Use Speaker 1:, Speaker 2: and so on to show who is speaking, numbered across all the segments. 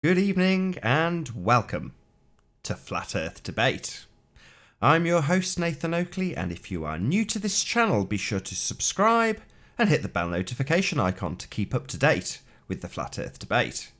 Speaker 1: Good evening and welcome to Flat Earth Debate. I'm your host Nathan Oakley, and if you are new to this channel, be sure to subscribe and hit the bell notification icon to keep up to date with the Flat Earth Debate.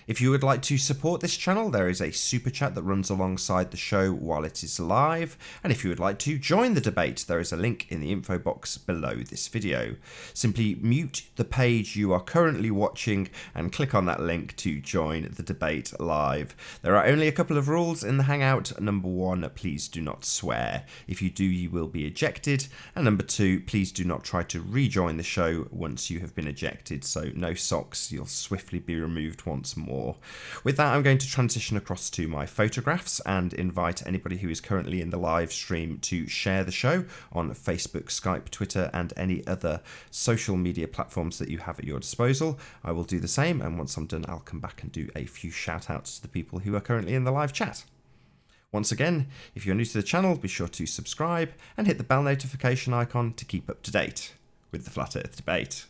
Speaker 1: If you would like to support this channel, there is a super chat that runs alongside the show while it is live, and if you would like to join the debate, there is a link in the info box below this video. Simply mute the page you are currently watching and click on that link to join the debate live. There are only a couple of rules in the Hangout. Number 1, please do not swear. If you do, you will be ejected. And number 2, please do not try to rejoin the show once you have been ejected, so no socks, you'll swiftly be removed once more. With that, I'm going to transition across to my photographs and invite anybody who is currently in the live stream to share the show on Facebook, Skype, Twitter, and any other social media platforms that you have at your disposal. I will do the same, and once I'm done, I'll come back and do a few shout outs to the people who are currently in the live chat. Once again, if you're new to the channel, be sure to subscribe and hit the bell notification icon to keep up to date with the Flat Earth Debate.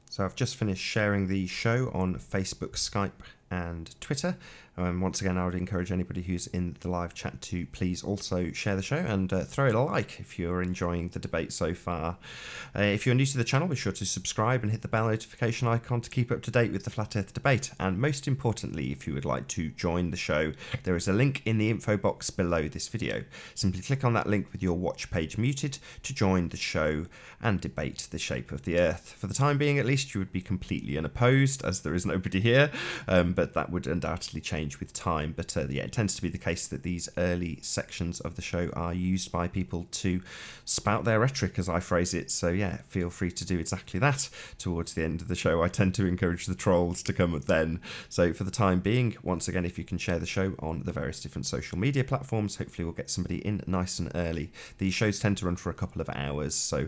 Speaker 1: So I've just finished sharing the show on Facebook, Skype, and Twitter. Once again, I would encourage anybody who's in the live chat to please also share the show and throw it a like if you're enjoying the debate so far. If you're new to the channel, be sure to subscribe and hit the bell notification icon to keep up to date with the Flat Earth Debate. And most importantly, if you would like to join the show, there is a link in the info box below this video. Simply click on that link with your watch page muted to join the show and debate the shape of the Earth. For the time being, at least, you would be completely unopposed, as there is nobody here, but that would undoubtedly change change with time, but yeah, it tends to be the case that these early sections of the show are used by people to spout their rhetoric, as I phrase it. So yeah, feel free to do exactly that towards the end of the show. I tend to encourage the trolls to come then. So for the time being, once again, if you can share the show on the various different social media platforms, hopefully we'll get somebody in nice and early. These shows tend to run for a couple of hours, so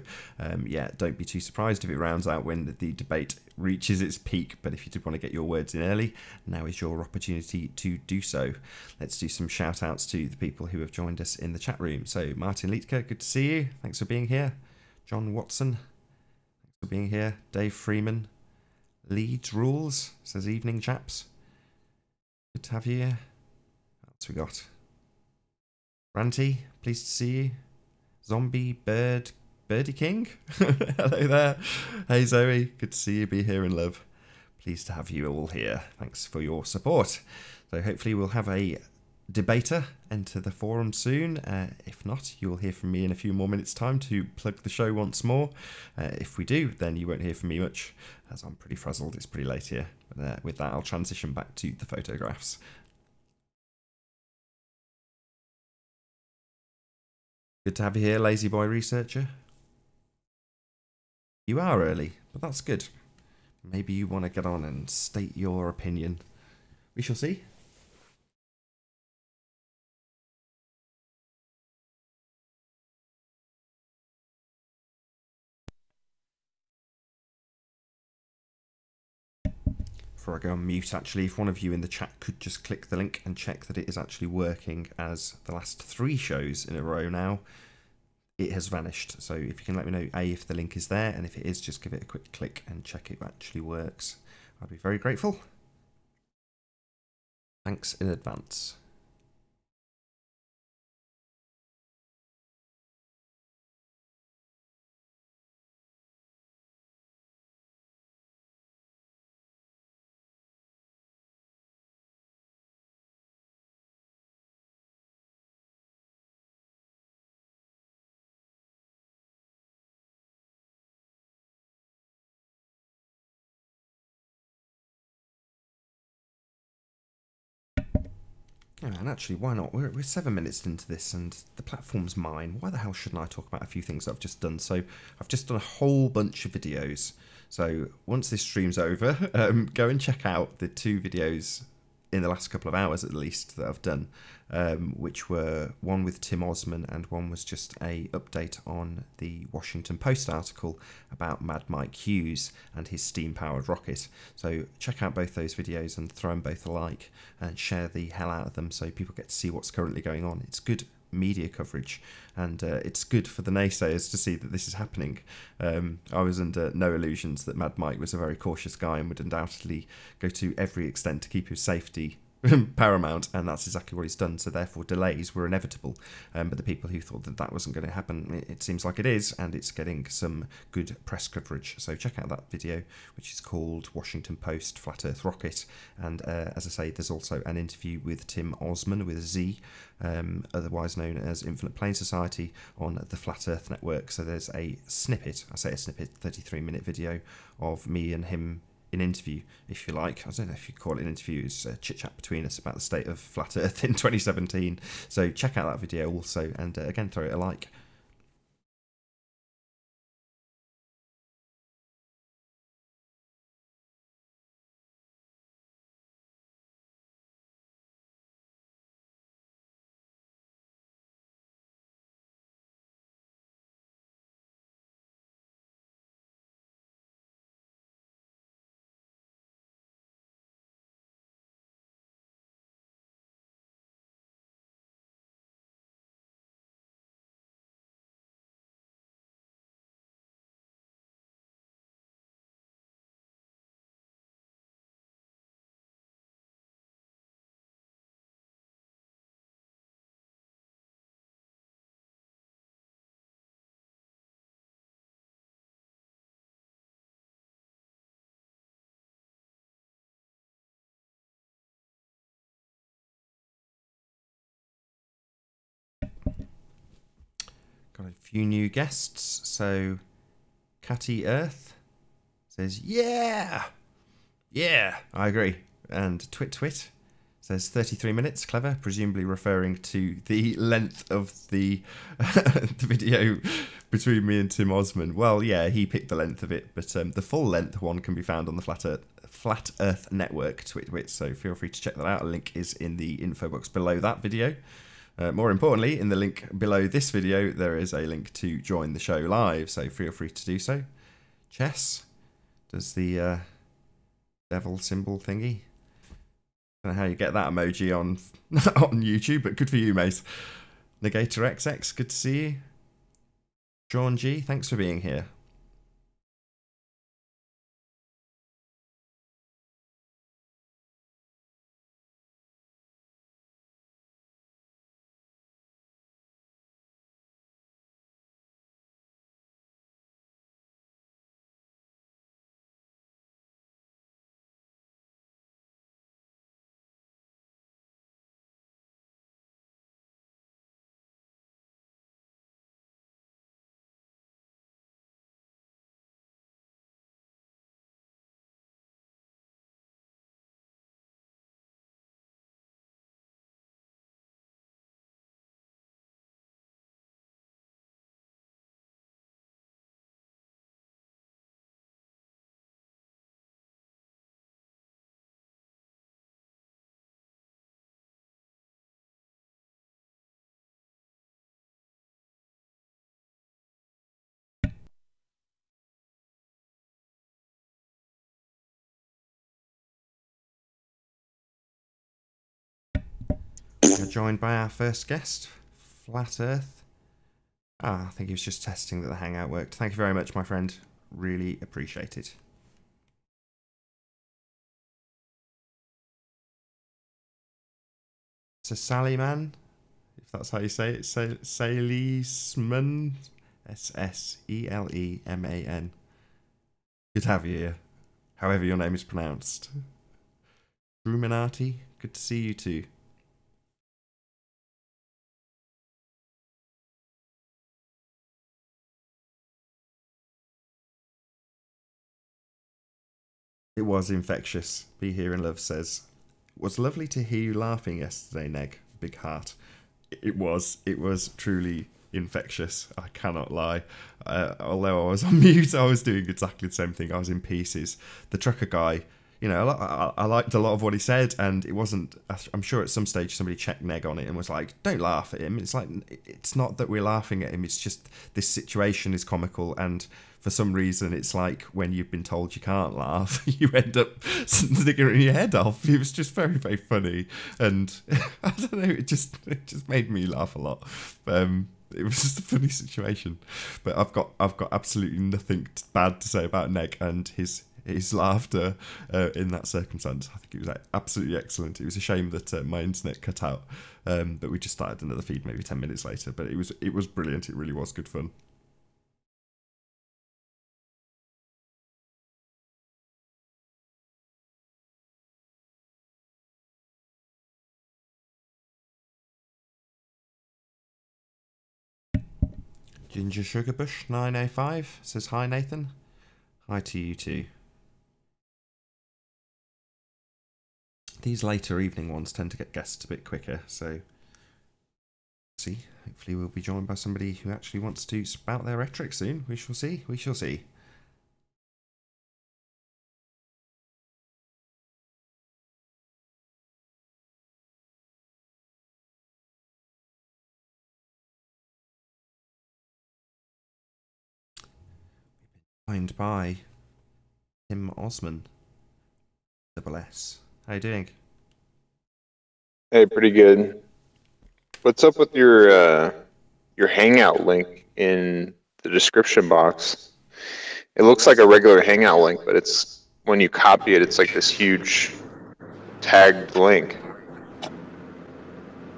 Speaker 1: yeah, don't be too surprised if it rounds out when the debate reaches its peak. But if you did want to get your words in early, now is your opportunity to do so. Let's do some shout outs to the people who have joined us in the chat room. So Martin Liedke, good to see you, thanks for being here. John Watson, thanks for being here. Dave Freeman, Leeds Rules says evening chaps, good to have you here. What else we got? Ranty, pleased to see you. Zombie Birdie King, hello there. Hey Zoe, good to see you, be here in love. Pleased to have you all here. Thanks for your support. So hopefully we'll have a debater enter the forum soon. If not, you'll hear from me in a few more minutes' time to plug the show once more. If we do, then you won't hear from me much, as I'm pretty frazzled. It's pretty late here. But with that, I'll transition back to the photographs. Good to have you here, Lazy Boy Researcher. You are early, but that's good. Maybe you want to get on and state your opinion. We shall see. Before I go on mute, actually, if one of you in the chat could just click the link and check that it is actually working, as the last 3 shows in a row now, it has vanished. So if you can let me know, A, if the link is there, and if it is, just give it a quick click and check it actually works. I'd be very grateful. Thanks in advance. Oh, and actually, why not? We're 7 minutes into this and the platform's mine. Why the hell shouldn't I talk about a few things that I've just done? So I've just done a whole bunch of videos. So once this stream's over, go and check out the 2 videos in the last couple of hours at least that I've done, which were one with Tim Osman and one was just a update on the Washington Post article about Mad Mike Hughes and his steam-powered rocket. So check out both those videos and throw them both a like and share the hell out of them so people get to see what's currently going on. It's good media coverage, and it's good for the naysayers to see that this is happening. I was under no illusions that Mad Mike was a very cautious guy and would undoubtedly go to every extent to keep his safety paramount, and that's exactly what he's done. So therefore delays were inevitable, but the people who thought that that wasn't going to happen, it seems like it is, and it's getting some good press coverage. So check out that video, which is called Washington Post Flat Earth Rocket, and as I say, there's also an interview with Tim Osman with a Z, otherwise known as Infinite Plane Society, on the Flat Earth Network. So there's a snippet, I say a snippet, 33-minute video of me and him in interview, if you like. I don't know if you call it an interview, it's a chit chat between us about the state of flat earth in 2017. So check out that video also, and again, throw it a like. Got a few new guests. So Catty Earth says, yeah, I agree. And Twit Says 33 minutes, clever, presumably referring to the length of the, the video between me and Tim Osman. Well, yeah, he picked the length of it, but the full length one can be found on the Flat Earth Network Twitwit, so feel free to check that out. A link is in the info box below that video. More importantly, in the link below this video, there is a link to join the show live, so feel free to do so. Chess does the devil symbol thingy. I don't know how you get that emoji on on YouTube, but good for you, mate. Negator XX, good to see you. Sean G, thanks for being here. We're joined by our first guest, Flat Earth. I think he was just testing that the Hangout worked. Thank you very much, my friend. Really appreciate it. So Sallyman, if that's how you say it, Saleman, S-S-E-L-E-M-A-N. Good to have you here, however your name is pronounced. Ruminati, good to see you too. It was infectious, Be Here in Love says. It was lovely to hear you laughing yesterday, Neg. Big heart. It was truly infectious, I cannot lie. Although I was on mute, I was doing exactly the same thing. I was in pieces. The trucker guy, you know, I liked a lot of what he said, and it wasn't, I'm sure at some stage somebody checked Neg on it and was like, don't laugh at him. It's like, it's not that we're laughing at him, it's just this situation is comical, and for some reason it's like when you've been told you can't laugh, you end up sniggering your head off. It was just very, very funny, and I don't know, it just made me laugh a lot. It was just a funny situation, but I've got absolutely nothing bad to say about Neg and his laughter in that circumstance. I think it was absolutely excellent. It was a shame that my internet cut out, but we just started another feed maybe 10 minutes later. But it was brilliant. It really was good fun. Ginger Sugarbush 905 says hi, Nathan. Hi to you too. These later evening ones tend to get guests a bit quicker, so see. Hopefully we'll be joined by somebody who actually wants to spout their rhetoric soon. We shall see. We shall see. Joined by Tim Osman, double S. How you doing?
Speaker 2: Hey, pretty good. What's up with your Hangout link in the description box? It looks like a regular Hangout link, but it's when you copy it, it's like this huge tagged link.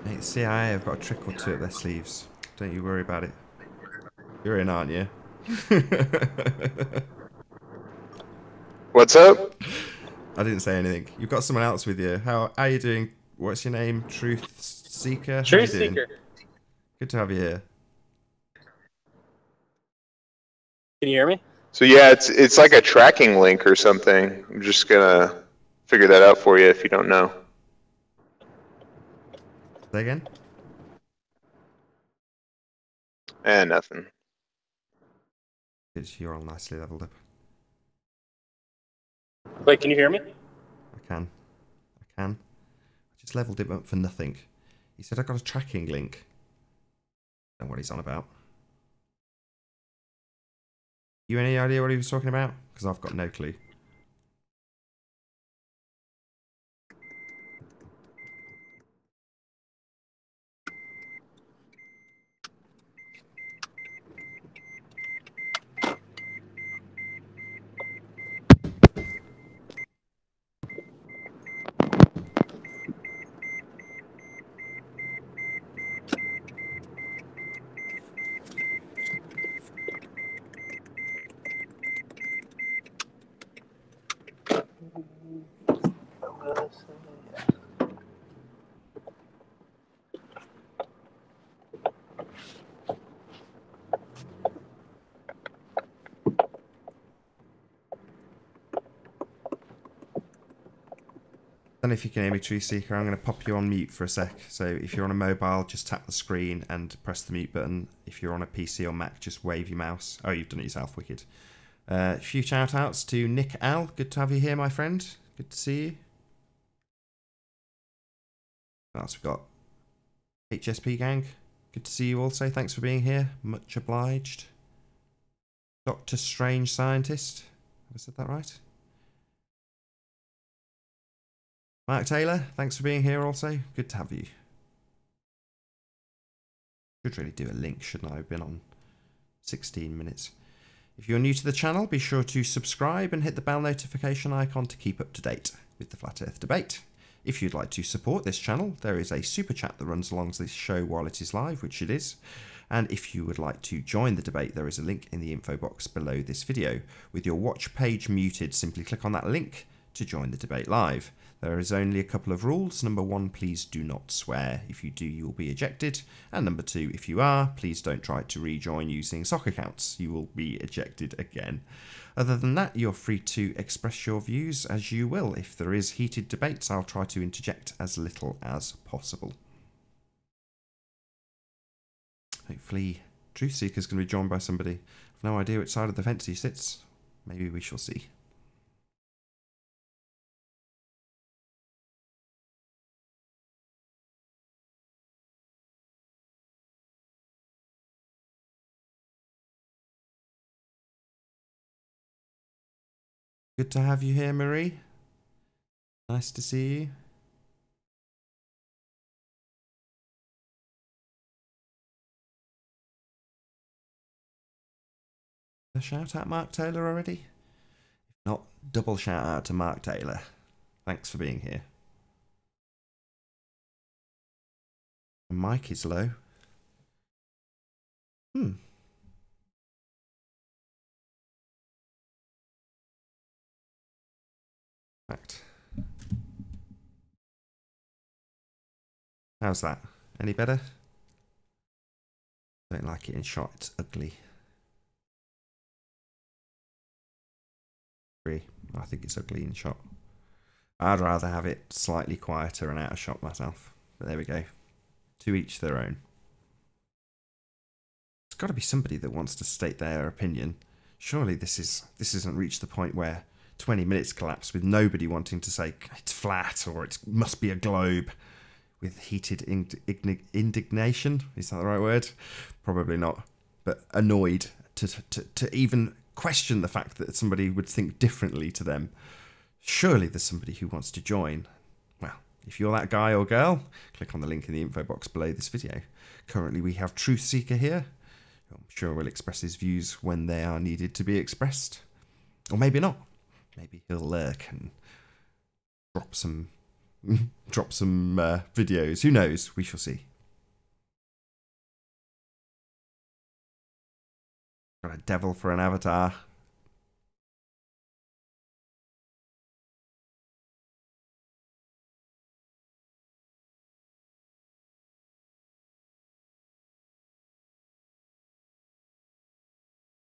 Speaker 1: Hey, CIA have got a trick or two up their sleeves. Don't you worry about it. You're in, aren't you?
Speaker 2: What's up?
Speaker 1: I didn't say anything. You've got someone else with you. How are you doing? What's your name? Truth Seeker?
Speaker 3: Truth Seeker.
Speaker 1: Good to have you here.
Speaker 3: Can you hear me?
Speaker 2: So yeah, it's like a tracking link or something. I'm just gonna figure that out for you if you don't know.
Speaker 1: Say again?
Speaker 2: And nothing.
Speaker 1: Good, you're all nicely leveled up.
Speaker 3: Wait, can you hear me?
Speaker 1: I can. I can. I just leveled him up for nothing. He said I got a tracking link. Don't know what he's on about. You any idea what he was talking about? Because I've got no clue. Don't know if you can hear me, True Seeker. I'm going to pop you on mute for a sec. So if you're on a mobile, just tap the screen and press the mute button. If you're on a PC or Mac, just wave your mouse. Oh, you've done it yourself. Wicked. A few shout outs to Nick Al. Good to have you here, my friend. Good to see you. What else we got? HSP Gang. Good to see you also. Thanks for being here. Much obliged. Dr. Strange Scientist. Have I said that right? Mark Taylor, thanks for being here also. Good to have you. Should really do a link, shouldn't I? I've been on 16 minutes. If you're new to the channel, be sure to subscribe and hit the bell notification icon to keep up to date with the Flat Earth debate. If you'd like to support this channel, there is a super chat that runs along this show while it is live, which it is. And if you would like to join the debate, there is a link in the info box below this video. With your watch page muted, simply click on that link to join the debate live. There is only a couple of rules. Number 1, please do not swear. If you do, you will be ejected. And number 2, if you are, please don't try to rejoin using sock accounts. You will be ejected again. Other than that, you're free to express your views as you will. If there is heated debates, I'll try to interject as little as possible. Hopefully, Truth Seeker's going to be joined by somebody. I've no idea which side of the fence he sits. Maybe we shall see. Good to have you here, Marie. Nice to see you. A shout out Mark Taylor already? If not, double shout out to Mark Taylor. Thanks for being here. The mic is low. Fact. How's that? Any better? Don't like it in shot, it's ugly. I think it's ugly in shot. I'd rather have it slightly quieter and out of shot myself. But there we go. To each their own. There's got to be somebody that wants to state their opinion. Surely this hasn't reached the point where 20 minutes collapse with nobody wanting to say it's flat or it must be a globe with heated indignation. Is that the right word? Probably not. But annoyed to even question the fact that somebody would think differently to them. Surely there's somebody who wants to join. Well, if you're that guy or girl, click on the link in the info box below this video. Currently we have Truth Seeker here. I'm sure will express his views when they are needed to be expressed. Or maybe not. Maybe he'll lurk and drop some videos. Who knows? We shall see. Got a devil for an avatar.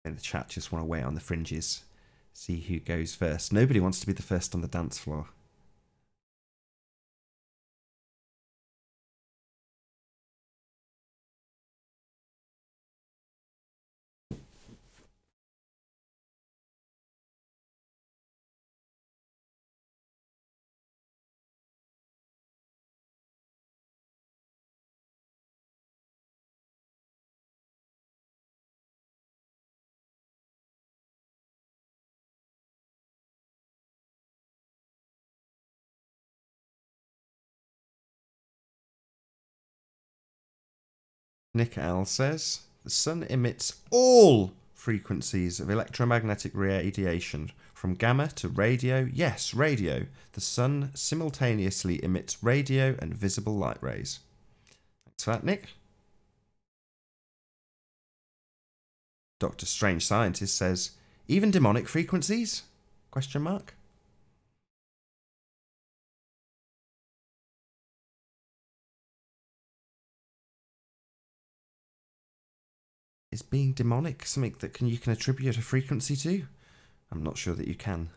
Speaker 1: In the chat, just want to wait on the fringes. See who goes first. Nobody wants to be the first on the dance floor. Nick L says, the sun emits all frequencies of electromagnetic radiation, from gamma to radio. Yes, radio. The sun simultaneously emits radio and visible light rays. Thanks for that, Nick. Dr. Strange Scientist says, even demonic frequencies? Question mark. Is being demonic something that you can attribute a frequency to? I'm not sure that you can.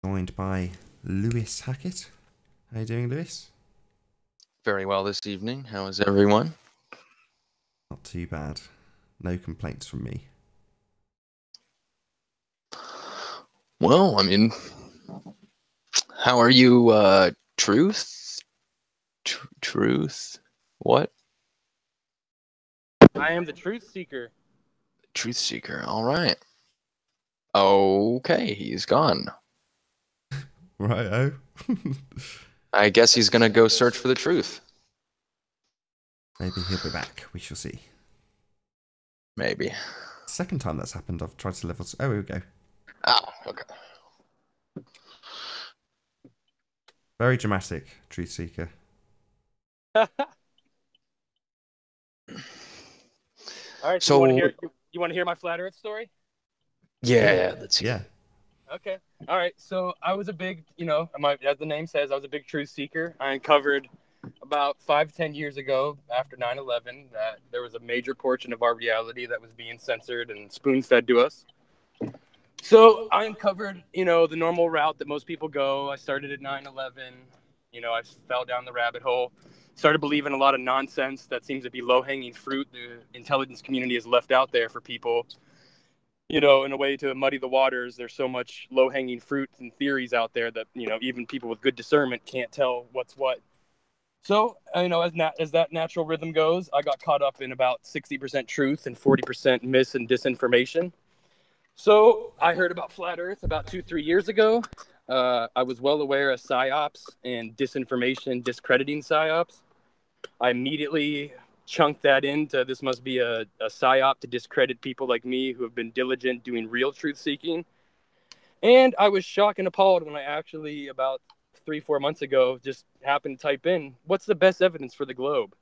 Speaker 1: Joined by Lewis Hackett. How are you doing, Lewis?
Speaker 4: Very well this evening. How is everyone?
Speaker 1: Not too bad. No complaints from me.
Speaker 4: Well, I mean, how are you, Truth? Truth? What?
Speaker 3: I am the truth seeker.
Speaker 4: Truth Seeker, all right. Okay, he's gone.
Speaker 1: Righto.
Speaker 4: I guess he's gonna go search for the truth.
Speaker 1: Maybe he'll be back. We shall see.
Speaker 4: Maybe.
Speaker 1: Second time that's happened, I've tried to level... Oh, here we go.
Speaker 4: Oh, okay.
Speaker 1: Very dramatic, Truth Seeker.
Speaker 3: All right. So you want to hear my flat Earth story?
Speaker 4: Yeah, let's hear.
Speaker 1: Yeah.
Speaker 3: Okay. All right. So I was a big, as the name says, I was a big truth seeker. I uncovered about 5-10 years ago, after 9/11, that there was a major portion of our reality that was being censored and spoon-fed to us. So I uncovered, the normal route that most people go. I started at 9/11. I fell down the rabbit hole. Started believing a lot of nonsense that seems to be low-hanging fruit the intelligence community has left out there for people. In a way to muddy the waters. There's so much low-hanging fruit and theories out there that, even people with good discernment can't tell what's what. So, as that natural rhythm goes, I got caught up in about 60% truth and 40% mis and disinformation. So I heard about Flat Earth about 2-3 years ago. I was well aware of PSYOPs and disinformation, discrediting PSYOPs. I immediately chunked that into this must be a PSYOP to discredit people like me who have been diligent doing real truth seeking. And I was shocked and appalled when I actually, about 3-4 months ago, just happened to type in, what's the best evidence for the globe?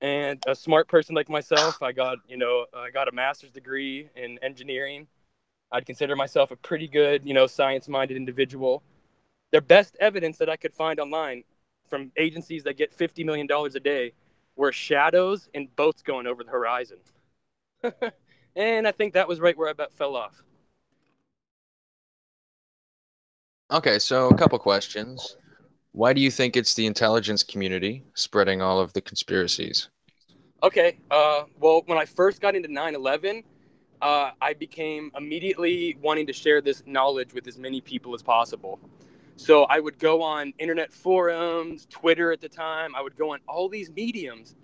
Speaker 3: And a smart person like myself, I got a master's degree in engineering. I'd consider myself a pretty good, science-minded individual. The best evidence that I could find online from agencies that get $50 million a day were shadows and boats going over the horizon. And I think that was right where I fell off.
Speaker 4: Okay, so a couple questions. Why do you think it's the intelligence community spreading all of the conspiracies?
Speaker 3: Okay, well, when I first got into 9/11, I became immediately wanting to share this knowledge with as many people as possible. So I would go on internet forums, Twitter at the time. I would go on all these mediums,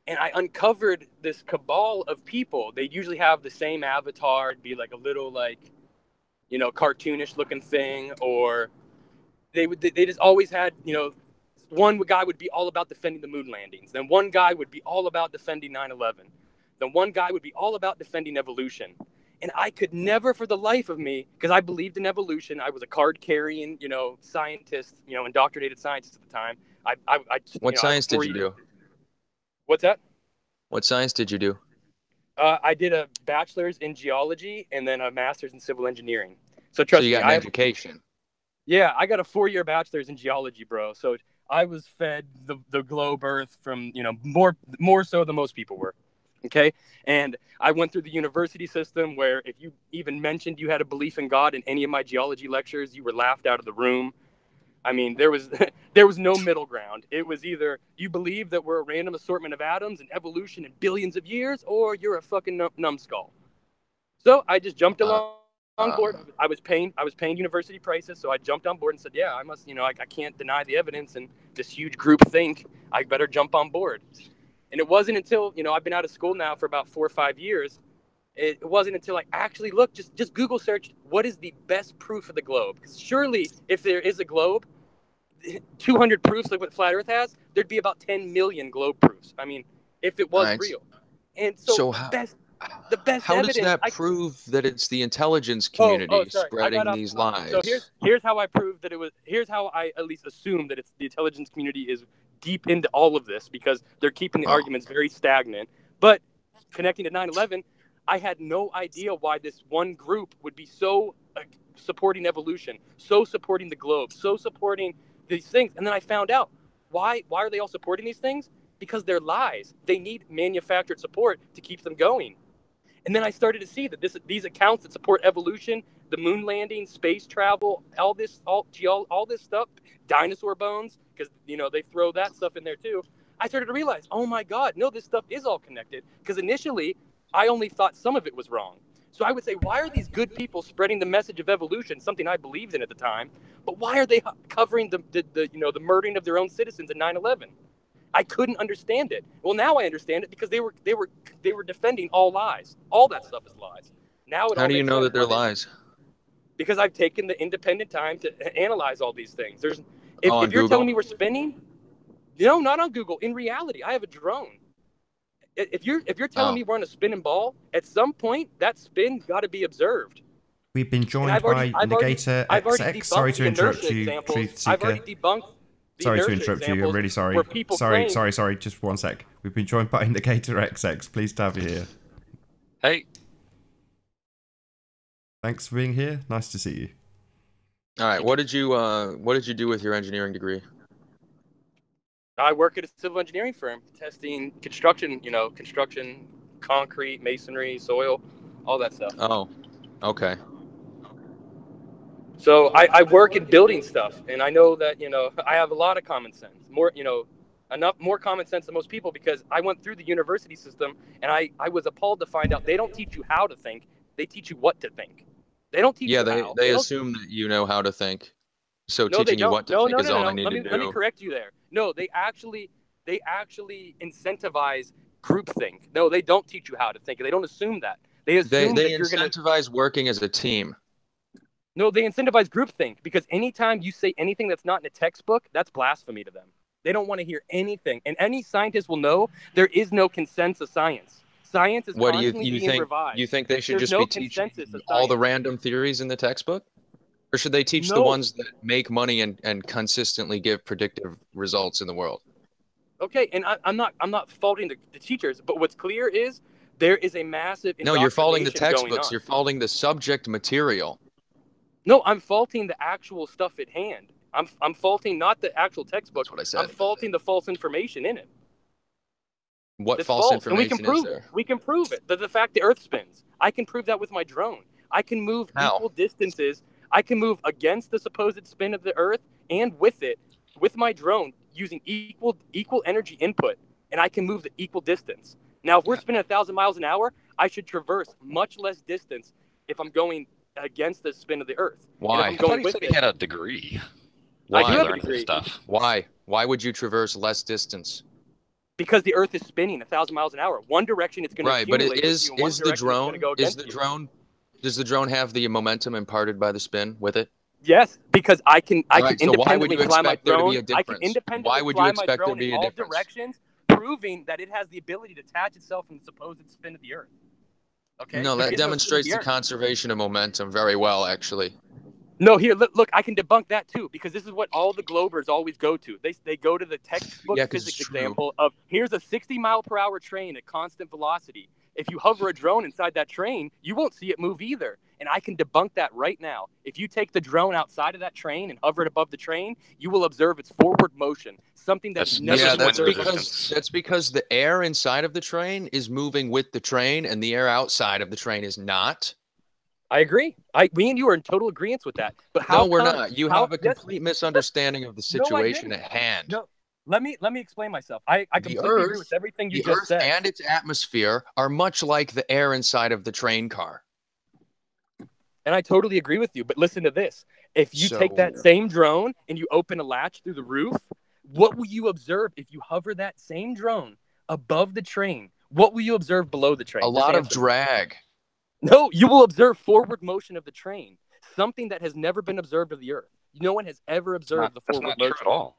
Speaker 3: and I uncovered this cabal of people. They usually have the same avatar. It'd be like a little cartoonish looking thing, or they just always had, one guy would be all about defending the moon landings. Then one guy would be all about defending 9/11. Then one guy would be all about defending evolution. And I could never for the life of me, because I believed in evolution. I was a card-carrying, scientist, indoctrinated scientist at the time.
Speaker 4: What science did you do?
Speaker 3: What's that?
Speaker 4: What science did you do?
Speaker 3: I did a bachelor's in geology and then a master's in civil engineering. So
Speaker 4: So
Speaker 3: trust
Speaker 4: you
Speaker 3: me,
Speaker 4: got an education.
Speaker 3: yeah, I got a 4-year bachelor's in geology, bro. So I was fed the globe Earth from, more so than most people were. Okay. And I went through the university system where if you even mentioned you had a belief in God in any of my geology lectures, you were laughed out of the room. I mean, there was there was no middle ground. It was either you believe that we're a random assortment of atoms and evolution in billions of years, or you're a fucking numbskull. So I just jumped along board. I was paying university prices, so I jumped on board and said, yeah, I must, I can't deny the evidence and this huge group think I better jump on board. And it wasn't until, I've been out of school now for about 4 or 5 years. It wasn't until I actually looked, just Google searched, what is the best proof of the globe? Because surely if there is a globe, 200 proofs like what Flat Earth has, there'd be about 10 million globe proofs. I mean, if it was real. And so, the best
Speaker 4: how
Speaker 3: evidence,
Speaker 4: does that prove that it's the intelligence
Speaker 3: sorry.
Speaker 4: community
Speaker 3: I
Speaker 4: spreading
Speaker 3: got off
Speaker 4: these
Speaker 3: the topic.
Speaker 4: lies?
Speaker 3: So here's how I prove that it was. Here's how I at least assume that it's the intelligence community is deep into all of this, because they're keeping the arguments very stagnant. But connecting to 9/11, I had no idea why this one group would be so supporting evolution, so supporting the globe, so supporting these things. And then I found out why are they all supporting these things? Because they're lies. They need manufactured support to keep them going. And then I started to see that these accounts that support evolution, the moon landing, space travel, all this stuff, dinosaur bones, because they throw that stuff in there too. I started to realize, oh my God, no, this stuff is all connected. Because initially, I only thought some of it was wrong. So I would say, why are these good people spreading the message of evolution, something I believed in at the time? But why are they covering the murdering of their own citizens in 9/11? I couldn't understand it. Well, now I understand it, because they were defending all lies. All that stuff is lies. Now it
Speaker 4: How
Speaker 3: all
Speaker 4: do you
Speaker 3: makes
Speaker 4: know
Speaker 3: sense.
Speaker 4: that they're lies?
Speaker 3: Because I've taken the independent time to analyze all these things. If
Speaker 4: On
Speaker 3: you're
Speaker 4: Google?
Speaker 3: telling me we're spinning, no, not on Google. In reality, I have a drone. If you're telling me we're on a spinning ball, at some point that spin got to be observed.
Speaker 1: We've been joined by Negator XX. Sorry to interrupt you, Truth Seeker.
Speaker 3: I've already debunked.
Speaker 1: Sorry to interrupt you. I'm really sorry. Sorry. Just one sec. We've been joined by Negator XX. Pleased to have you here.
Speaker 4: Hey.
Speaker 1: Thanks for being here. Nice to see you.
Speaker 4: All right. What did you do with your engineering degree?
Speaker 3: I work at a civil engineering firm testing construction, concrete, masonry, soil, all that stuff.
Speaker 4: Oh, okay.
Speaker 3: So I work in building stuff, and I know that, I have a lot of common sense, more common sense than most people, because I went through the university system, and I was appalled to find out they don't teach you how to think, they teach you what to think. They don't teach you how.
Speaker 4: They assume that you know how to think. So
Speaker 3: no,
Speaker 4: teaching you what to think is all they need to do.
Speaker 3: Let me correct you there. No, they actually incentivize groupthink. No, they don't teach you how to think. They don't assume that. They assume that you're going to
Speaker 4: incentivize working as a team.
Speaker 3: No, they incentivize groupthink, because anytime you say anything that's not in a textbook, that's blasphemy to them. They don't want to hear anything. And any scientist will know there is no consensus science. Science is constantly being revised.
Speaker 4: You think they should just be teaching all the random theories in the textbook? Or should they teach the ones that make money and consistently give predictive results in the world?
Speaker 3: Okay, and I'm not faulting the teachers, but what's clear is there is a massive
Speaker 4: No, you're faulting the textbooks. You're faulting the subject material.
Speaker 3: No, I'm faulting the actual stuff at hand. I'm faulting not the actual textbook.
Speaker 4: That's what I said.
Speaker 3: I'm faulting the false information in it.
Speaker 4: What false information is there?
Speaker 3: We can prove it. The fact the Earth spins. I can prove that with my drone. I can move equal distances. I can move against the supposed spin of the Earth and with it, with my drone, using equal energy input, and I can move the equal distance. Now, if we're spinning 1,000 miles an hour, I should traverse much less distance if I'm going against the spin of the Earth.
Speaker 4: Why?
Speaker 5: I thought you said he had a degree.
Speaker 3: I do have a
Speaker 5: learn
Speaker 3: degree.
Speaker 5: Stuff.
Speaker 4: Why? Why would you traverse less distance?
Speaker 3: Because the Earth is spinning 1,000 miles an hour. One direction it's going to accumulate.
Speaker 4: Right, but does the drone have the momentum imparted by the spin with it?
Speaker 3: Yes, because I can independently fly my drone.
Speaker 4: I can independently fly my drone
Speaker 3: in all directions, proving that it has the ability to attach itself from the supposed spin of the Earth. Okay.
Speaker 4: No, that demonstrates the conservation of momentum very well, actually.
Speaker 3: No, here, look, I can debunk that too, because this is what all the Globers always go to. They go to the textbook physics example of, here's a 60-mile-per-hour train at constant velocity. If you hover a drone inside that train, you won't see it move either. And I can debunk that right now. If you take the drone outside of that train and hover it above the train, you will observe its forward motion, something that's never
Speaker 4: that's because the air inside of the train is moving with the train, and the air outside of the train is not.
Speaker 3: I agree. Me and you are in total agreement with that. But how?
Speaker 4: No, we're not. You have a complete misunderstanding of the situation at hand.
Speaker 3: No, let me explain myself. I completely agree with everything you just said.
Speaker 4: The Earth and its atmosphere are much like the air inside of the train car.
Speaker 3: And I totally agree with you. But listen to this. If you take that same drone and you open a latch through the roof, what will you observe if you hover that same drone above the train? What will you observe below the train?
Speaker 4: A lot of drag.
Speaker 3: No, you will observe forward motion of the train. something that has never been observed of the Earth. No one has ever observed the forward motion.
Speaker 5: That's not true at all.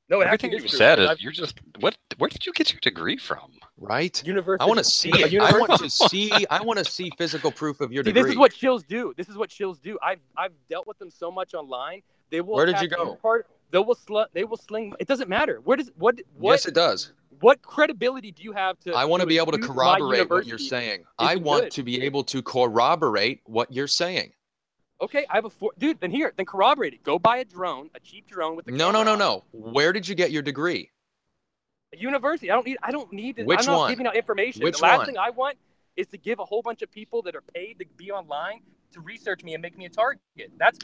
Speaker 3: No,
Speaker 5: everything you said is you're just what? Where did you get your degree from?
Speaker 4: Right.
Speaker 3: University.
Speaker 4: I want to see it. I want to see. I want to see physical proof of your degree.
Speaker 3: This is what shills do. This is what shills do. I've dealt with them so much online. They will.
Speaker 4: Where did you go?
Speaker 3: They will sling. It doesn't matter. What?
Speaker 4: Yes, it does.
Speaker 3: What credibility do you have to?
Speaker 4: I want to be able to corroborate what you're saying. I want to be able to corroborate what you're saying.
Speaker 3: Okay, I have dude. Then corroborate it. Go buy a drone, a cheap drone with the
Speaker 4: No. Where did you get your degree?
Speaker 3: A university. I don't need to.
Speaker 4: Which
Speaker 3: I'm not
Speaker 4: one?
Speaker 3: giving out information.
Speaker 4: Which
Speaker 3: the last
Speaker 4: one?
Speaker 3: thing I want is to give a whole bunch of people that are paid to be online to research me and make me a target.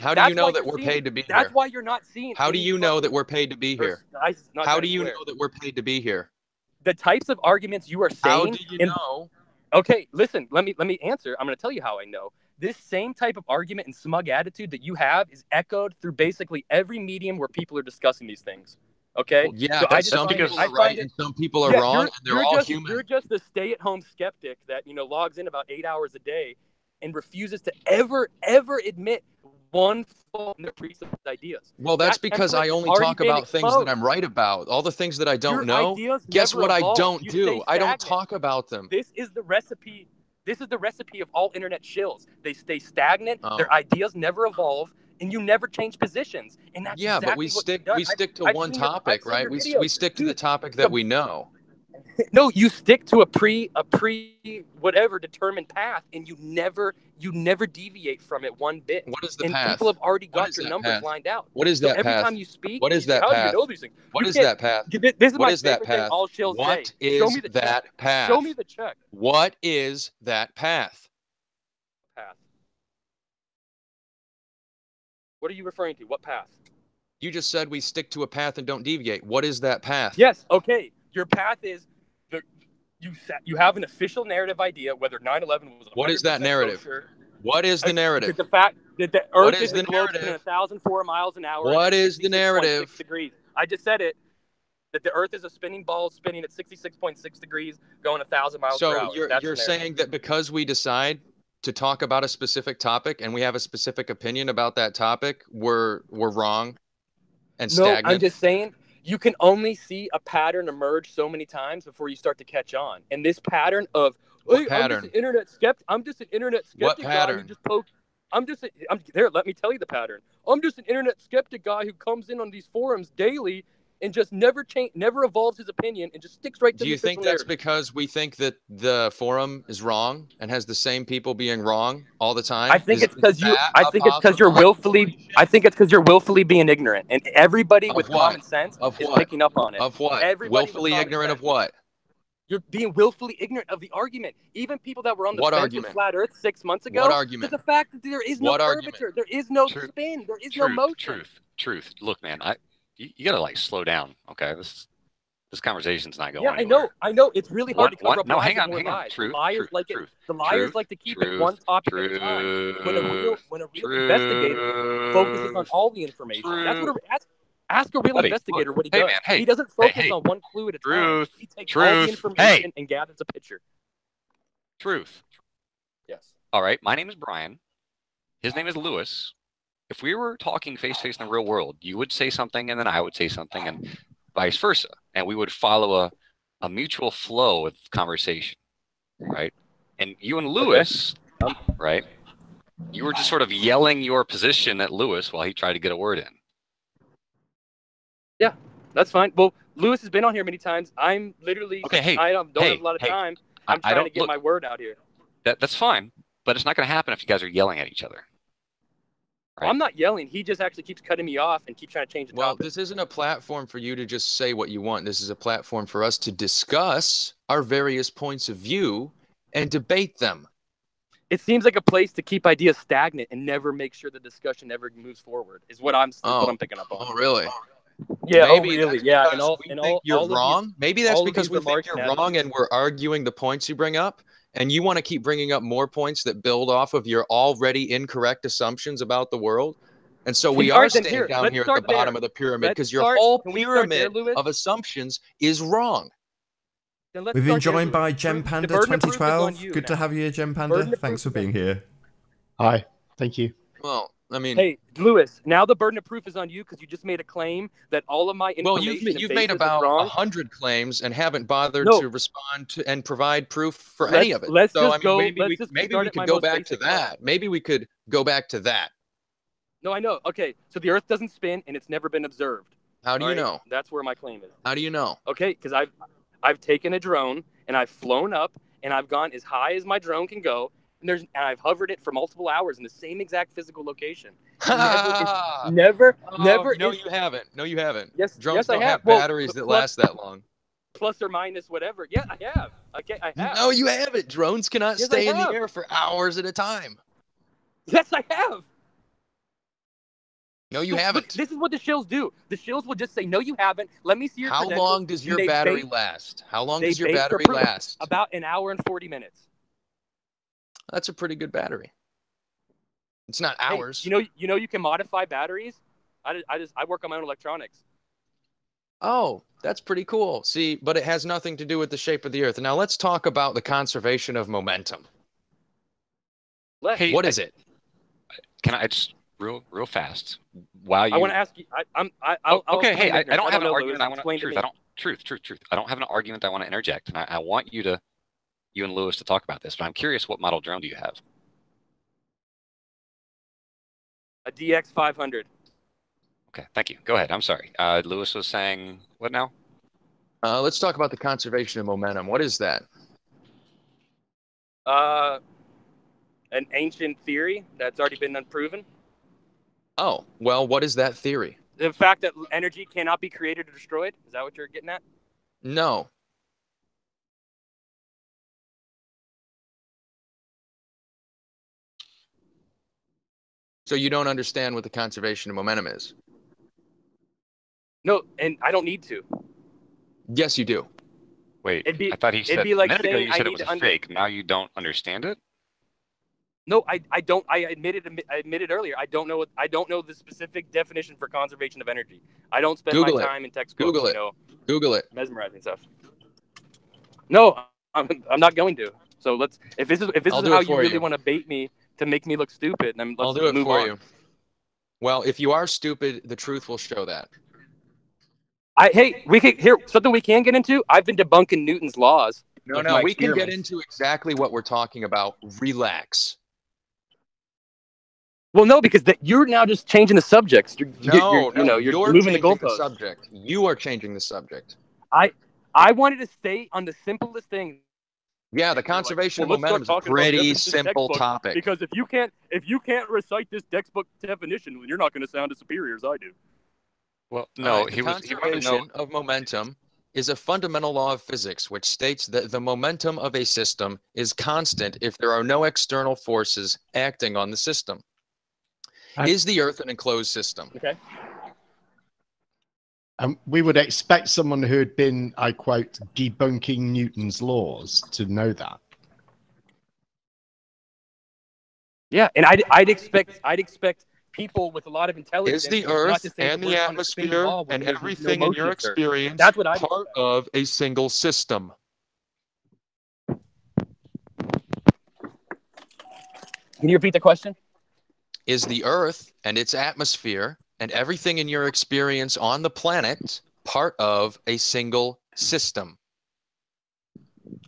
Speaker 4: How do you know that we're paid to be here?
Speaker 3: That's why you're not seeing.
Speaker 4: How do you know that we're paid to be here? How do you know that we're paid to be here?
Speaker 3: The types of arguments you are saying.
Speaker 4: How do you know?
Speaker 3: Okay, listen. Let me answer. I'm going to tell you how I know. This same type of argument and smug attitude that you have is echoed through basically every medium where people are discussing these things. Okay?
Speaker 4: Well, yeah, so but some people are right and some people are wrong, and they're all human.
Speaker 3: You're just the stay-at-home skeptic that logs in about 8 hours a day and refuses to ever admit one fault in their presupposed ideas.
Speaker 4: Well, that's because I only talk about things that I'm right about. All the things that I don't know, guess what I don't do? I don't talk about them.
Speaker 3: This is the recipe. This is the recipe of all internet shills. They stay stagnant. Their ideas never evolve, and you never change positions. And that's
Speaker 4: but we stick to one topic, right? We stick to the topic that we know.
Speaker 3: No, you stick to a pre whatever determined path, and you never deviate from it one bit.
Speaker 4: What is the
Speaker 3: path? And people have already got your numbers lined out.
Speaker 4: What is that path?
Speaker 3: Every time you speak,
Speaker 4: what is that path?
Speaker 3: How do you know these things?
Speaker 4: What is that path?
Speaker 3: This is
Speaker 4: what
Speaker 3: my
Speaker 4: is that path?
Speaker 3: All shills
Speaker 4: what
Speaker 3: say.
Speaker 4: is
Speaker 3: Show me the
Speaker 4: that
Speaker 3: check.
Speaker 4: path?
Speaker 3: Show me the check.
Speaker 4: What is that path?
Speaker 3: What are you referring to? What path?
Speaker 4: You just said we stick to a path and don't deviate. What is that path?
Speaker 3: Yes. Okay. Your path is you have an official narrative idea whether 9/11 was.
Speaker 4: What is that narrative? What is the narrative?
Speaker 3: The fact that the Earth is a globe spinning 1,004 miles an hour.
Speaker 4: What is the narrative?
Speaker 3: Degrees. I just said it. That the Earth is a spinning ball spinning at 66.6 degrees, going 1,000 miles per hour.
Speaker 4: So you're saying that because we decide to talk about a specific topic and we have a specific opinion about that topic, we're wrong and stagnant?
Speaker 3: No, I'm just saying you can only see a pattern emerge so many times before you start to catch on. And this pattern of I'm just an internet skeptic. I'm just an internet skeptic.
Speaker 4: What pattern?
Speaker 3: Guy who just poked. There. Let me tell you the pattern. I'm just an internet skeptic guy who comes in on these forums daily and just never evolves his opinion and just sticks right to the
Speaker 4: Do you think that's because we think that the forum is wrong and has the same people being wrong all the time?
Speaker 3: I think it's because you're willfully. I think it's because you're willfully being ignorant, and everybody with common sense is picking up on it.
Speaker 4: Of what? Willfully ignorant of what?
Speaker 3: You're being willfully ignorant of the argument. Even people that were on the fence with flat Earth 6 months ago.
Speaker 4: What argument?
Speaker 3: The fact that there is no curvature, there is no spin, there is no motion.
Speaker 5: Truth. Look, man, you gotta slow down, okay? This conversation's not going.
Speaker 3: Yeah,
Speaker 5: anywhere.
Speaker 3: I know. It's really hard to cover up
Speaker 5: no,
Speaker 3: lies.
Speaker 5: Hang on.
Speaker 3: The liars like to keep it one topic at a time. When a real investigator focuses on all the information. That's what. Ask a real investigator what he does.
Speaker 5: Man,
Speaker 3: he doesn't focus on one clue at a time. He takes all the information and gathers a picture.
Speaker 5: Truth.
Speaker 3: Yes.
Speaker 5: All right. My name is Brian. His name is Lewis. If we were talking face-to-face in the real world, you would say something and then I would say something and vice versa. And we would follow a mutual flow of conversation, right? And you and Lewis, right, you were just sort of yelling your position at Lewis while he tried to get a word in.
Speaker 3: Yeah, that's fine. Well, Lewis has been on here many times. I'm literally, I don't have a lot of time. I'm trying to get my word out here.
Speaker 5: That's fine, but it's not going to happen if you guys are yelling at each other.
Speaker 3: Right? Well, I'm not yelling. He just actually keeps cutting me off and keeps trying to change the topic.
Speaker 4: Well, this isn't a platform for you to just say what you want. This is a platform for us to discuss our various points of view and debate them.
Speaker 3: It seems like a place to keep ideas stagnant and never make sure the discussion ever moves forward is what I'm picking up on.
Speaker 4: Oh, really?
Speaker 3: Yeah, really? Yeah,
Speaker 4: you're wrong. Maybe that's because we think you're wrong and we're arguing the points you bring up, and you want to keep bringing up more points that build off of your already incorrect assumptions about the world. And so we are staying down here at the bottom of the pyramid because your whole pyramid of assumptions is wrong.
Speaker 1: We've been joined by Gem Panda 2012. Good to have you here, Gem Panda. Thanks for being here.
Speaker 6: Hi, thank you.
Speaker 4: Well, I mean,
Speaker 3: hey, Lewis, now the burden of proof is on you because you just made a claim that all of my information.
Speaker 4: Well, you've made about 100 claims and haven't bothered to respond to and provide proof for any of it.
Speaker 3: Let's
Speaker 4: so
Speaker 3: just go. Maybe we
Speaker 4: could go back to that. Maybe we could go back to that.
Speaker 3: No, I know. Okay, so the Earth doesn't spin and it's never been observed.
Speaker 4: How do you know?
Speaker 3: That's where my claim is.
Speaker 4: How do you know?
Speaker 3: Okay, because I've taken a drone and I've flown up and I've gone as high as my drone can go. And I've hovered it for multiple hours in the same exact physical location. Never.
Speaker 4: No, you haven't. No, you haven't.
Speaker 3: Yes,
Speaker 4: drones don't have batteries that last that long.
Speaker 3: Plus or minus whatever. Yeah, I have. Okay, I have.
Speaker 4: No, you haven't. Drones cannot stay in the air for hours at a time.
Speaker 3: Yes, I have.
Speaker 4: No, you haven't.
Speaker 3: This is what the shills do. The shills will just say, no, you haven't. Let me see your credentials.
Speaker 4: How long does your battery last? How long does your battery last?
Speaker 3: About an hour and 40 minutes.
Speaker 4: That's a pretty good battery. It's not hours.
Speaker 3: Hey, you know, you can modify batteries. I work on my own electronics.
Speaker 4: Oh, that's pretty cool. See, but it has nothing to do with the shape of the Earth. Now let's talk about the conservation of momentum.
Speaker 3: Hey,
Speaker 4: what is it?
Speaker 5: Can I just real fast? Wow,
Speaker 3: I want to ask you.
Speaker 5: Okay. Hey, I don't have an argument. I want to truth. I don't have an argument. I want to interject, and I want you and Lewis to talk about this. But I'm curious, what model drone do you have?
Speaker 3: A DX500.
Speaker 5: Okay, thank you. Go ahead. I'm sorry. Lewis was saying what now?
Speaker 4: Let's talk about the conservation of momentum. What is that?
Speaker 3: An ancient theory that's already been unproven.
Speaker 4: Oh, well, what is that theory?
Speaker 3: The fact that energy cannot be created or destroyed? Is that what you're getting at?
Speaker 4: No. So you don't understand what the conservation of momentum is?
Speaker 3: No, and I don't need to.
Speaker 4: Yes, you do.
Speaker 5: Wait, I thought he said,
Speaker 3: like
Speaker 5: a minute ago you said it was a fake. Now you don't understand it?
Speaker 3: No, I don't. I admitted earlier. I don't know the specific definition for conservation of energy. I don't spend my time in textbooks.
Speaker 4: Google it.
Speaker 3: Mesmerizing stuff. No, I'm not going to. So if this is how you really want to bait me to make me look stupid, then let's move on. I'll do it for you.
Speaker 4: Well, if you are stupid, the truth will show that.
Speaker 3: Something we can get into. I've been debunking Newton's laws.
Speaker 4: No, we can get into exactly what we're talking about. Relax.
Speaker 3: Well, no, because you're now just changing the subjects. You're moving the goalposts.
Speaker 4: Subject. You are changing the subject.
Speaker 3: I wanted to stay on the simplest thing.
Speaker 4: Yeah, the conservation of momentum is a pretty simple topic.
Speaker 3: Because if you can't recite this textbook definition, you're not going to sound as superior as I do.
Speaker 5: Well, no,
Speaker 4: the conservation of momentum is a fundamental law of physics which states that the momentum of a system is constant if there are no external forces acting on the system. Is the Earth an enclosed system?
Speaker 3: Okay.
Speaker 6: We would expect someone who had been, I quote, debunking Newton's laws to know that.
Speaker 3: Yeah, and I'd expect people with a lot of intelligence.
Speaker 4: Is the Earth and the atmosphere and everything in your experience part of a single system?
Speaker 3: Can you repeat the question?
Speaker 4: Is the Earth and its atmosphere and everything in your experience on the planet part of a single system?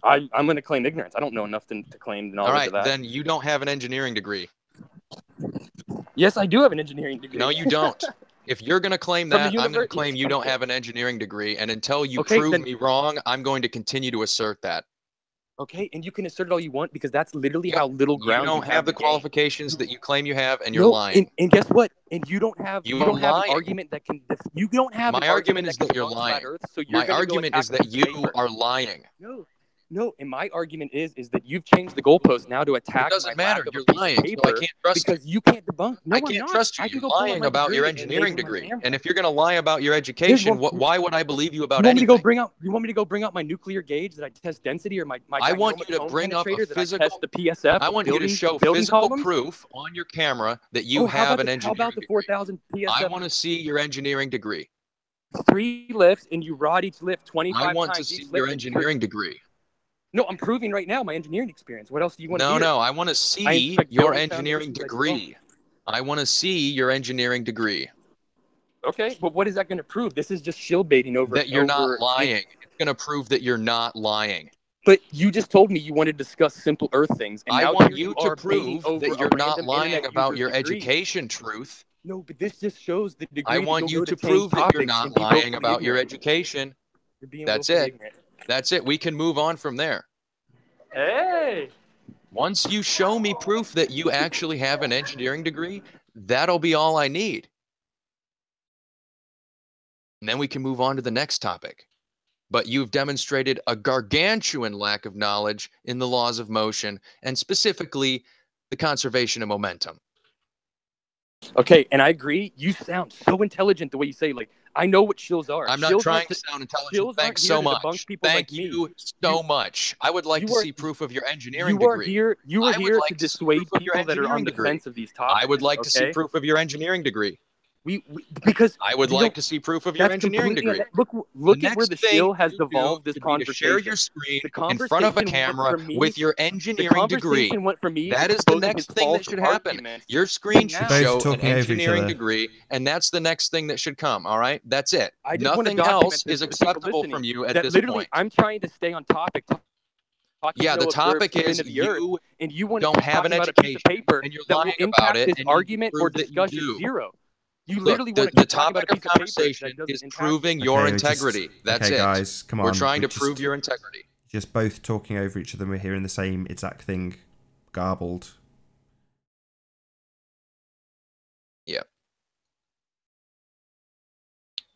Speaker 3: I'm going to claim ignorance. I don't know enough to claim knowledge of that.
Speaker 4: All right, then you don't have an engineering degree.
Speaker 3: Yes, I do have an engineering degree.
Speaker 4: No, you don't. If you're going to claim that, I'm going to claim you don't have an engineering degree. And until you prove me wrong, I'm going to continue to assert that.
Speaker 3: Okay, and you can assert it all you want because that's literally how little ground
Speaker 4: you don't have the qualifications that you claim you have, and you're lying.
Speaker 3: And guess what? And you don't have an argument that can. You don't have.
Speaker 4: My argument is that you're lying. My argument is that you are lying.
Speaker 3: No, and my argument is that you've changed the goalpost now to attack.
Speaker 4: It doesn't matter. You're lying. So I can't trust
Speaker 3: because you can't debunk. No,
Speaker 4: I can't trust you. You're lying about your engineering degree. And if you're going to lie about your education, why would I believe you about anything?
Speaker 3: You want me to go bring out my nuclear gauge that I test density or my
Speaker 4: I want you to bring up a physical.
Speaker 3: The PSF.
Speaker 4: I want you to show physical proof on your camera that you have an engineering degree. How about the
Speaker 3: 4,000 PSF?
Speaker 4: I want to see your engineering degree.
Speaker 3: 3 lifts and you rod each lift 25 times.
Speaker 4: I want to see your engineering degree.
Speaker 3: No, I'm proving right now my engineering experience. What else do you want to hear?
Speaker 4: No, I want to see your engineering degree. I want to see your engineering degree.
Speaker 3: Okay, but what is that going to prove? This is just shield baiting over
Speaker 4: that you're not lying. It's going to prove that you're not lying.
Speaker 3: But you just told me you want to discuss simple Earth things, and
Speaker 4: I
Speaker 3: now
Speaker 4: want you to prove that you're not lying about your
Speaker 3: degree.
Speaker 4: Education truth.
Speaker 3: No, but this just shows the degree.
Speaker 4: I want you to prove that you're not lying about your education. That's it. Ignorant. That's it. We can move on from there.
Speaker 3: Hey.
Speaker 4: Once you show me proof that you actually have an engineering degree, that'll be all I need. And then we can move on to the next topic. But you've demonstrated a gargantuan lack of knowledge in the laws of motion, and specifically the conservation of momentum.
Speaker 3: Okay, and I agree. You sound so intelligent the way you say, like, I know what shills are.
Speaker 4: I'm not trying to sound intelligent. Thanks so much. Thank you so much. I would like to see proof of your engineering degree.
Speaker 3: You are here to dissuade people that are on the fence of these topics.
Speaker 4: I would like to see proof of your engineering degree.
Speaker 3: Because
Speaker 4: I would like to see proof of your engineering degree.
Speaker 3: Look at where the shill has devolved this conversation.
Speaker 4: Share your screen in front of a camera with your engineering degree. That is the next thing that should happen. Your screen should show an engineering degree, and that's the next thing that should come. All right, that's it. Nothing else is acceptable from you at this point.
Speaker 3: I'm trying to stay on topic.
Speaker 4: Yeah, the topic is you don't have an education, and you're lying about it.
Speaker 3: This argument or discussion zero. You literally
Speaker 4: want the topic of conversation is proving your integrity. That's it.
Speaker 1: Guys, come on.
Speaker 4: We're trying to prove your integrity.
Speaker 1: Just both talking over each other. We're hearing the same exact thing, garbled.
Speaker 4: Yeah.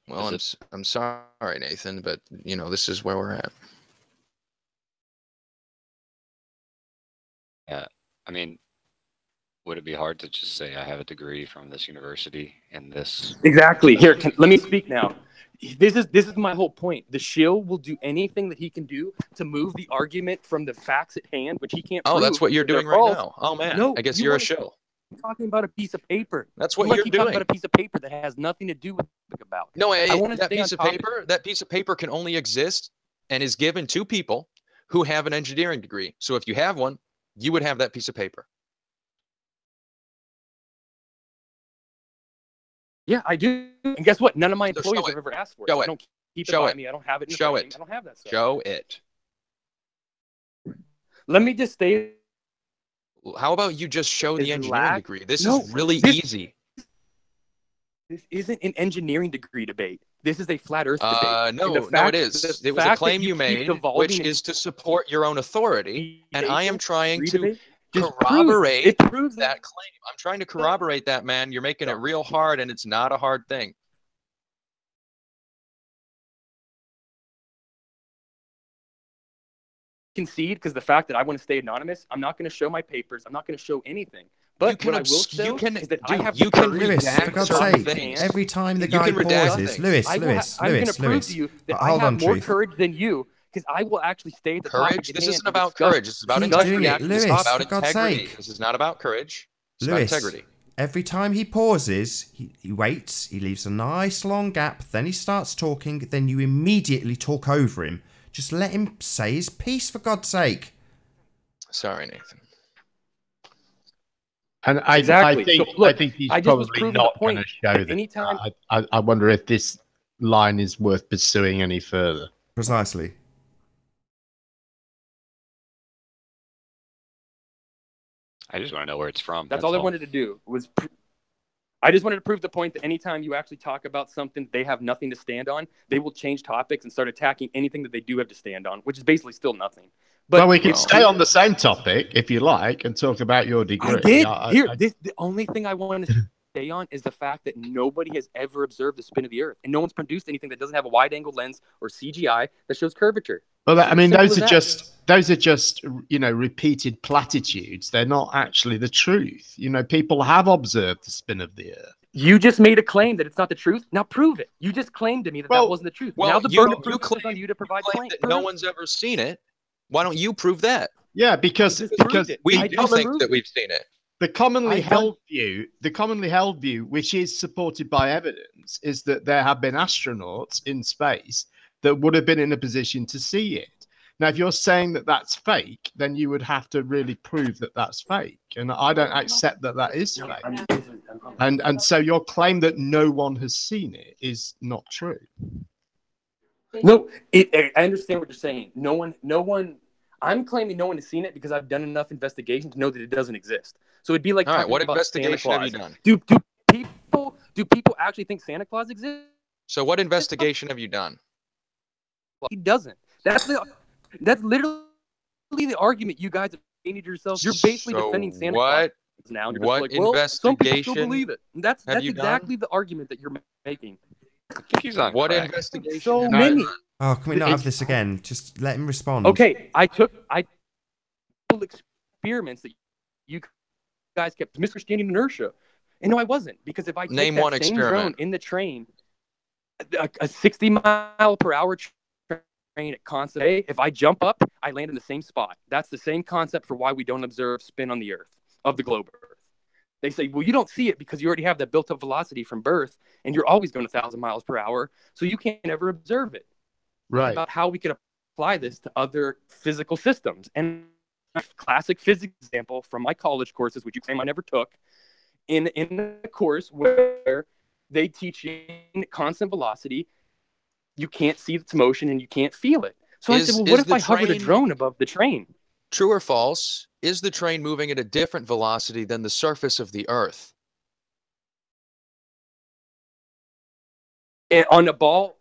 Speaker 4: Well, I'm sorry, Nathan, but you know this is where we're at.
Speaker 5: Yeah, I mean. Would it be hard to just say I have a degree from this university in this?
Speaker 3: Exactly. Here, let me speak now. This is my whole point. The shill will do anything that he can do to move the argument from the facts at hand, which he can't prove.
Speaker 4: Oh, that's what you're doing right now. Oh man, no, I guess you're a shill.
Speaker 3: I'm talking about a piece of paper.
Speaker 4: That's what you're doing.
Speaker 3: Talking about a piece of paper that has nothing to do with about.
Speaker 4: No, that piece of paper can only exist and is given to people who have an engineering degree. So if you have one, you would have that piece of paper.
Speaker 3: Yeah, I do. And guess what? None of my employees have ever asked for it. I don't keep it by me. I don't have it in the I don't have that stuff.
Speaker 4: Show it.
Speaker 3: Let me just say.
Speaker 4: How about you just show the engineering degree? This is really easy.
Speaker 3: This isn't an engineering degree debate. This is a flat Earth debate.
Speaker 4: No, it is. It was a claim you made, which is to support your own authority, and I am trying to corroborate that claim. I'm trying to corroborate that, man. You're making it real hard, and it's not a hard thing.
Speaker 3: Concede, because the fact that I want to stay anonymous, I'm not going to show my papers. I'm not going to show anything. But what I will show is that I have
Speaker 1: Lewis, for God's sake, every time the guy pauses, Lewis,
Speaker 3: I'm going to prove to you that I have more courage than you. Because I will actually stay at the
Speaker 4: courage. This isn't about courage. This is about integrity.
Speaker 1: Lewis,
Speaker 4: this is about integrity. This is not about courage. It's about integrity.
Speaker 1: Every time he pauses, he waits. He leaves a nice long gap. Then he starts talking. Then you immediately talk over him. Just let him say his piece, for God's sake.
Speaker 4: Sorry, Nathan.
Speaker 6: And I think he's probably not going to show that. I wonder if this line is worth pursuing any further.
Speaker 1: Precisely.
Speaker 5: I just want to know where it's from.
Speaker 3: That's all I wanted to do. I just wanted to prove the point that anytime you actually talk about something they have nothing to stand on, they will change topics and start attacking anything that they do have to stand on, which is basically still nothing. But
Speaker 6: well, we can stay on the same topic if you like and talk about your degree.
Speaker 3: I did. The only thing I wanted to stay on is the fact that nobody has ever observed the spin of the Earth, and no one's produced anything that doesn't have a wide-angle lens or CGI that shows curvature.
Speaker 6: Well, I mean, those are just repeated platitudes. They're not actually the truth. You know, people have observed the spin of the Earth.
Speaker 3: You just made a claim that it's not the truth. Now prove it. You just claimed to me that that wasn't the truth.
Speaker 4: Well,
Speaker 3: now the burden of proof is on you to provide
Speaker 4: claim that no one's ever seen it. Why don't you prove that?
Speaker 6: Yeah, because
Speaker 4: we do think that we've seen it.
Speaker 6: The commonly held view, which is supported by evidence, is that there have been astronauts in space that would have been in a position to see it. Now, if you're saying that that's fake, then you would have to really prove that that's fake. And I don't accept that that is fake. And so your claim that no one has seen it is not true.
Speaker 3: No, I understand what you're saying. No one. I'm claiming no one has seen it because I've done enough investigation to know that it doesn't exist. So it'd be like,
Speaker 4: all right, what investigation have you done?
Speaker 3: Do people actually think Santa Claus exists?
Speaker 4: So what investigation have you done?
Speaker 3: He doesn't. That's literally the argument you guys have painted yourselves. You're basically defending Santa Claus now. You're
Speaker 4: what
Speaker 3: just like, well, some people still
Speaker 4: investigation
Speaker 3: believe it. And that's exactly
Speaker 4: done?
Speaker 3: the argument that you're making.
Speaker 5: I think he's on
Speaker 4: What
Speaker 5: crack.
Speaker 4: investigation?
Speaker 3: So many.
Speaker 1: Oh, can we not have this again? Just let him respond.
Speaker 3: Okay, I took experiments that you guys kept misunderstanding inertia. And no, I wasn't, because if I take
Speaker 4: Name
Speaker 3: that
Speaker 4: one
Speaker 3: same
Speaker 4: experiment.
Speaker 3: drone in the train, a 60 mile per hour train at constant A, if I jump up, I land in the same spot. That's the same concept for why we don't observe spin on the Earth, of the globe Earth. They say, well, you don't see it because you already have that built-up velocity from birth, and you're always going 1,000 miles per hour, so you can't ever observe it.
Speaker 6: Right.
Speaker 3: About how we could apply this to other physical systems. And a classic physics example from my college courses, which you claim I never took, in a course where they teach you constant velocity, you can't see its motion and you can't feel it. So I said, well, what if I hovered a drone above the train?
Speaker 4: True or false? Is the train moving at a different velocity than the surface of the Earth?
Speaker 3: And on a ball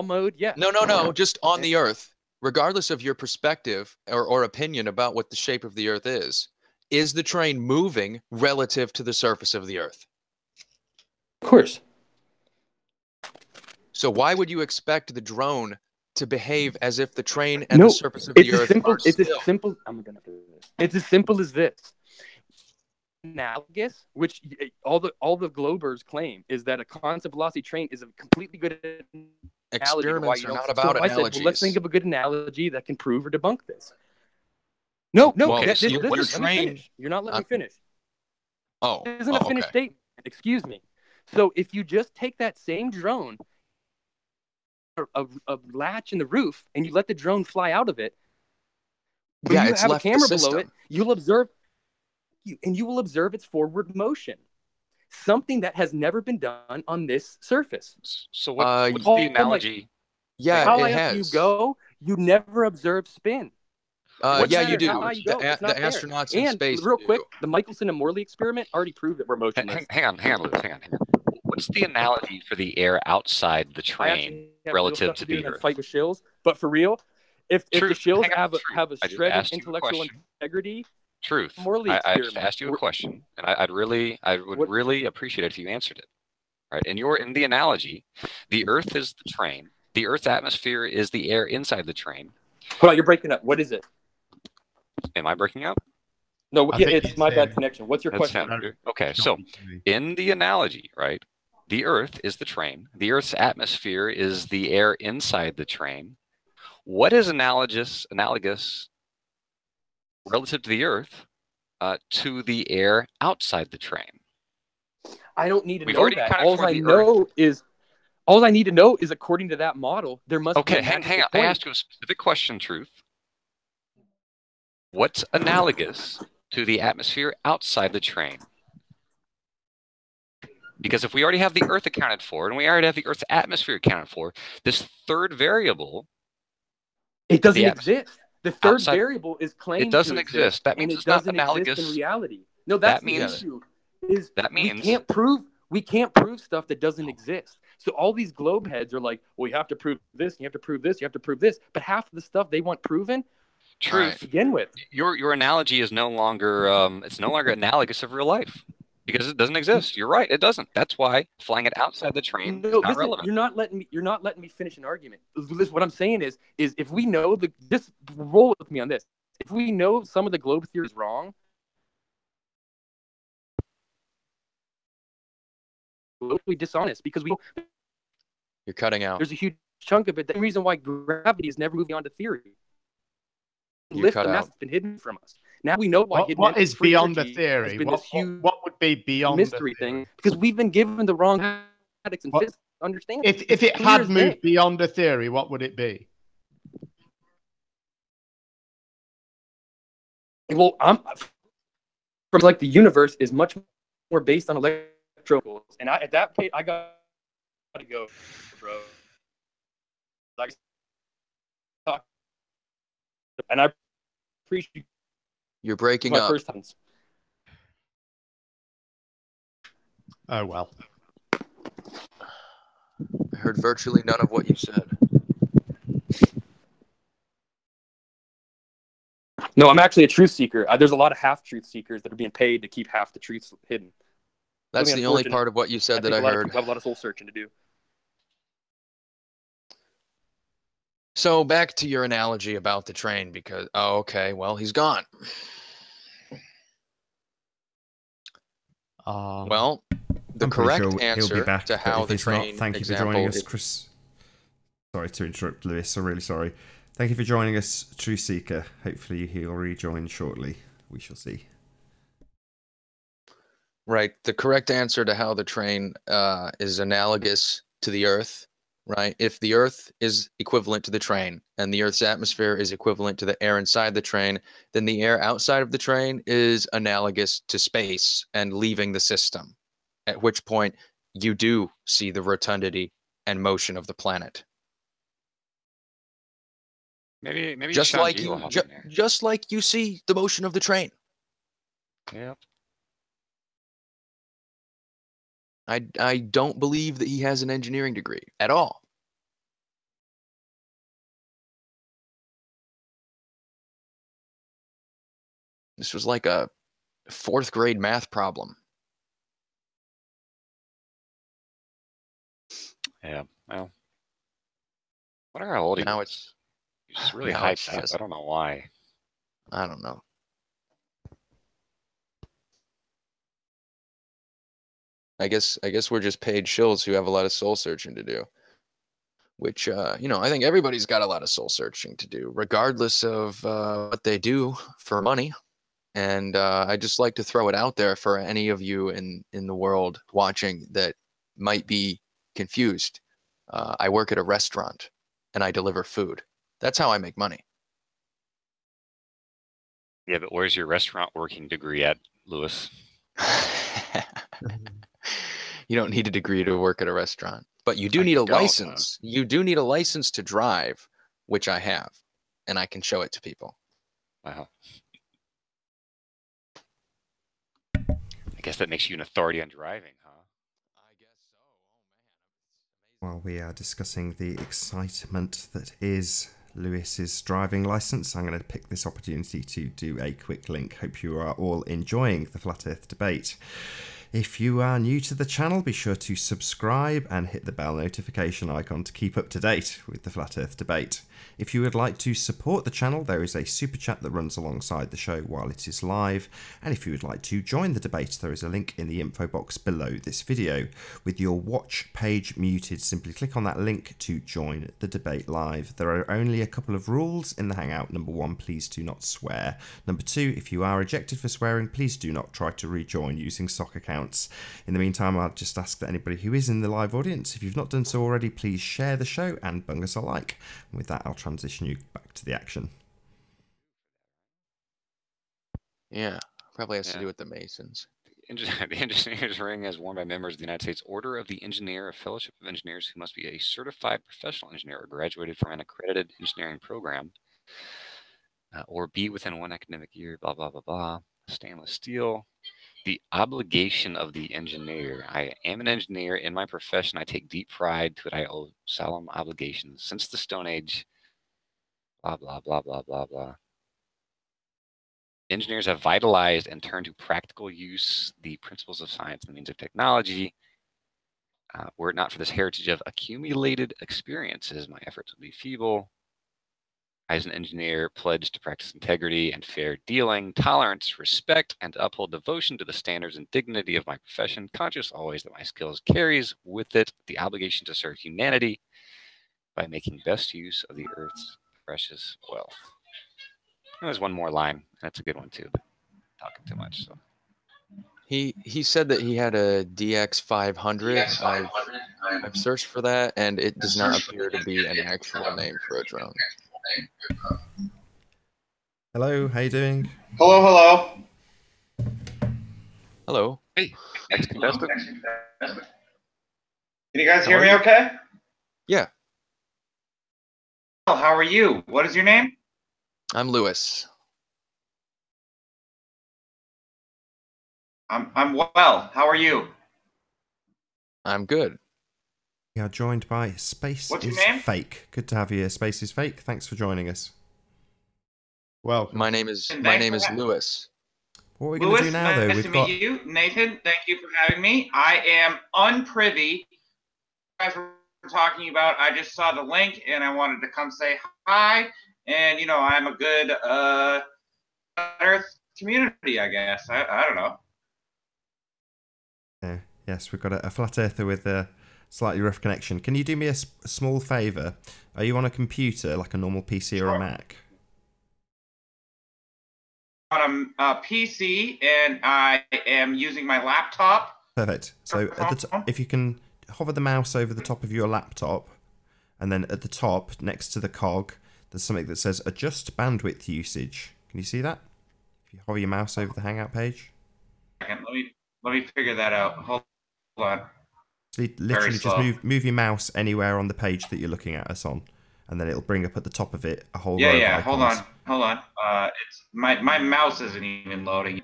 Speaker 3: mode, yeah.
Speaker 4: No, just on the Earth. Regardless of your perspective or opinion about what the shape of the Earth is the train moving relative to the surface of the Earth?
Speaker 3: Of course.
Speaker 4: So why would you expect the drone to behave as if the train and the surface of the Earth are still?
Speaker 3: It's as simple. I'm gonna do this. It's as simple as this. Analogous, which all the Globers claim, is that a constant velocity train is a completely good analogy.
Speaker 4: Experiments are not about analogies.
Speaker 3: I said, well, let's think of a good analogy that can prove or debunk this. No.
Speaker 4: Well,
Speaker 3: let me
Speaker 4: train.
Speaker 3: finish. You're not letting me finish.
Speaker 4: Oh,
Speaker 3: This isn't a finished statement. Excuse me. So if you just take that same drone, a latch in the roof, and you let the drone fly out of it, when you have a camera below it, you'll observe its forward motion. Something that has never been done on this surface.
Speaker 5: So what's the analogy?
Speaker 4: Yeah, it has.
Speaker 3: You go, you never observe spin.
Speaker 4: Yeah, you do.
Speaker 3: The
Speaker 4: astronauts in space.
Speaker 3: Real quick, the Michelson and Morley experiment already proved that we're motionless.
Speaker 5: Hang on. What's the analogy for the air outside the train relative to the Earth?
Speaker 3: Fight with shills, but for real, if the shills have a shred of intellectual integrity.
Speaker 5: Truth. I just asked you a question, and I would really appreciate it if you answered it. Right? In the analogy, the Earth is the train. The Earth's atmosphere is the air inside the train.
Speaker 3: Hold on, you're breaking up. What is it?
Speaker 5: Am I breaking up?
Speaker 3: No, it's my bad connection. What's your question?
Speaker 5: Okay, so in the analogy, right, the Earth is the train. The Earth's atmosphere is the air inside the train. What is analogous relative to the Earth to the air outside the train?
Speaker 3: I don't need to know that. All I need to know is according to that model, there must be.
Speaker 5: Hang on. I asked you a specific question, Truth. What's analogous to the atmosphere outside the train? Because if we already have the Earth accounted for, and we already have the Earth's atmosphere accounted for, this third variable,
Speaker 3: it doesn't exist. The third variable is claimed
Speaker 5: it doesn't exist. That means it's not analogous
Speaker 3: in reality. No, that's the issue. We can't prove stuff that doesn't exist. So all these globe heads are like, well, you have to prove this, you have to prove this, you have to prove this. But half of the stuff they want proven,
Speaker 5: Truth.
Speaker 3: To begin with.
Speaker 5: Your analogy is no longer analogous of real life because it doesn't exist. You're right, it doesn't. That's why flying it outside the train is not relevant. You're not letting me finish an argument.
Speaker 3: Listen, what I'm saying is if we know just roll with me on this. If we know some of the globe theory is wrong, globally dishonest because
Speaker 4: you're cutting out.
Speaker 3: There's a huge chunk of it. The reason why gravity is never moving on to theory. Lift the mass that's been hidden from us. Now we know why.
Speaker 6: What is beyond the theory? What would be beyond
Speaker 3: mystery
Speaker 6: the
Speaker 3: thing? Because we've been given the wrong mathematics and physics to understand.
Speaker 6: If it had moved beyond a theory, what would it be?
Speaker 3: Well, I'm from like the universe is much more based on electricals, and at that point I got to go, bro. Like, and I appreciate
Speaker 4: You're breaking
Speaker 3: my
Speaker 4: up.
Speaker 3: first times.
Speaker 6: Oh well.
Speaker 4: I heard virtually none of what you said.
Speaker 3: No, I'm actually a truth seeker. There's a lot of half-truth seekers that are being paid to keep half the truths hidden.
Speaker 4: That's the only part of what you said that I heard.
Speaker 3: I have a lot of soul searching to do.
Speaker 4: So back to your analogy about the train, because okay, well, he's gone. Well, the correct answer
Speaker 1: he'll be back,
Speaker 4: to how the train
Speaker 1: thank you for joining us, Chris. Sorry to interrupt, Lewis. I'm really sorry. Thank you for joining us, True Seeker. Hopefully he'll rejoin shortly. We shall see.
Speaker 4: Right. The correct answer to how the train is analogous to the Earth, right? If the Earth is equivalent to the train and the Earth's atmosphere is equivalent to the air inside the train, then the air outside of the train is analogous to space and leaving the system, at which point you do see the rotundity and motion of the planet.
Speaker 5: Maybe
Speaker 4: just
Speaker 5: Sean
Speaker 4: like
Speaker 5: G
Speaker 4: you,
Speaker 5: will help in there.
Speaker 4: just like you see the motion of the train.
Speaker 5: Yep.
Speaker 4: I don't believe that he has an engineering degree at all. This was like a 4th grade math problem.
Speaker 5: Yeah. Well, I wonder how old he
Speaker 4: Now
Speaker 5: was. He's just really
Speaker 4: now
Speaker 5: hyped
Speaker 4: it's
Speaker 5: up.
Speaker 4: just-
Speaker 5: I don't know why.
Speaker 4: I don't know. I guess we're just paid shills who have a lot of soul searching to do. Which I think everybody's got a lot of soul searching to do, regardless of what they do for money. And I just like to throw it out there for any of you in the world watching that might be confused. I work at a restaurant and I deliver food. That's how I make money.
Speaker 5: Yeah, but where's your restaurant working degree at, Lewis?
Speaker 4: You don't need a degree to work at a restaurant, but you do need a license. You do need a license to drive, which I have, and I can show it to people.
Speaker 5: Wow. I guess that makes you an authority on driving, huh?
Speaker 4: I guess so. Oh, man.
Speaker 1: While we are discussing the excitement that is Lewis's driving license, I'm going to pick this opportunity to do a quick link. Hope you are all enjoying the Flat Earth debate. If you are new to the channel, be sure to subscribe and hit the bell notification icon to keep up to date with the Flat Earth debate. If you would like to support the channel, there is a super chat that runs alongside the show while it is live. And if you would like to join the debate, there is a link in the info box below this video. With your watch page muted, simply click on that link to join the debate live. There are only a couple of rules in the Hangout. Number 1, please do not swear. Number 2, if you are ejected for swearing, please do not try to rejoin using sock accounts. In the meantime, I'll just ask that anybody who is in the live audience, if you've not done so already, please share the show and bung us a like. And with that, I'll transition you back to the action.
Speaker 4: Yeah, probably has to do with the Masons.
Speaker 5: The Engineers Ring is worn by members of the United States Order of the Engineer, a fellowship of engineers who must be a certified professional engineer or graduated from an accredited engineering program, or be within 1 academic year, blah, blah, blah, blah. Stainless steel. The obligation of the engineer. I am an engineer in my profession. I take deep pride to it. I owe solemn obligations. Since the Stone Age, blah, blah, blah, blah, blah, blah. Engineers have vitalized and turned to practical use the principles of science and the means of technology. Were it not for this heritage of accumulated experiences, my efforts would be feeble. I, as an engineer, pledge to practice integrity and fair dealing, tolerance, respect, and to uphold devotion to the standards and dignity of my profession, conscious always that my skills carries with it the obligation to serve humanity by making best use of the earth's precious wealth. And there's one more line. That's a good one too, but I'm talking too much. So
Speaker 4: he said that he had a DX500. I've searched for that, and it does not appear to be an actual name for a drone.
Speaker 1: Hello, how you doing?
Speaker 7: Hello, hello.
Speaker 5: Hello. Hey, next contestant.
Speaker 7: Can you guys hear me okay?
Speaker 4: Yeah.
Speaker 7: How are you? What is your name?
Speaker 4: I'm Lewis.
Speaker 7: I'm well. How are you?
Speaker 4: I'm good.
Speaker 1: We are joined by Space
Speaker 7: What's your
Speaker 1: is
Speaker 7: name?
Speaker 1: Fake. Good to have you here, Space is Fake. Thanks for joining us.
Speaker 6: Well,
Speaker 4: My name is Lewis.
Speaker 1: What are we going to do now, though?
Speaker 7: Nice to meet you. Nathan, thank you for having me. I am unprivy. You guys were talking about. I just saw the link and I wanted to come say hi. And you know, I'm a good Earth community, I guess. I don't know.
Speaker 1: Yes, we've got a flat earther with a slightly rough connection. Can you do me a small favour? Are you on a computer, like a normal PC or a Mac?
Speaker 7: On a PC, and I am using my laptop.
Speaker 1: Perfect. So at the if you can hover the mouse over the top of your laptop, and then at the top next to the cog, there's something that says adjust bandwidth usage. Can you see that? If you hover your mouse over the Hangout page.
Speaker 7: Let me figure that out. Hold on.
Speaker 1: Literally just move your mouse anywhere on the page that you're looking at us on, and then it'll bring up at the top of it a whole row of icons.
Speaker 7: Hold on. It's my mouse isn't even loading.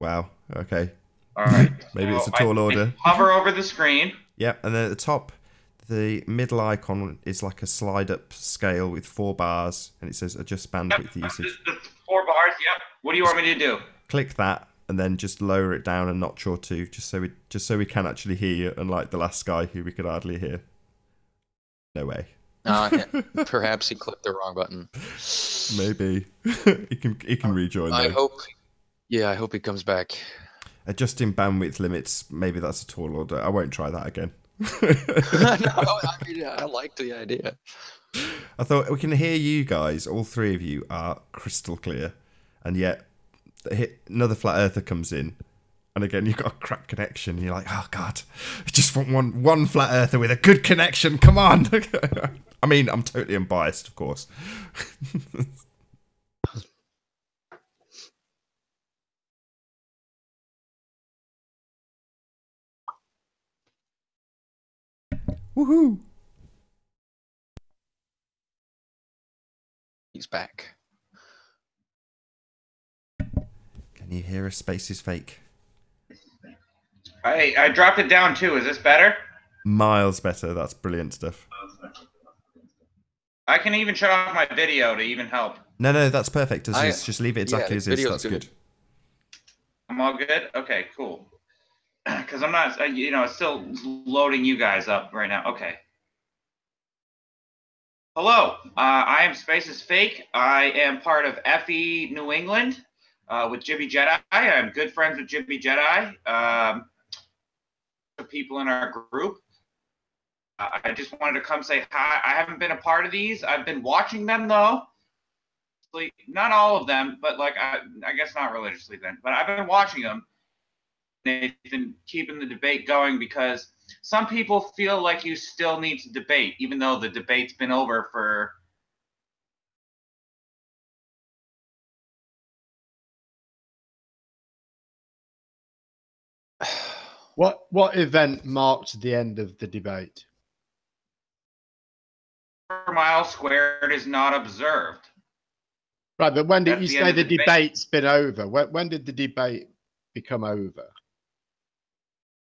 Speaker 1: Wow. Okay.
Speaker 7: All right.
Speaker 1: Maybe it's a tall order.
Speaker 7: Hover over the screen.
Speaker 1: Yep, and then at the top, the middle icon is like a slide up scale with 4 bars, and it says adjust bandwidth usage.
Speaker 7: The 4 bars. Yep. What do you want me to do?
Speaker 1: Click that, and then just lower it down a notch or two, just so we can actually hear you, unlike the last guy who we could hardly hear. No way.
Speaker 4: Perhaps he clicked the wrong button.
Speaker 1: Maybe he can rejoin.
Speaker 4: I hope he comes back.
Speaker 1: Adjusting bandwidth limits. Maybe that's a tall order. I won't try that again.
Speaker 4: I like the idea.
Speaker 1: I thought we can hear you guys. All 3 of you are crystal clear, and yet another flat earther comes in, and again you've got a crap connection. You're like, oh god, I just want one flat earther with a good connection. Come on. I mean, I'm totally unbiased, of course. Woohoo!
Speaker 4: He's back.
Speaker 1: Can you hear us? Space is Fake.
Speaker 7: I dropped it down too. Is this better?
Speaker 1: Miles better. That's brilliant stuff.
Speaker 7: I can even shut off my video to even help.
Speaker 1: No, that's perfect. Just leave it exactly as is. That's good.
Speaker 7: I'm all good? Okay, cool. Because I'm not, it's still loading you guys up right now. Okay. Hello, I am Space is Fake. I am part of FE New England with Jibby Jedi. I'm good friends with Jibby Jedi. People in our group. I just wanted to come say hi. I haven't been a part of these. I've been watching them though. Not all of them, but like I guess not religiously then. But I've been watching them. They've been keeping the debate going because some people feel like you still need to debate, even though the debate's been over for.
Speaker 6: What event marked the end of the debate?
Speaker 7: Per mile squared is not observed.
Speaker 6: Right, but when did you say the debate's been over? When did the debate become over?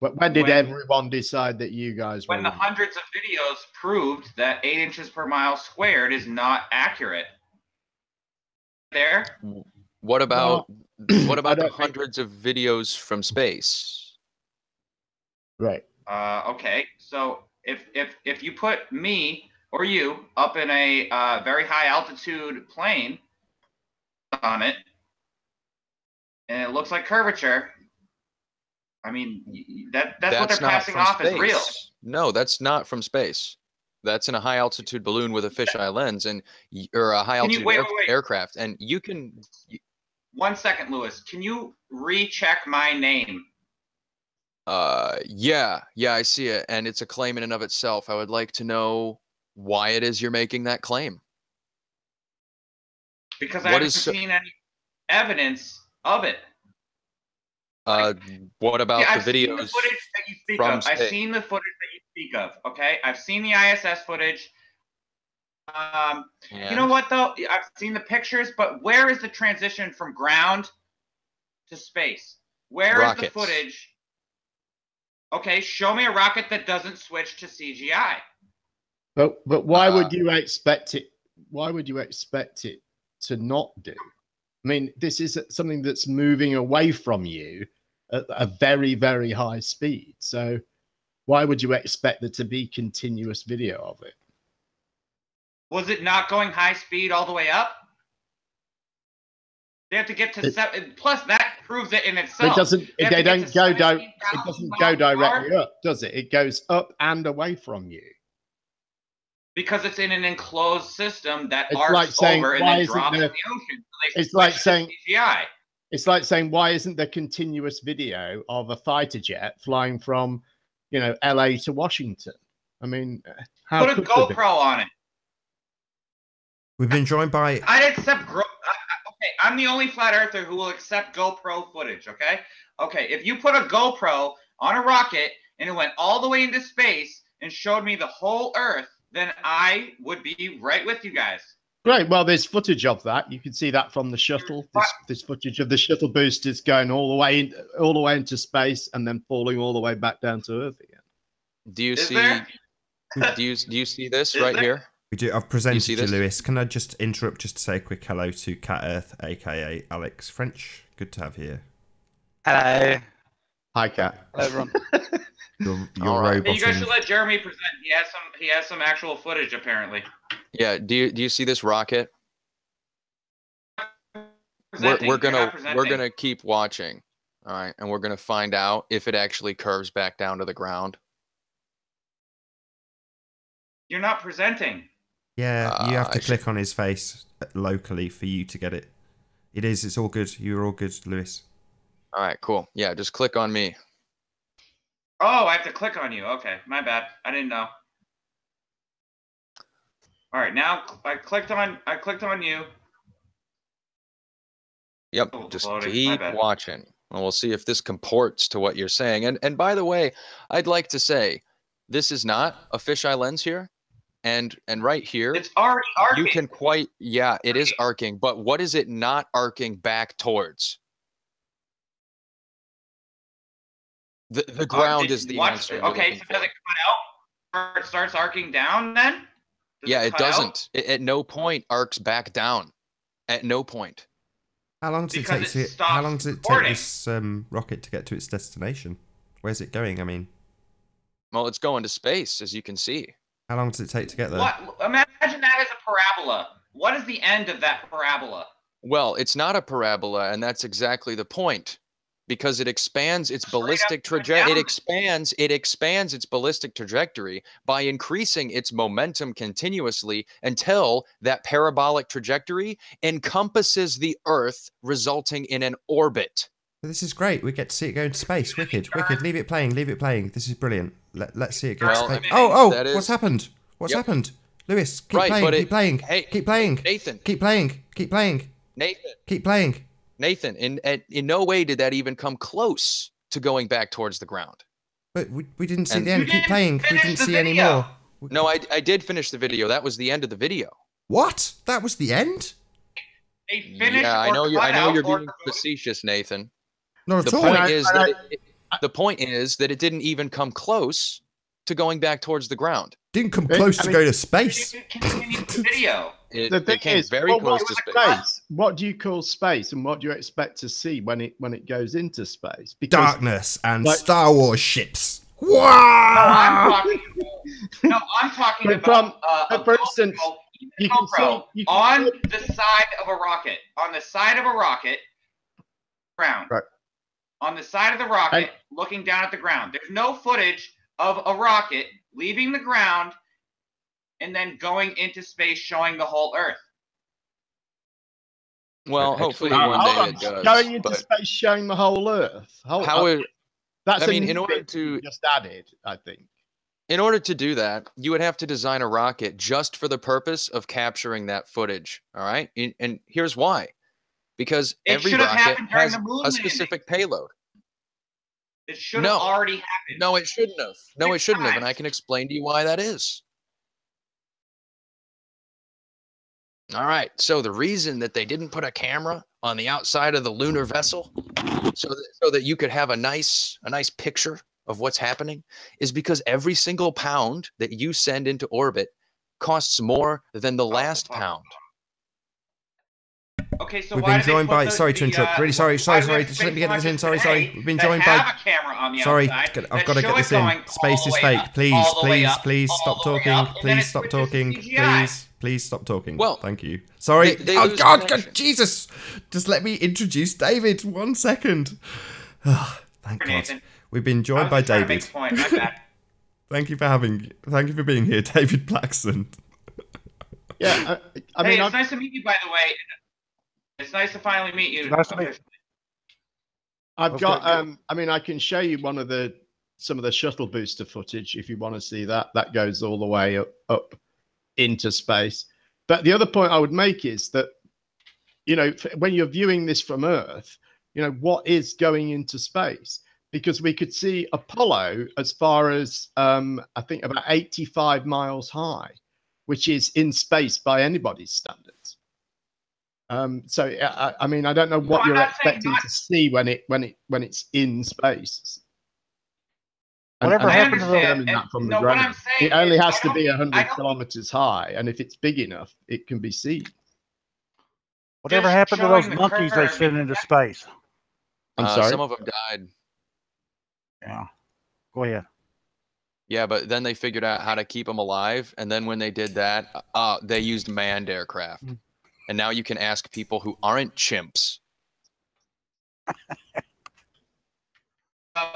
Speaker 6: When did everyone decide that you guys were?
Speaker 7: When the hundreds of videos proved that 8 inches per mile squared is not accurate. There.
Speaker 4: What about the hundreds of videos from space?
Speaker 6: Right.
Speaker 7: Okay. So if you put me or you up in a very high altitude plane on it, and it looks like curvature. I mean, that's what they're passing off as real.
Speaker 4: No, that's not from space. That's in a high altitude balloon with a fisheye lens or a high altitude aircraft. And you can.
Speaker 7: 1 second, Lewis. Can you recheck my name?
Speaker 4: Yeah, I see it, and it's a claim in and of itself. I would like to know why it is you're making that claim.
Speaker 7: Because I haven't seen any evidence of it.
Speaker 4: What about
Speaker 7: I've
Speaker 4: the
Speaker 7: seen
Speaker 4: videos
Speaker 7: the footage that you speak
Speaker 4: from
Speaker 7: of. I've seen the footage that you speak of. Okay, I've seen the ISS footage. You know what though? I've seen the pictures, but where is the transition from ground to space? Where is the footage? Okay, show me a rocket that doesn't switch to CGI.
Speaker 6: But why would you expect it? Why would you expect it to not do? I mean, this is something that's moving away from you at a very, very high speed. So why would you expect there to be continuous video of it?
Speaker 7: Was it not going high speed all the way up? They have to get to 7. Plus, that proves it in itself.
Speaker 6: It doesn't. It doesn't go directly up, does it? It goes up and away from you.
Speaker 7: Because it's in an enclosed system that arcs over and then drops in the ocean. So
Speaker 6: it's like saying CGI. It's like saying, why isn't there continuous video of a fighter jet flying from, LA to Washington? I mean, how
Speaker 7: put a GoPro on it.
Speaker 1: We've been joined by.
Speaker 7: I'd accept. Okay, I'm the only flat earther who will accept GoPro footage. Okay. Okay, if you put a GoPro on a rocket and it went all the way into space and showed me the whole Earth, then I would be right with you guys.
Speaker 6: Great. Well, there's footage of that. You can see that from the shuttle. This footage of the shuttle boosters going all the way into space and then falling all the way back down to Earth again.
Speaker 4: Do you see? Do you see this right here?
Speaker 1: We do. I've presented you, Lewis. Can I just interrupt just to say a quick hello to Cat Earth, aka Alex French? Good to have you here.
Speaker 8: Hello.
Speaker 6: Hi, Cat.
Speaker 8: Hello, everyone.
Speaker 1: Your robot.
Speaker 7: Hey, you guys should let Jeremy present. He has some actual footage apparently.
Speaker 4: Yeah. Do you see this rocket? We're gonna keep watching. All right, and we're gonna find out if it actually curves back down to the ground.
Speaker 7: You're not presenting.
Speaker 1: Yeah, you have to click on his face locally for you to get it. It is. It's all good. You're all good, Lewis.
Speaker 4: All right, cool. Yeah, just click on me.
Speaker 7: Oh, I have to click on you. Okay, my bad. I didn't know. All right, now I clicked on you.
Speaker 4: Yep, just keep watching, and we'll see if this comports to what you're saying. And by the way, I'd like to say, this is not a fisheye lens here. And right here,
Speaker 7: it's already arcing.
Speaker 4: You can it is arcing, but what is it not arcing back towards? The ground is the answer.
Speaker 7: Okay, so does it cut out or it starts arcing down then?
Speaker 4: It doesn't. It at no point arcs back down. At no point.
Speaker 1: How long does it take this rocket to get to its destination? Where's it going? I mean,
Speaker 4: well, it's going to space, as you can see.
Speaker 1: How long does it take to get there?
Speaker 7: Imagine that as a parabola. What is the end of that parabola?
Speaker 4: Well, it's not a parabola, and that's exactly the point. Because it expands its ballistic trajectory. It expands its ballistic trajectory by increasing its momentum continuously until that parabolic trajectory encompasses the Earth, resulting in an orbit.
Speaker 1: This is great. We get to see it go into space. Wicked. Leave it playing. This is brilliant. Let's see it go into space. What's happened? What's happened? Lewis, keep playing.
Speaker 4: Hey,
Speaker 1: keep playing.
Speaker 4: Nathan.
Speaker 1: Keep playing.
Speaker 4: Nathan.
Speaker 1: Keep playing.
Speaker 4: Nathan, in no way did that even come close to going back towards the ground.
Speaker 1: But we didn't see the end. Keep playing. We didn't see any more.
Speaker 4: No, I did finish the video. That was the end of the video.
Speaker 1: What? That was the end?
Speaker 7: Yeah,
Speaker 4: I know you're being facetious, Nathan.
Speaker 1: Not at all.
Speaker 4: The point is that it didn't even come close to going back towards the ground.
Speaker 1: Didn't come close to go to space.
Speaker 7: Video.
Speaker 4: It came very close to space.
Speaker 6: What do you call space, and what do you expect to see when it goes into space?
Speaker 1: Because, darkness and Star Wars ships. Wow!
Speaker 7: No, I'm talking about
Speaker 6: for instance, you can see
Speaker 7: on the side of a rocket. On the side of a rocket, ground.
Speaker 6: Right.
Speaker 7: On the side of the rocket, looking down at the ground. There's no footage of a rocket leaving the ground and then going into space, showing the whole Earth.
Speaker 4: Well, hopefully one day it does.
Speaker 6: Going into space, showing the whole Earth. In order to just added, I think.
Speaker 4: In order to do that, you would have to design a rocket just for the purpose of capturing that footage. All right. And here's why. Because every rocket has a specific payload.
Speaker 7: It should have already happened.
Speaker 4: No, it shouldn't have. No, it shouldn't have. And I can explain to you why that is. All right. So the reason that they didn't put a camera on the outside of the lunar vessel so that you could have a nice picture of what's happening is because every single pound that you send into orbit costs more than the last pound.
Speaker 7: Okay, so
Speaker 1: we've been joined by. Sorry to interrupt. Really sorry. Just let me get this in. Sorry. We've been joined by.
Speaker 7: Have a camera on the
Speaker 1: sorry,
Speaker 7: outside
Speaker 1: I've got to get this in. Space is fake. Please stop talking. Please stop talking. Please stop talking.
Speaker 4: Well,
Speaker 1: thank you. Sorry. Oh God, Jesus! Just let me introduce David. 1 second. Oh, thank God. We've been joined by David. Thank you for being here, David Blackson.
Speaker 6: Yeah, I mean,
Speaker 7: it's nice to meet you, by the way. It's nice to finally meet you.
Speaker 8: Nice to meet you.
Speaker 6: I've got. I mean, I can show you some of the shuttle booster footage if you want to see that. That goes all the way up into space. But the other point I would make is that, you know, when you're viewing this from Earth, you know, what is going into space? Because we could see Apollo as far as I think about 85 miles high, which is in space by anybody's standards. So I mean, I don't know what you're expecting to see when it's in space.
Speaker 8: Whatever happened to
Speaker 6: that from the ground? It only has to be 100 kilometers high, and if it's big enough, it can be seen.
Speaker 8: Whatever happened to those monkeys they sent into space?
Speaker 6: I'm sorry.
Speaker 4: Some of them died.
Speaker 8: Yeah. Go ahead.
Speaker 4: Yeah, but then they figured out how to keep them alive, and then when they did that, they used manned aircraft. And now you can ask people who aren't chimps.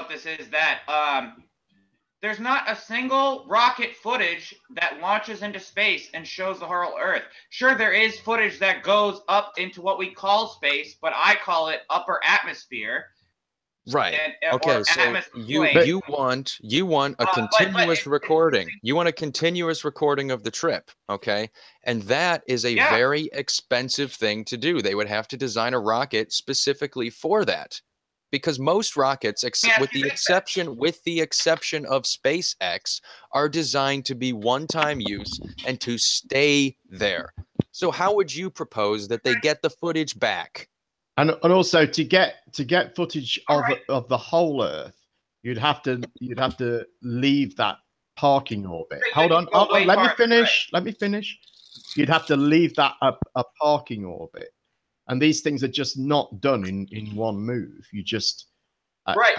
Speaker 7: This is that there's not a single rocket footage that launches into space and shows the whole Earth. Sure, there is footage that goes up into what we call space, but I call it upper atmosphere.
Speaker 4: Right. Okay. So you want a continuous recording. You want a continuous recording of the trip. Okay. And that is a very expensive thing to do. They would have to design a rocket specifically for that, because most rockets, with the exception of SpaceX, are designed to be one-time use and to stay there. So how would you propose that they get the footage back?
Speaker 6: And also to get footage of the whole Earth, you'd have to leave that parking orbit. Hold on, let me finish. Let me finish. You'd have to leave that a parking orbit, and these things are just not done in one move. You just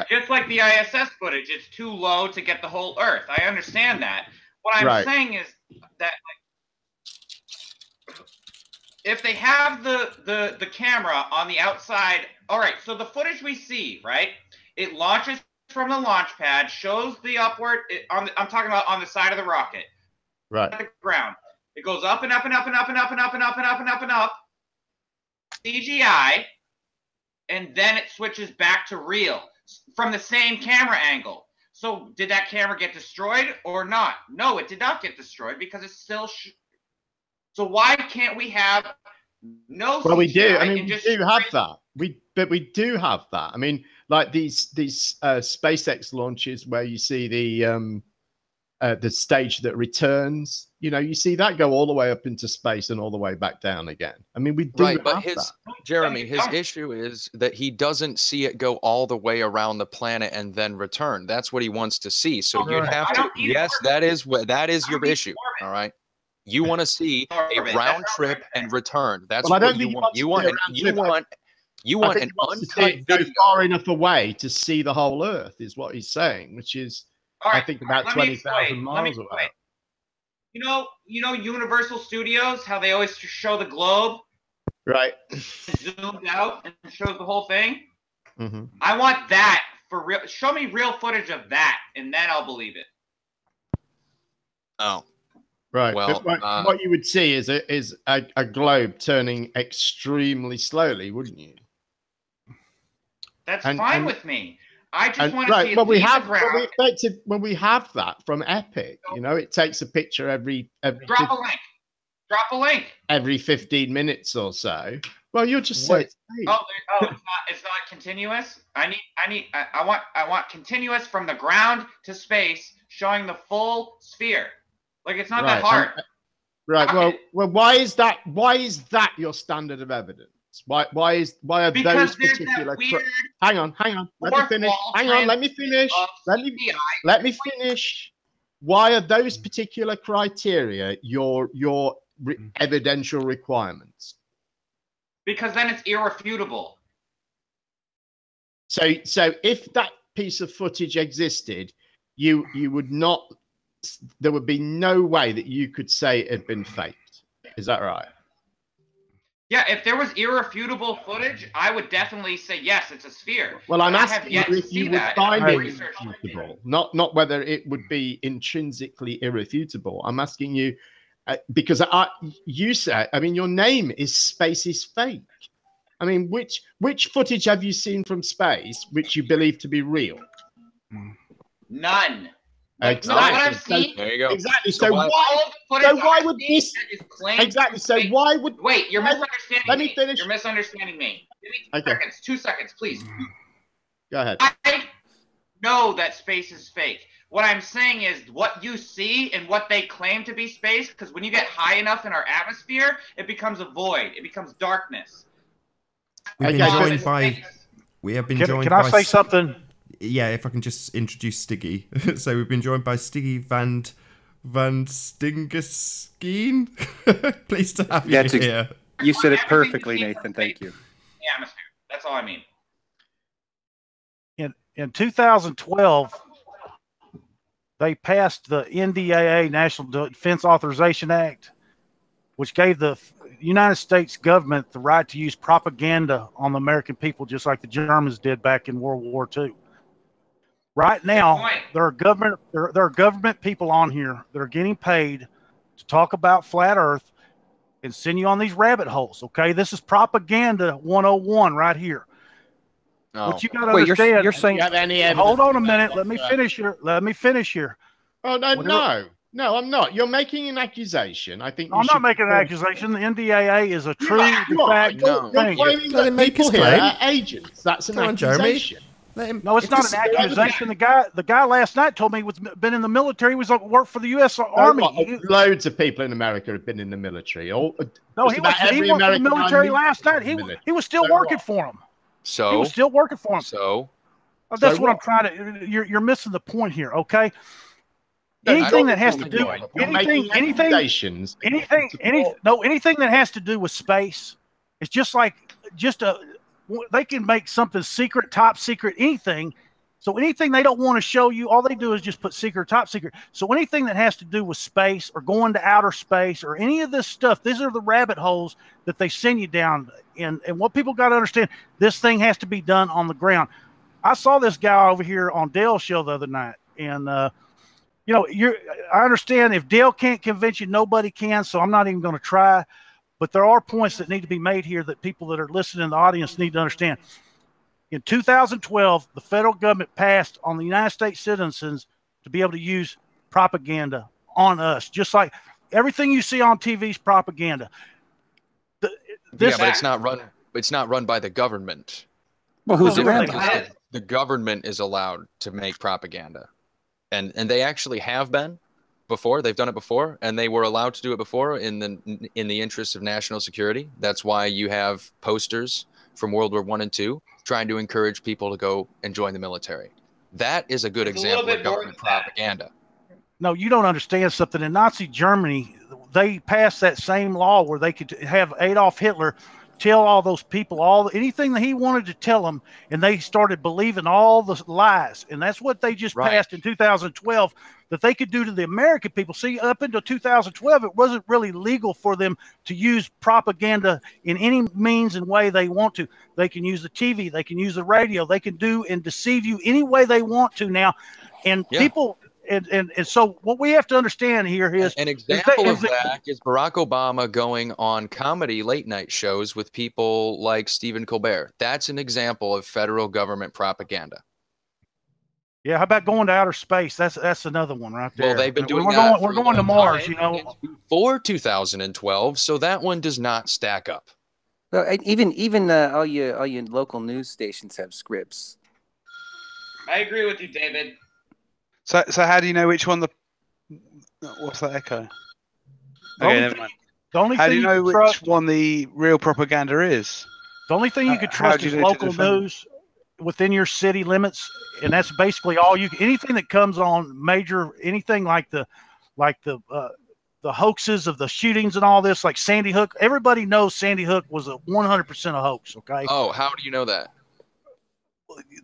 Speaker 7: just like the ISS footage, it's too low to get the whole Earth. I understand that. What I'm saying is that, if they have the camera on the outside, all right, so the footage we see, right, it launches from the launch pad, shows the upward, I'm talking about on the side of the rocket,
Speaker 6: right,
Speaker 7: at the ground. It goes up and up and up and up and up and up and up and up and up and up, CGI, and then it switches back to real from the same camera angle. So did that camera get destroyed or not? No, it did not get destroyed because it's still... So why can't we have no?
Speaker 6: Well, we do. I mean, we do have that. But we do have that. I mean, like these SpaceX launches where you see the stage that returns. You know, you see that go all the way up into space and all the way back down again. I mean, we do have that.
Speaker 4: Jeremy, his issue is that he doesn't see it go all the way around the planet and then return. That's what he wants to see. So you'd have to. Yes, that is your issue. All right. You want to see a round trip and return. That's what you want. You want an uncut video
Speaker 6: far enough away to see the whole Earth, is what he's saying, which is I think about 20,000 miles away.
Speaker 7: You know, Universal Studios, how they always show the globe,
Speaker 6: right?
Speaker 7: Zoomed out and shows the whole thing. Mm-hmm. I want that for real. Show me real footage of that, and then I'll believe it.
Speaker 6: Oh. Right.
Speaker 4: Well,
Speaker 6: what you would see is a globe turning extremely slowly, wouldn't you?
Speaker 7: That's fine with me. I just want to see
Speaker 6: when we have
Speaker 7: ground.
Speaker 6: when we have that from Epic, you know, it takes a picture every
Speaker 7: drop a link. Drop a link
Speaker 6: every 15 minutes or so. Well, you'll just say it's fake.
Speaker 7: It's not continuous. I want continuous from the ground to space, showing the full sphere. Like, it's not that hard.
Speaker 6: Right. Well, why is that? Why is that your standard of evidence? Why are those particular? Hang on. Let me finish. Let me finish. Why are those particular criteria your evidential requirements?
Speaker 7: Because then it's irrefutable.
Speaker 6: So if that piece of footage existed, you would not. There would be no way that you could say it had been faked. Is that right?
Speaker 7: Yeah, if there was irrefutable footage, I would definitely say yes, it's a sphere.
Speaker 6: Well, I'm asking you if you would find it irrefutable, not whether it would be intrinsically irrefutable. I'm asking you because you said, I mean, your name is Space is Fake. I mean, which footage have you seen from space which you believe to be real?
Speaker 7: None.
Speaker 6: Exactly.
Speaker 7: What I've seen,
Speaker 4: there you go.
Speaker 6: Exactly. So why would this? Exactly. So why would?
Speaker 7: Wait, you're misunderstanding.
Speaker 6: Let me finish.
Speaker 7: You're misunderstanding me. Give me 2 seconds. 2 seconds, please.
Speaker 6: Go ahead.
Speaker 7: I know that space is fake. What I'm saying is what you see and what they claim to be space, because when you get high enough in our atmosphere, it becomes a void. It becomes darkness.
Speaker 1: We have been joined
Speaker 8: Can I say something?
Speaker 1: Yeah, if I can just introduce Stiggy. So we've been joined by Stiggy Van Stingerskeen. Pleased to have you here.
Speaker 9: You said it perfectly, Nathan. Thank you.
Speaker 7: The atmosphere. That's all I mean.
Speaker 8: In 2012, they passed the NDAA, National Defense Authorization Act, which gave the United States government the right to use propaganda on the American people, just like the Germans did back in World War II. Right now, there are government people on here that are getting paid to talk about flat Earth and send you on these rabbit holes. Okay, this is propaganda 101 right here.
Speaker 4: Oh.
Speaker 8: What you got to understand?
Speaker 9: You're saying
Speaker 8: hold on a minute. Let me finish here.
Speaker 6: Oh no, I'm not. You're making an accusation. I think
Speaker 8: I'm not making an accusation. The NDAA is a true fact.
Speaker 6: You're claiming that people here are agents. That's an accusation.
Speaker 8: No, it's not an accusation. The guy last night told me he's been in the military. He was worked for the U.S. Army.
Speaker 6: Loads of people in America have been in the military.
Speaker 8: No, he worked for the military last night. He was still working for him.
Speaker 4: So
Speaker 8: he was still working for him.
Speaker 4: So
Speaker 8: that's what I'm trying to. You're missing the point here. Okay. Anything that has to do anything that has to do with space, it's just they can make something secret, top secret, anything. So anything they don't want to show you, all they do is just put secret, top secret. So anything that has to do with space or going to outer space or any of this stuff, these are the rabbit holes that they send you down. And what people got to understand, this thing has to be done on the ground. I saw this guy over here on Dale's show the other night, and I understand if Dale can't convince you, nobody can. So I'm not even going to try. But there are points that need to be made here that people that are listening in the audience need to understand. In 2012, the federal government passed on the United States citizens to be able to use propaganda on us, just like everything you see on TV is propaganda.
Speaker 4: But it's not run. It's not run by the government.
Speaker 9: Well, who's it?
Speaker 4: The government is allowed to make propaganda, and they actually have been. Before they've done it before, and they were allowed to do it before in the interest of national security. That's why you have posters from World War I and II trying to encourage people to go and join the military. That is a good example of government propaganda.
Speaker 8: No, you don't understand something. In Nazi Germany, they passed that same law where they could have Adolf Hitler tell all those people anything that he wanted to tell them, and they started believing all the lies. And that's what they just passed in 2012 that they could do to the American people. See, up until 2012, it wasn't really legal for them to use propaganda in any means and way they want to. They can use the TV, they can use the radio, they can do and deceive you any way they want to now. And people. And so what we have to understand here is
Speaker 4: an example of that is Barack Obama going on comedy late night shows with people like Stephen Colbert. That's an example of federal government propaganda.
Speaker 8: Yeah, how about going to outer space? That's another one right there.
Speaker 4: Well, they've been doing
Speaker 8: we're
Speaker 4: that.
Speaker 8: We're going to Mars, you know.
Speaker 4: Before 2012, so that one does not stack up.
Speaker 10: Well, even all your local news stations have scripts.
Speaker 7: I agree with you, David.
Speaker 9: So how do you know which one what's that echo? Okay, never mind. How do you know which one the real propaganda is?
Speaker 8: The only thing you could trust is local news within your city limits, and that's basically all you. Anything that comes on major, anything like the hoaxes of the shootings and all this, like Sandy Hook. Everybody knows Sandy Hook was a 100% a hoax. Okay.
Speaker 4: Oh, how do you know that?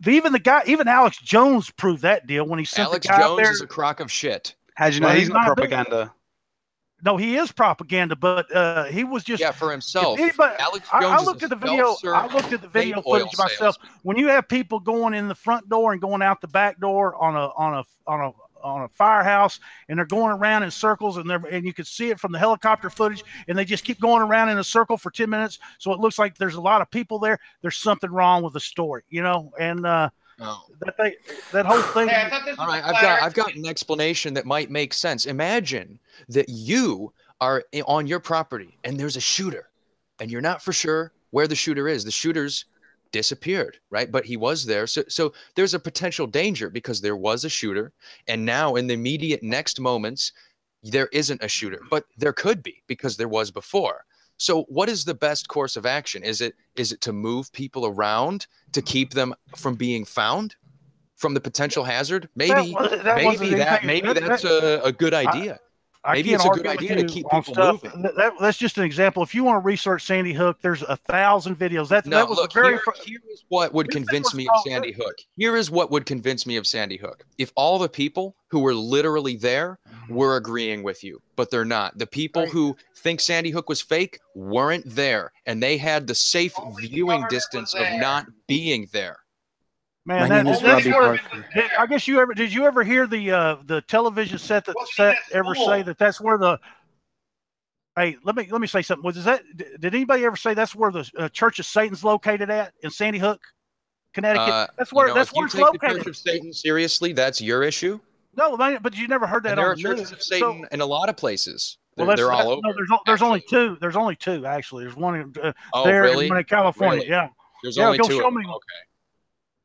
Speaker 8: Even Alex Jones proved that deal when he sent
Speaker 4: Alex
Speaker 8: the guy
Speaker 4: Jones
Speaker 8: there.
Speaker 4: is a crock of shit.
Speaker 9: How do you know he's not propaganda?
Speaker 8: No, he is propaganda, but he was just
Speaker 4: for himself.
Speaker 8: Alex Jones I looked at the video. I looked at the video footage myself. When you have people going in the front door and going out the back door on a firehouse, and they're going around in circles, and you can see it from the helicopter footage, and they just keep going around in a circle for 10 minutes, so it looks like there's a lot of people there. There's something wrong with the story, you know, and that whole thing.
Speaker 4: All right, I've got an explanation that might make sense. Imagine that you are on your property and there's a shooter, and you're not for sure where the shooter is. The shooter's disappeared, right? But he was there. So there's a potential danger because there was a shooter, and now in the immediate next moments, there isn't a shooter, but there could be because there was before. So what is the best course of action? Is it to move people around to keep them from being found from the potential hazard? Maybe that's a good idea. Maybe it's a good idea to keep people moving.
Speaker 8: That's just an example. If you want to research Sandy Hook, there's 1,000 videos.
Speaker 4: Here is what would convince me of Sandy Hook. Here is what would convince me of Sandy Hook. If all the people who were literally there were agreeing with you, but they're not. The people who think Sandy Hook was fake weren't there, and they had the safe viewing distance of not being there.
Speaker 8: Man, that's where, I guess did you ever hear the television set ever say that's where the hey, let me say something. Did anybody ever say that's where the Church of Satan's located at in Sandy Hook, Connecticut? That's where it's located.
Speaker 4: The Church of Satan seriously, that's your issue.
Speaker 8: No, but you never heard that.
Speaker 4: And there are churches of Satan in a lot of places. They're all over.
Speaker 8: No, there's only two. There's only two actually. There's one in
Speaker 4: really?
Speaker 8: in California.
Speaker 4: Really?
Speaker 8: Yeah.
Speaker 4: There's only two.
Speaker 8: Show me.
Speaker 4: Okay.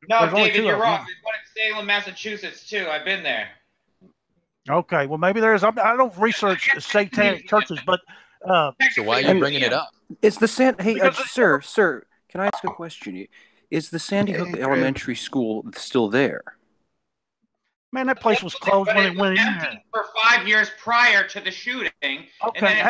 Speaker 7: No, David, you're wrong. There's one in Salem, Massachusetts, too. I've been there.
Speaker 8: Okay, well, maybe there's. I don't research satanic churches, but.
Speaker 4: So why are you bringing it up?
Speaker 10: It's the Hey, sir, can I ask a question? Is the Sandy Hook Elementary School still there?
Speaker 8: Man, that place was closed when it went in there.
Speaker 7: For 5 years prior to the shooting.
Speaker 8: Okay,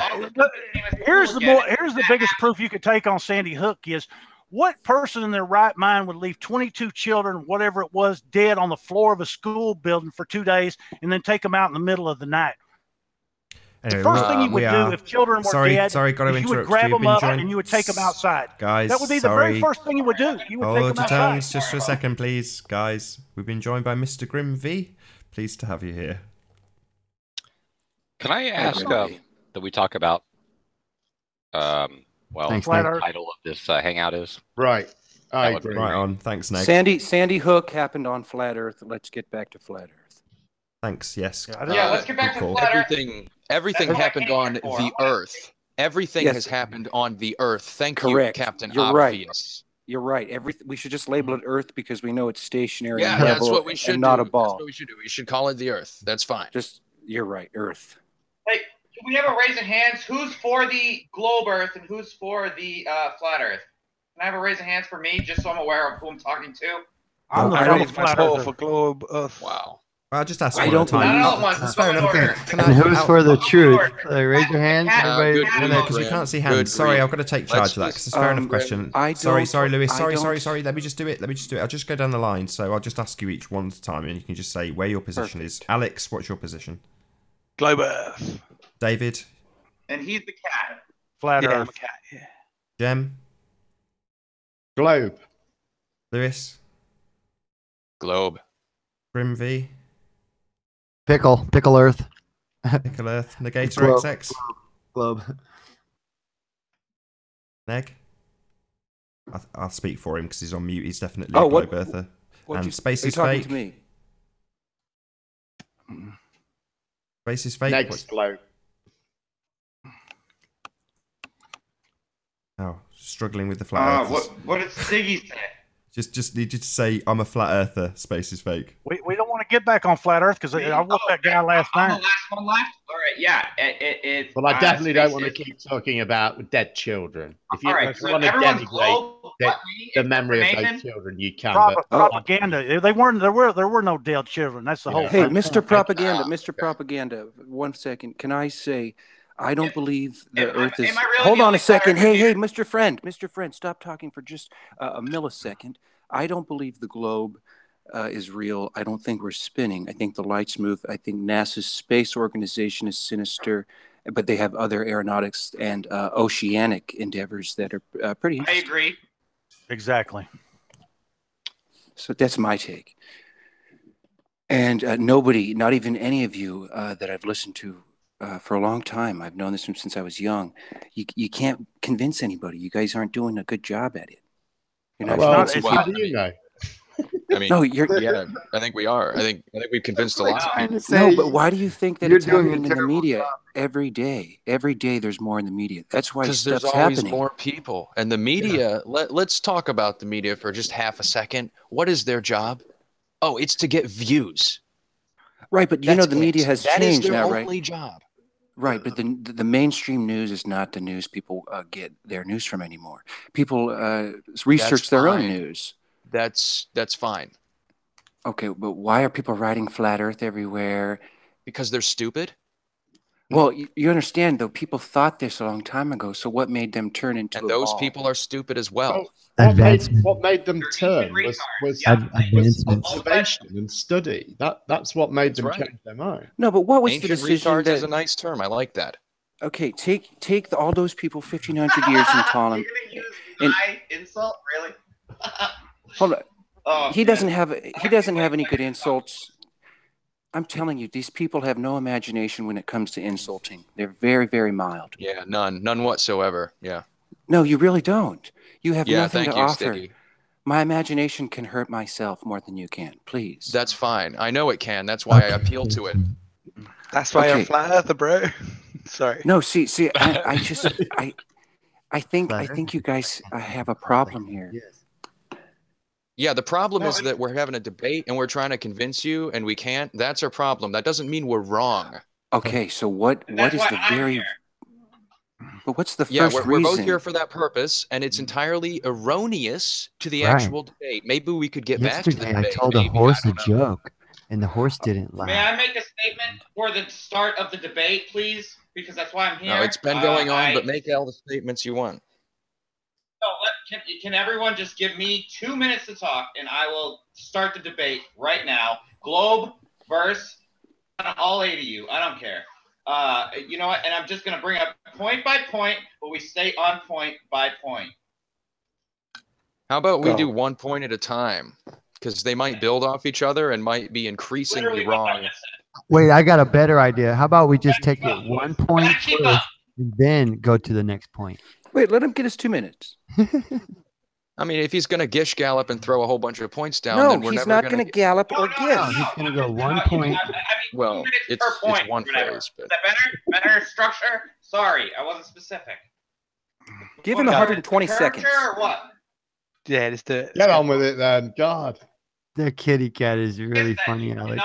Speaker 8: here's the biggest proof you could take on Sandy Hook is. What person in their right mind would leave 22 children, whatever it was, dead on the floor of a school building for 2 days and then take them out in the middle of the night?
Speaker 1: Anyway,
Speaker 8: the first thing you would do if children were dead, you would grab them up and you would take them outside.
Speaker 1: Guys,
Speaker 8: that would be the very first thing you would do. You would take them outside.
Speaker 1: Tongues just for a second, please. Guys, we've been joined by Mr. Grim V. Pleased to have you here.
Speaker 5: Can I ask that we talk about
Speaker 1: Thanks,
Speaker 5: what the title of this hangout is?
Speaker 6: Right.
Speaker 1: Right on. Thanks, Neg.
Speaker 10: Sandy Hook happened on Flat Earth. Let's get back to Flat Earth.
Speaker 1: Thanks. Yes.
Speaker 7: Let's get back to Flat Earth.
Speaker 4: Everything happened on the Earth. Everything has happened on the Earth. Thank you, Captain Obvious.
Speaker 10: You're right. We should just label it Earth because we know it's stationary.
Speaker 4: Yeah, that's what we should do.
Speaker 10: Not a ball.
Speaker 4: That's what we should do. We should call it the Earth. That's fine.
Speaker 10: You're right, Earth.
Speaker 7: Hey, can we have a raise of hands? Who's for the globe Earth and who's for the flat Earth? Can I have a raise of hands for me, just so I'm aware of who I'm talking to?
Speaker 8: I'm the flat Earth.
Speaker 9: For globe Earth.
Speaker 4: Wow.
Speaker 1: I'll just ask one at a time.
Speaker 7: That's fair enough.
Speaker 11: And who's for the truth? Raise your hands. Everybody.
Speaker 1: No, because we can't see hands. Sorry, I've got to take charge of that because it's a fair enough question. Sorry, Lewis. Sorry. Let me just do it. I'll just go down the line. So I'll just ask you each one at a time, and you can just say where your position is. Alex, what's your position?
Speaker 9: Globe Earth.
Speaker 1: David.
Speaker 7: And he's the cat.
Speaker 8: Flat Earth.
Speaker 9: I'm a cat, yeah.
Speaker 1: Jem.
Speaker 6: Globe.
Speaker 1: Lewis.
Speaker 4: Globe.
Speaker 1: Grim V.
Speaker 11: Pickle Earth.
Speaker 1: Pickle Earth. Negator XX.
Speaker 11: Globe.
Speaker 1: Neg. I'll speak for him because he's on mute. He's definitely a Globe Earther. And Space is fake.
Speaker 10: To me?
Speaker 1: Space is fake.
Speaker 12: Next globe.
Speaker 1: Oh, struggling with the flat earthers.
Speaker 7: What did Siggy say?
Speaker 1: Just need you to say, I'm a flat earther, space is fake.
Speaker 8: We don't want to get back on flat Earth because I whooped that guy last
Speaker 7: I'm
Speaker 8: night.
Speaker 7: the last one left? All right, yeah.
Speaker 12: Well, I definitely don't want to keep talking about dead children. If you want to denigrate the memory of those children, you can.
Speaker 8: Propaganda. There were no dead children. That's the whole
Speaker 10: Hey,
Speaker 8: thing.
Speaker 10: Mr. Propaganda, Mr. Propaganda, 1 second. Can I say, I don't believe the Earth is. Hold on a second. Hey, Mr. Friend, stop talking for just a millisecond. I don't believe the globe is real. I don't think we're spinning. I think the lights move. I think NASA's space organization is sinister, but they have other aeronautics and oceanic endeavors that are pretty interesting.
Speaker 7: I agree.
Speaker 8: Exactly.
Speaker 10: So that's my take. And nobody, not even any of you that I've listened to for a long time, I've known this since I was young, you can't convince anybody. You guys aren't doing a good job at it. You're not
Speaker 12: how do you know?
Speaker 4: I mean,
Speaker 10: no,
Speaker 4: yeah, I think we are. I think we've convinced a lot.
Speaker 10: No, but why do you think that it's happening in the media every day? Every day there's more in the media. That's why
Speaker 4: Because there's always more people. And the media, let's talk about the media for just half a second. What is their job? Oh, it's to get views.
Speaker 10: Right, but you know the media has changed now, right?
Speaker 4: That is their only job.
Speaker 10: Right, but the mainstream news is not the news people get their news from anymore. People research their own news.
Speaker 4: That's fine.
Speaker 10: Okay, but why are people writing flat Earth everywhere?
Speaker 4: Because they're stupid?
Speaker 10: Well, you understand, though, people thought this a long time ago, so what made them turn into
Speaker 4: and those people are stupid as well.
Speaker 12: What made them turn was observation and study. That's what made them change their mind.
Speaker 10: No, but what was
Speaker 4: Ancient
Speaker 10: the decision
Speaker 4: retards is a nice term. I like that.
Speaker 10: Okay, take all those people 1,500 years and call them.
Speaker 7: Insult, really?
Speaker 10: Hold on. He doesn't have any good insults. I'm telling you, these people have no imagination when it comes to insulting. They're very, very mild.
Speaker 4: Yeah, none whatsoever. Yeah.
Speaker 10: No, you really don't. You have nothing
Speaker 4: thank
Speaker 10: to
Speaker 4: you,
Speaker 10: offer.
Speaker 4: Sticky.
Speaker 10: My imagination can hurt myself more than you can. Please.
Speaker 4: That's fine. I know it can. That's why I appeal to it.
Speaker 9: That's why you're a flat earther, bro. Sorry.
Speaker 10: No, see, I think you guys have a problem here.
Speaker 4: Yeah, the problem is that we're having a debate and we're trying to convince you and we can't. That's our problem. That doesn't mean we're wrong.
Speaker 10: Okay, so what is the very... But what's the first reason?
Speaker 4: We're both here for that purpose, and it's entirely erroneous to the actual debate. Maybe we could get back to the debate.
Speaker 11: I told a horse a joke, and the horse didn't laugh.
Speaker 7: May I make a statement for the start of the debate, please? Because that's why I'm here.
Speaker 4: No, it's been going on, but make all the statements you want.
Speaker 7: So can everyone just give me 2 minutes to talk, and I will start the debate right now. Globe versus all 8 of you. I don't care. You know what? And I'm just going to bring up point by point, but we stay on point by point.
Speaker 4: How about we do 1 point at a time? Because they might build off each other and might be increasingly wrong.
Speaker 11: Wait, I got a better idea. How about we just take it 1 point first and then go to the next point?
Speaker 10: Wait, let him get his 2 minutes.
Speaker 4: I mean, if he's going to gish gallop and throw a whole bunch of points down,
Speaker 10: no,
Speaker 4: then we're
Speaker 10: he's
Speaker 4: never
Speaker 10: not going to gallop or gish.
Speaker 11: No, he's going to go 1 point.
Speaker 4: Well, it's one phrase. But...
Speaker 7: Is that better structure? Sorry, I wasn't specific.
Speaker 10: Give him 120 seconds.
Speaker 7: Or what?
Speaker 9: Yeah, just do it.
Speaker 12: Get on with it then. God.
Speaker 11: The kitty cat is really funny, Alex.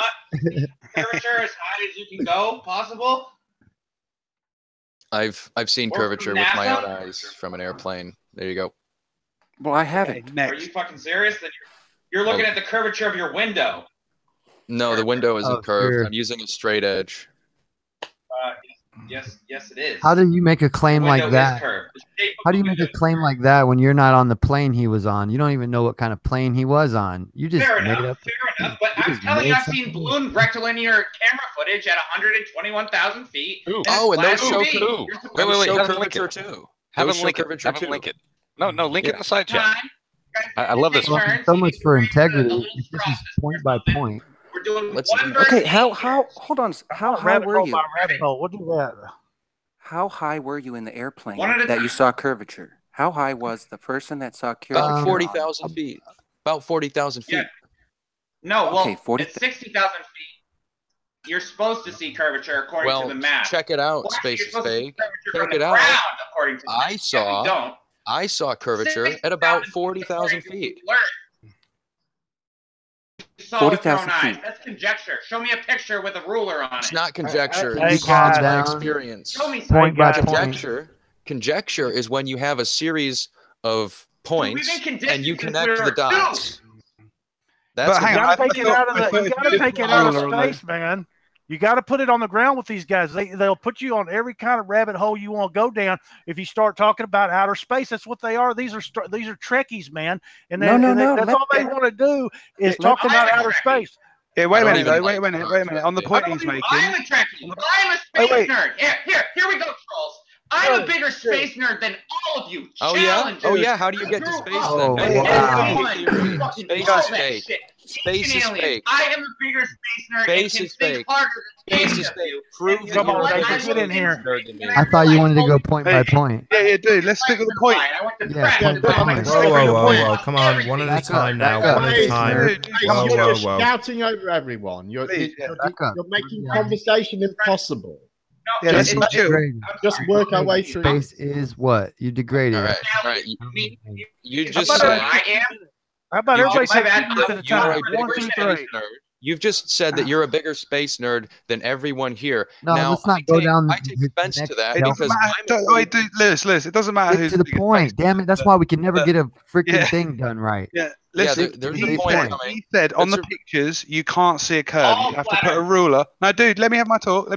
Speaker 7: Curvature as high as you can go, possible.
Speaker 4: I've seen curvature with my own eyes from an airplane. There you go.
Speaker 10: Well, I haven't.
Speaker 7: Are you fucking serious? Then you're looking at the curvature of your window.
Speaker 4: No, the window isn't curved. Sure. I'm using a straight edge.
Speaker 7: Yes, it is.
Speaker 11: How do you make a claim like that? How do you make a claim like that when you're not on the plane he was on? You don't even know what kind of plane he was on. You just
Speaker 7: fair
Speaker 11: made
Speaker 7: enough. But I'm telling you, I've seen balloon rectilinear camera footage at 121,000 feet.
Speaker 5: Ooh.
Speaker 4: Oh, and those show
Speaker 5: too. Wait, have him link it. Have him link it. Have him link it. No, link it in the side chat. I love this one.
Speaker 11: So much for integrity. This is point by point.
Speaker 7: We're doing
Speaker 10: okay, hold on. How high were you?
Speaker 8: We'll do that.
Speaker 10: How high were you in the airplane that you saw curvature? How high was the person that saw curvature?
Speaker 4: About 40,000 feet. About 40,000 feet.
Speaker 7: Yeah. No, well,
Speaker 10: okay,
Speaker 7: it's 60,000 feet. you're supposed to see curvature according to the map.
Speaker 4: Check it out, Space is Fake. Check it out.
Speaker 7: According to the
Speaker 4: I saw curvature at about 40,000 feet.
Speaker 7: 40,000 feet. That's conjecture. Show me a picture with a ruler on it.
Speaker 4: It's not conjecture.
Speaker 11: It's my
Speaker 4: experience.
Speaker 7: Show me
Speaker 11: point by
Speaker 4: conjecture. Conjecture is when you have a series of points and you connect the dots.
Speaker 8: That's you gotta take it out of space, man. You got to put it on the ground with these guys. They'll put you on every kind of rabbit hole you want to go down. If you start talking about outer space, that's what they are. These are Trekkies, man. And that's all they want to do is talk about outer space.
Speaker 9: Yeah, wait a minute, though. Wait a minute. On the point he's making.
Speaker 7: I'm a Trekkie. I'm a space nerd. Here we go, trolls. I'm a bigger space nerd than all of you.
Speaker 4: Oh yeah. How do you get to space then? Space is fake. Space is fake.
Speaker 7: I am a bigger space nerd.
Speaker 4: Space is fake. Space is fake. Prove that
Speaker 8: Come on, get in here.
Speaker 11: I thought you wanted to go point by point.
Speaker 9: Yeah, dude. Let's stick with the point.
Speaker 1: Whoa. Come on, one at a time now. One at a time.
Speaker 12: You're shouting over everyone. You're making conversation impossible.
Speaker 9: Yeah, let's not
Speaker 12: just work our way through.
Speaker 11: Space is what? You degraded it.
Speaker 4: All right. You just said.
Speaker 8: How about everybody say
Speaker 4: You've just said that you're a bigger space nerd than everyone here.
Speaker 11: No,
Speaker 4: now,
Speaker 11: let's not go down.
Speaker 4: I take offense to that because
Speaker 9: wait, dude, Liz, it doesn't matter who's
Speaker 11: to the point. Damn it, that's why we can never get a freaking thing done right.
Speaker 9: Yeah, listen,
Speaker 4: there's a point.
Speaker 9: He said on the pictures you can't see a curve. You have to put a ruler. No, dude, let me have my talk.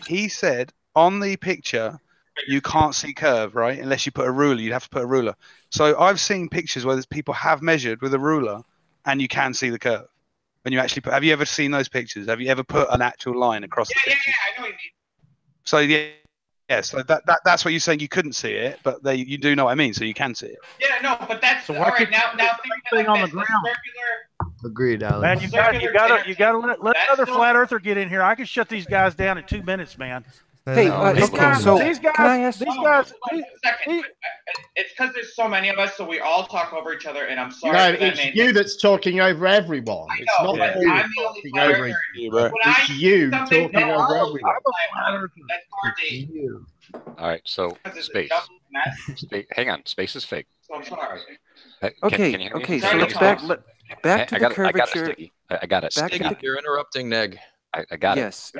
Speaker 9: He said on the picture you can't see curve, right? Unless you put a ruler. You'd have to put a ruler. So I've seen pictures where people have measured with a ruler and you can see the curve. When you actually put, have you ever seen those pictures? Have you ever put an actual line across the picture?
Speaker 7: Yeah, I know what you mean.
Speaker 9: So so that's what you're saying. You couldn't see it, but you do know what I mean. So you can see it.
Speaker 7: Yeah, no, but that's all right. Now
Speaker 8: thing on the ground.
Speaker 11: Agreed, Alex.
Speaker 8: Man, you gotta let another flat earther get in here. I can shut these guys down in 2 minutes, man.
Speaker 10: Hey, these guys.
Speaker 8: It's
Speaker 7: because there's so many of us, so we all talk over each other, and I'm sorry.
Speaker 12: No, it's you that's talking over everyone. It's not
Speaker 7: I'm the only
Speaker 12: talking over you, bro. It's you talking over everyone.
Speaker 5: All right, so space. Hang on, space is fake.
Speaker 7: So I'm sorry.
Speaker 10: Okay, so let's back to the curvature.
Speaker 5: I got it.
Speaker 4: You're interrupting, Neg.
Speaker 5: I got it.
Speaker 10: Yes,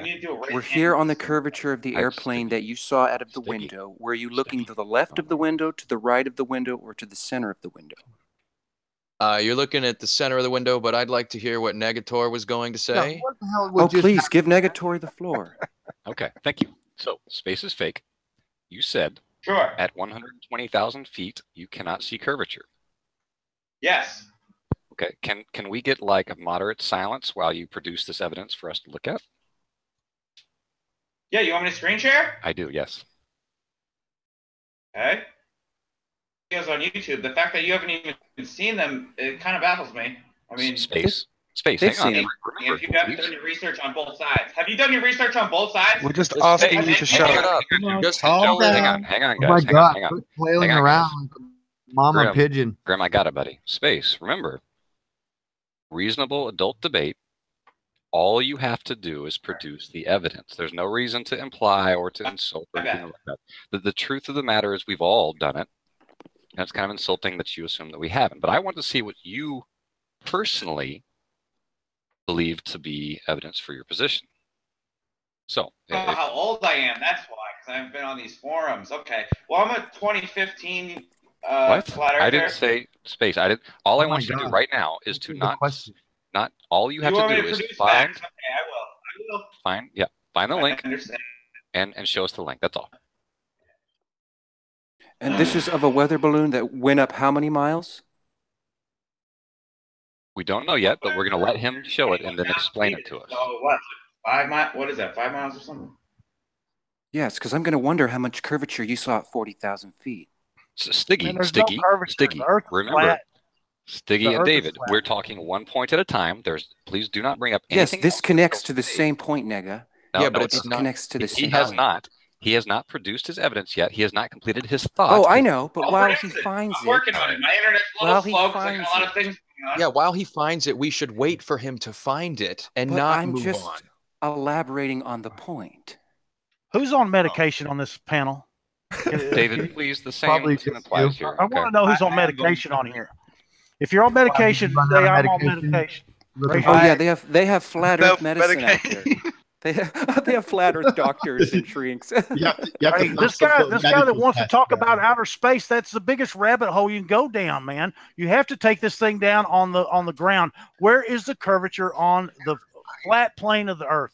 Speaker 10: we're here on the curvature of the airplane that you saw out of the window. Were you looking to the left of the window, to the right of the window, or to the center of the window?
Speaker 4: You're looking at the center of the window, but I'd like to hear what Negator was going to say.
Speaker 10: Please give Negator the floor.
Speaker 5: Okay, thank you. So, space is fake. You said at 120,000 feet, you cannot see curvature.
Speaker 7: Yes.
Speaker 5: Okay, can we get like a moderate silence while you produce this evidence for us to look at?
Speaker 7: Yeah, you want me to screen share?
Speaker 5: I do, yes.
Speaker 7: Okay. Videos on YouTube. The fact that you haven't even seen them, it kind of baffles me. I mean,
Speaker 5: space. Hang on.
Speaker 7: If you haven't done your research on both sides, have you done your research on both sides?
Speaker 9: We're just asking you to shut up.
Speaker 5: Hang on, guys.
Speaker 11: Oh my God! Quit flailing around like a mama pigeon.
Speaker 5: Graham, I got it, buddy. Space. Remember. Reasonable adult debate, all you have to do is produce the evidence. There's no reason to imply or to insult or anything like that. The truth of the matter is we've all done it, and it's kind of insulting that you assume that we haven't. But I want to see what you personally believe to be evidence for your position. So,
Speaker 7: how old I am, that's why, because I've been on these forums. Okay, well, I'm a 2015
Speaker 5: what?
Speaker 7: flat earther.
Speaker 5: I didn't say space. I didn't. All I want you to do right now is to not. All you have to do is find.
Speaker 7: Okay, I will.
Speaker 5: Find the link and show us the link. That's all.
Speaker 10: And this is of a weather balloon that went up how many miles?
Speaker 5: We don't know yet, but we're going to let him show it and then explain it to us.
Speaker 7: So what? 5 miles? What is that? 5 miles or something?
Speaker 10: Yes, because I'm going to wonder how much curvature you saw at 40,000 feet.
Speaker 5: Stiggy, remember, Stiggy and David, we're talking 1 point at a time. Please do not bring up anything.
Speaker 10: Yes, this connects to the same point, Nega.
Speaker 5: No,
Speaker 10: but it connects to the same
Speaker 5: point. He has not produced his evidence yet. He has not completed his thought.
Speaker 10: Oh, I know, but while he finds it,
Speaker 7: I'm working on it. My internet's a little slow because I got a lot of things going on.
Speaker 4: Yeah, while he finds it, we should wait for him to find it and not move on.
Speaker 10: elaborating on the point.
Speaker 8: Who's on medication on this panel?
Speaker 5: David, please, the same applies here.
Speaker 8: I want to know who's on medication on here. If you're on medication, say I'm on medication.
Speaker 10: Oh yeah, they have flat Earth medicine out there. They have flat Earth doctors and shrinks.
Speaker 8: This guy that wants to talk about outer space, that's the biggest rabbit hole you can go down, man. You have to take this thing down on the ground. Where is the curvature on the flat plane of the Earth?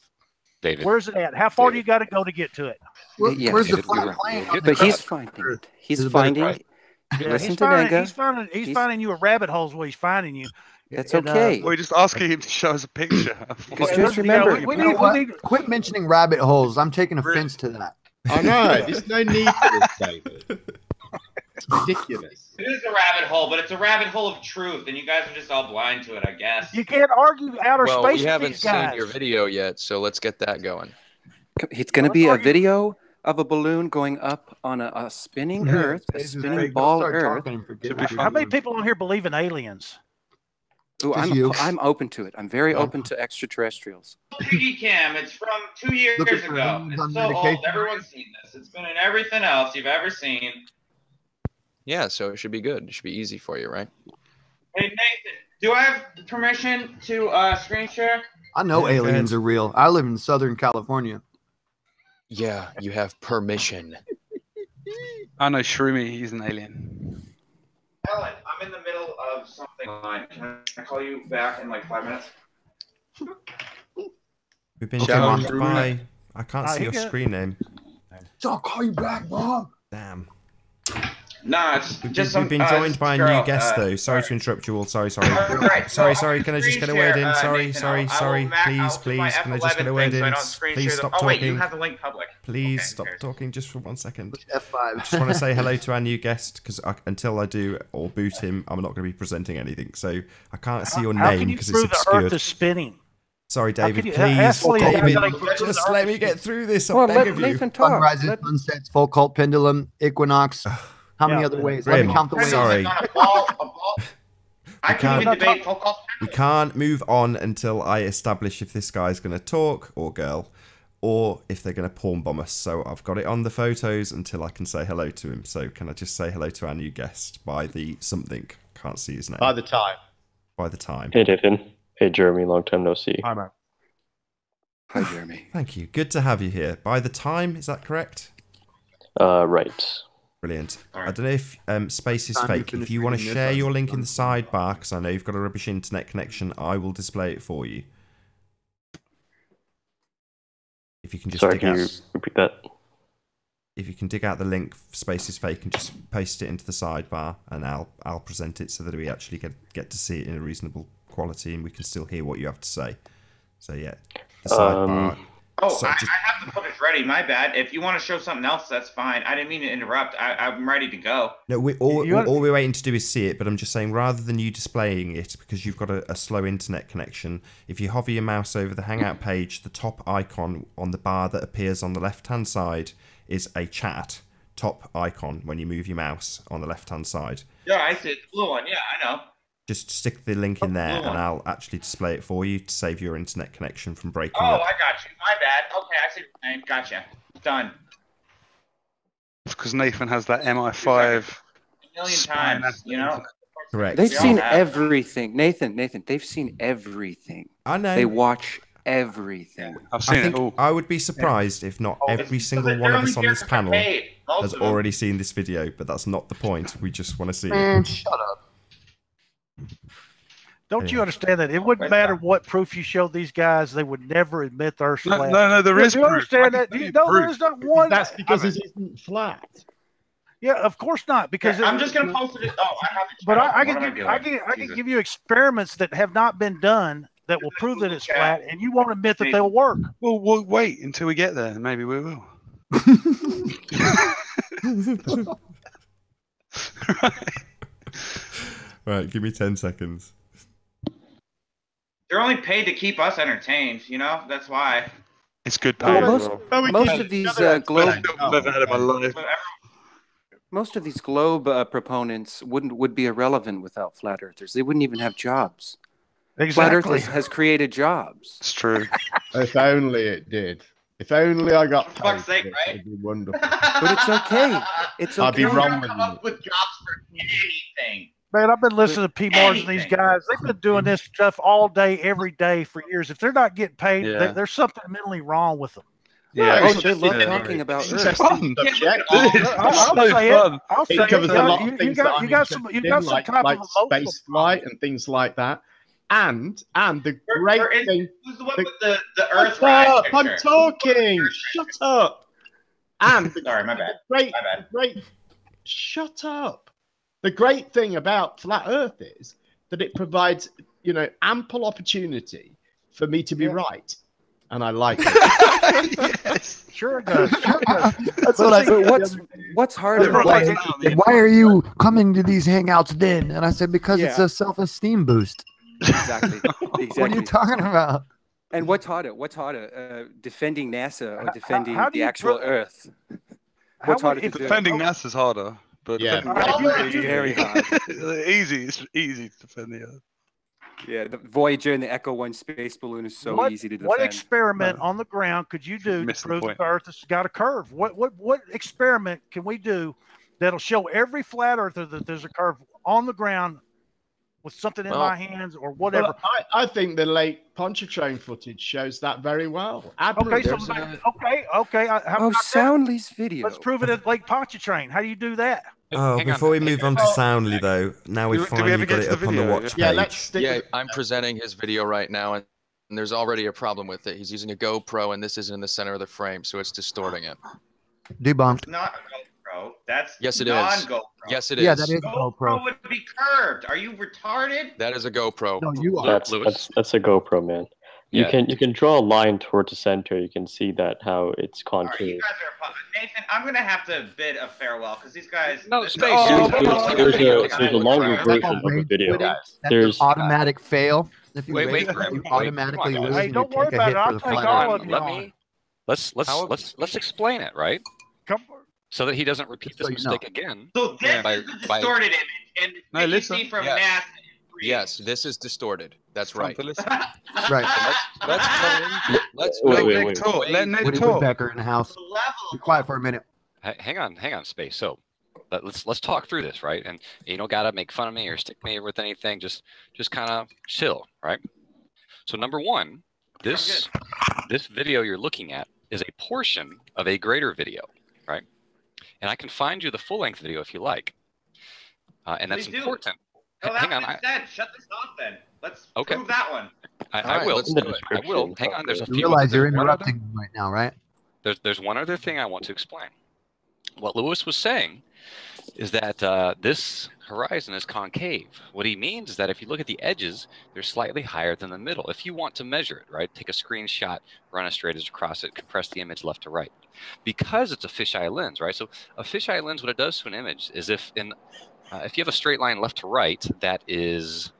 Speaker 5: David,
Speaker 8: where's it at? How far do you got to go to get to it?
Speaker 11: Where's the flat plane?
Speaker 10: But he's finding it. He's finding. Listen to Nega.
Speaker 8: He's finding you a rabbit hole is what he's finding you.
Speaker 10: That's okay.
Speaker 9: We're just asking him to show us a picture.
Speaker 10: Just remember,
Speaker 11: we need quit mentioning rabbit holes. I'm taking offense to that.
Speaker 12: I know. There's no need for this, David. It's ridiculous.
Speaker 7: It is a rabbit hole, but it's a rabbit hole of truth, and you guys are just all blind to it, I guess.
Speaker 8: You can't argue outer space.
Speaker 4: Well, we haven't seen your video yet, so let's get that going.
Speaker 10: It's going to be a video of a balloon going up on a spinning Earth, a spinning ball Earth.
Speaker 8: How many people on here believe in aliens?
Speaker 10: Ooh, I'm open to it. I'm very open to extraterrestrials.
Speaker 7: Piggy Cam, it's from 2 years ago. It's so old. Everyone's seen this. It's been in everything else you've ever seen.
Speaker 4: Yeah, so it should be good. It should be easy for you, right?
Speaker 7: Hey, Nathan, do I have permission to screen share?
Speaker 11: I know aliens are real. I live in Southern California.
Speaker 4: Yeah, you have permission.
Speaker 9: I know Shroomy, he's an alien.
Speaker 7: Ellen, I'm in the middle of something. Can I call you back in like 5 minutes?
Speaker 1: We've been joined by... I can't see your screen name.
Speaker 11: I'll call you back, Mom.
Speaker 1: Damn.
Speaker 7: Nah, it's just
Speaker 1: we've been joined by a new guest, though. Sorry to interrupt you all. Sorry. Sorry. Can I just get a word in? Sorry. Please. Can I just get a word in? Please stop talking.
Speaker 7: Oh, wait, you have the link public.
Speaker 1: Please stop talking just for 1 second.
Speaker 11: F5.
Speaker 1: I just want to say hello to our new guest, because until I do or boot him, I'm not going to be presenting anything. So I can't see your name because it's obscured.
Speaker 8: How can you prove the Earth is spinning?
Speaker 1: Sorry, David. Please, David, just let me get through this. I beg of you.
Speaker 11: Sunrises, sunsets, full cult pendulum, equinox. How many other ways? Let me count the ways.
Speaker 1: Sorry.
Speaker 7: We
Speaker 1: can't move on until I establish if this guy's going to talk or girl, or if they're going to porn bomb us. So I've got it on the photos until I can say hello to him. So can I just say hello to our new guest by the something? Can't see his name.
Speaker 12: By the time.
Speaker 1: By the time.
Speaker 13: Hey, Nathan. Hey, Jeremy. Long time no see.
Speaker 10: Hi, Mark. Hi, Jeremy.
Speaker 1: Thank you. Good to have you here. By the time, is that correct?
Speaker 13: Right.
Speaker 1: Brilliant. I don't know if space is fake. If you want to share your link in the sidebar, because I know you've got a rubbish internet connection, I will display it for you. If you can just
Speaker 13: repeat that?
Speaker 1: If you can dig out the link, space is fake, and just paste it into the sidebar, and I'll present it so that we actually get to see it in a reasonable quality, and we can still hear what you have to say. So yeah, the sidebar.
Speaker 7: I have the footage ready. My bad. If you want to show something else, that's fine. I didn't mean to interrupt. I'm ready to go.
Speaker 1: No, all we're waiting to do is see it. But I'm just saying, rather than you displaying it, because you've got a slow internet connection, if you hover your mouse over the Hangout page, the top icon on the bar that appears on the left-hand side is a chat top icon when you move your mouse on the left-hand side.
Speaker 7: Yeah, I see it. The blue one. Yeah, I know.
Speaker 1: Just stick the link in there, and I'll actually display it for you to save your internet connection from breaking
Speaker 7: up.
Speaker 1: Oh,
Speaker 7: I got you. My bad. Okay, I see your name. Gotcha. Done.
Speaker 9: Because Nathan has that MI5
Speaker 7: a million times, you know?
Speaker 1: Correct.
Speaker 10: They've seen everything. Nathan, they've seen everything.
Speaker 1: I know.
Speaker 10: They watch everything.
Speaker 9: I've seen it all.
Speaker 1: I would be surprised if not every single one of us on this panel has already seen this video, but that's not the point. We just want to see it.
Speaker 11: Shut up.
Speaker 8: Don't you understand that it wouldn't matter what proof you showed these guys, they would never admit the Earth's flat?
Speaker 9: No, there is.
Speaker 8: Do you understand that? No, there's not one.
Speaker 12: That's because it isn't flat.
Speaker 8: Yeah, of course not. Because
Speaker 7: I'm just gonna post it. Oh, I have it.
Speaker 8: But I can give you experiments that have not been done that will prove that it's flat, and you won't admit that they'll work.
Speaker 9: Well, we'll wait until we get there, and maybe we will.
Speaker 1: Right, give me 10 seconds.
Speaker 7: They're only paid to keep us entertained, you know? That's why.
Speaker 9: It's good
Speaker 10: pay. Most of these most of these globe proponents would be irrelevant without flat earthers. They wouldn't even have jobs. Flat Earth has created jobs.
Speaker 9: It's true.
Speaker 12: If only it did. If only I got
Speaker 7: For fuck's
Speaker 12: paid,
Speaker 7: sake,
Speaker 12: it
Speaker 7: right?
Speaker 12: would be wonderful.
Speaker 10: But it's okay. It's okay.
Speaker 12: I'd be wrong with
Speaker 7: Come
Speaker 12: you.
Speaker 7: up with jobs for anything.
Speaker 8: Man, I've been listening to P. Mars and these guys. They've been doing this stuff all day, every day for years. If they're not getting paid, there's something mentally wrong with them.
Speaker 10: Yeah, oh, they love talking about Earth.
Speaker 12: Fun.
Speaker 8: I'll say it. I'll say
Speaker 12: It covers a lot of
Speaker 8: you
Speaker 12: things
Speaker 8: got
Speaker 12: that
Speaker 8: some
Speaker 12: I'm
Speaker 8: type of
Speaker 12: like
Speaker 8: emotional
Speaker 12: space flight and things like that. And the great thing.
Speaker 7: Who's the one with the Earth
Speaker 12: Shut
Speaker 7: ride
Speaker 12: up!
Speaker 7: picture?
Speaker 12: I'm talking. Shut up. And
Speaker 7: Sorry, my bad.
Speaker 12: Shut up. The great thing about flat Earth is that it provides, ample opportunity for me to be right, and I like it.
Speaker 8: Yes. Sure it does. Sure it does.
Speaker 11: That's what I
Speaker 10: said. What's harder?
Speaker 11: Why are you coming to these hangouts then? And I said, because it's a self-esteem boost.
Speaker 10: Exactly.
Speaker 11: What are you talking about?
Speaker 10: And what's harder? Defending NASA or defending the actual Earth? What's harder to do?
Speaker 9: Defending NASA's harder. But
Speaker 10: very hard.
Speaker 9: It's easy to defend the Earth.
Speaker 10: Yeah, the Voyager and the Echo 1 space balloon is so easy to defend.
Speaker 8: What experiment on the ground could you do to prove the Earth has got a curve? What experiment can we do that'll show every flat earther that there's a curve on the ground with something in my hands or whatever?
Speaker 12: Well, I think the late Pontchartrain footage shows that very well.
Speaker 8: Okay.
Speaker 10: Soundly's video.
Speaker 8: Let's prove it at Lake Pontchartrain. How do you do that?
Speaker 1: Oh, before we move on to Soundly, though, now we've finally got it up on the watch page.
Speaker 4: I'm presenting his video right now, and there's already a problem with it. He's using a GoPro, and this isn't in the center of the frame, so it's distorting it.
Speaker 11: Debunked.
Speaker 7: It's not a GoPro. That's
Speaker 4: yes, it
Speaker 7: non-GoPro.
Speaker 4: Yes, it is.
Speaker 11: Yeah, that is GoPro.
Speaker 7: GoPro would be curved. Are you retarded?
Speaker 4: That is a GoPro.
Speaker 11: No, you are.
Speaker 13: That's a GoPro, man. You can draw a line towards the center. You can see that how it's concave.
Speaker 7: Right, you guys are Nathan, I'm gonna have to bid a farewell because these guys.
Speaker 5: No space.
Speaker 13: There's a longer version of the video. There's
Speaker 11: automatic fail. If you
Speaker 5: wait,
Speaker 11: you automatically lose.
Speaker 8: Hey, don't worry about it. I'll take all of you.
Speaker 5: Let's explain it, right? So that he doesn't repeat this mistake again.
Speaker 7: So this is the distorted image, and you see from NASA.
Speaker 4: Yes, this is distorted. That's right.
Speaker 11: Right.
Speaker 4: Let's
Speaker 9: wait. Let Nick talk.
Speaker 11: Woodpecker in the house. Be quiet for a minute.
Speaker 5: Hang on, Space. So let's talk through this, right? And you don't gotta make fun of me or stick me with anything. Just kind of chill, right? So number one, this video you're looking at is a portion of a greater video, right? And I can find you the full-length video if you like. And that's important.
Speaker 7: No,
Speaker 5: hang on.
Speaker 7: Shut this off then. Let's
Speaker 5: Okay.
Speaker 7: prove that one.
Speaker 5: I will. I will. Hang on. There's a few.
Speaker 11: You realize you're interrupting right now, right?
Speaker 5: There's one other thing I want to explain. What Lewis was saying is that this horizon is concave. What he means is that if you look at the edges, they're slightly higher than the middle. If you want to measure it, right, take a screenshot, run a straight edge across it, compress the image left to right. Because it's a fisheye lens, right? So a fisheye lens, what it does to an image is if you have a straight line left to right that is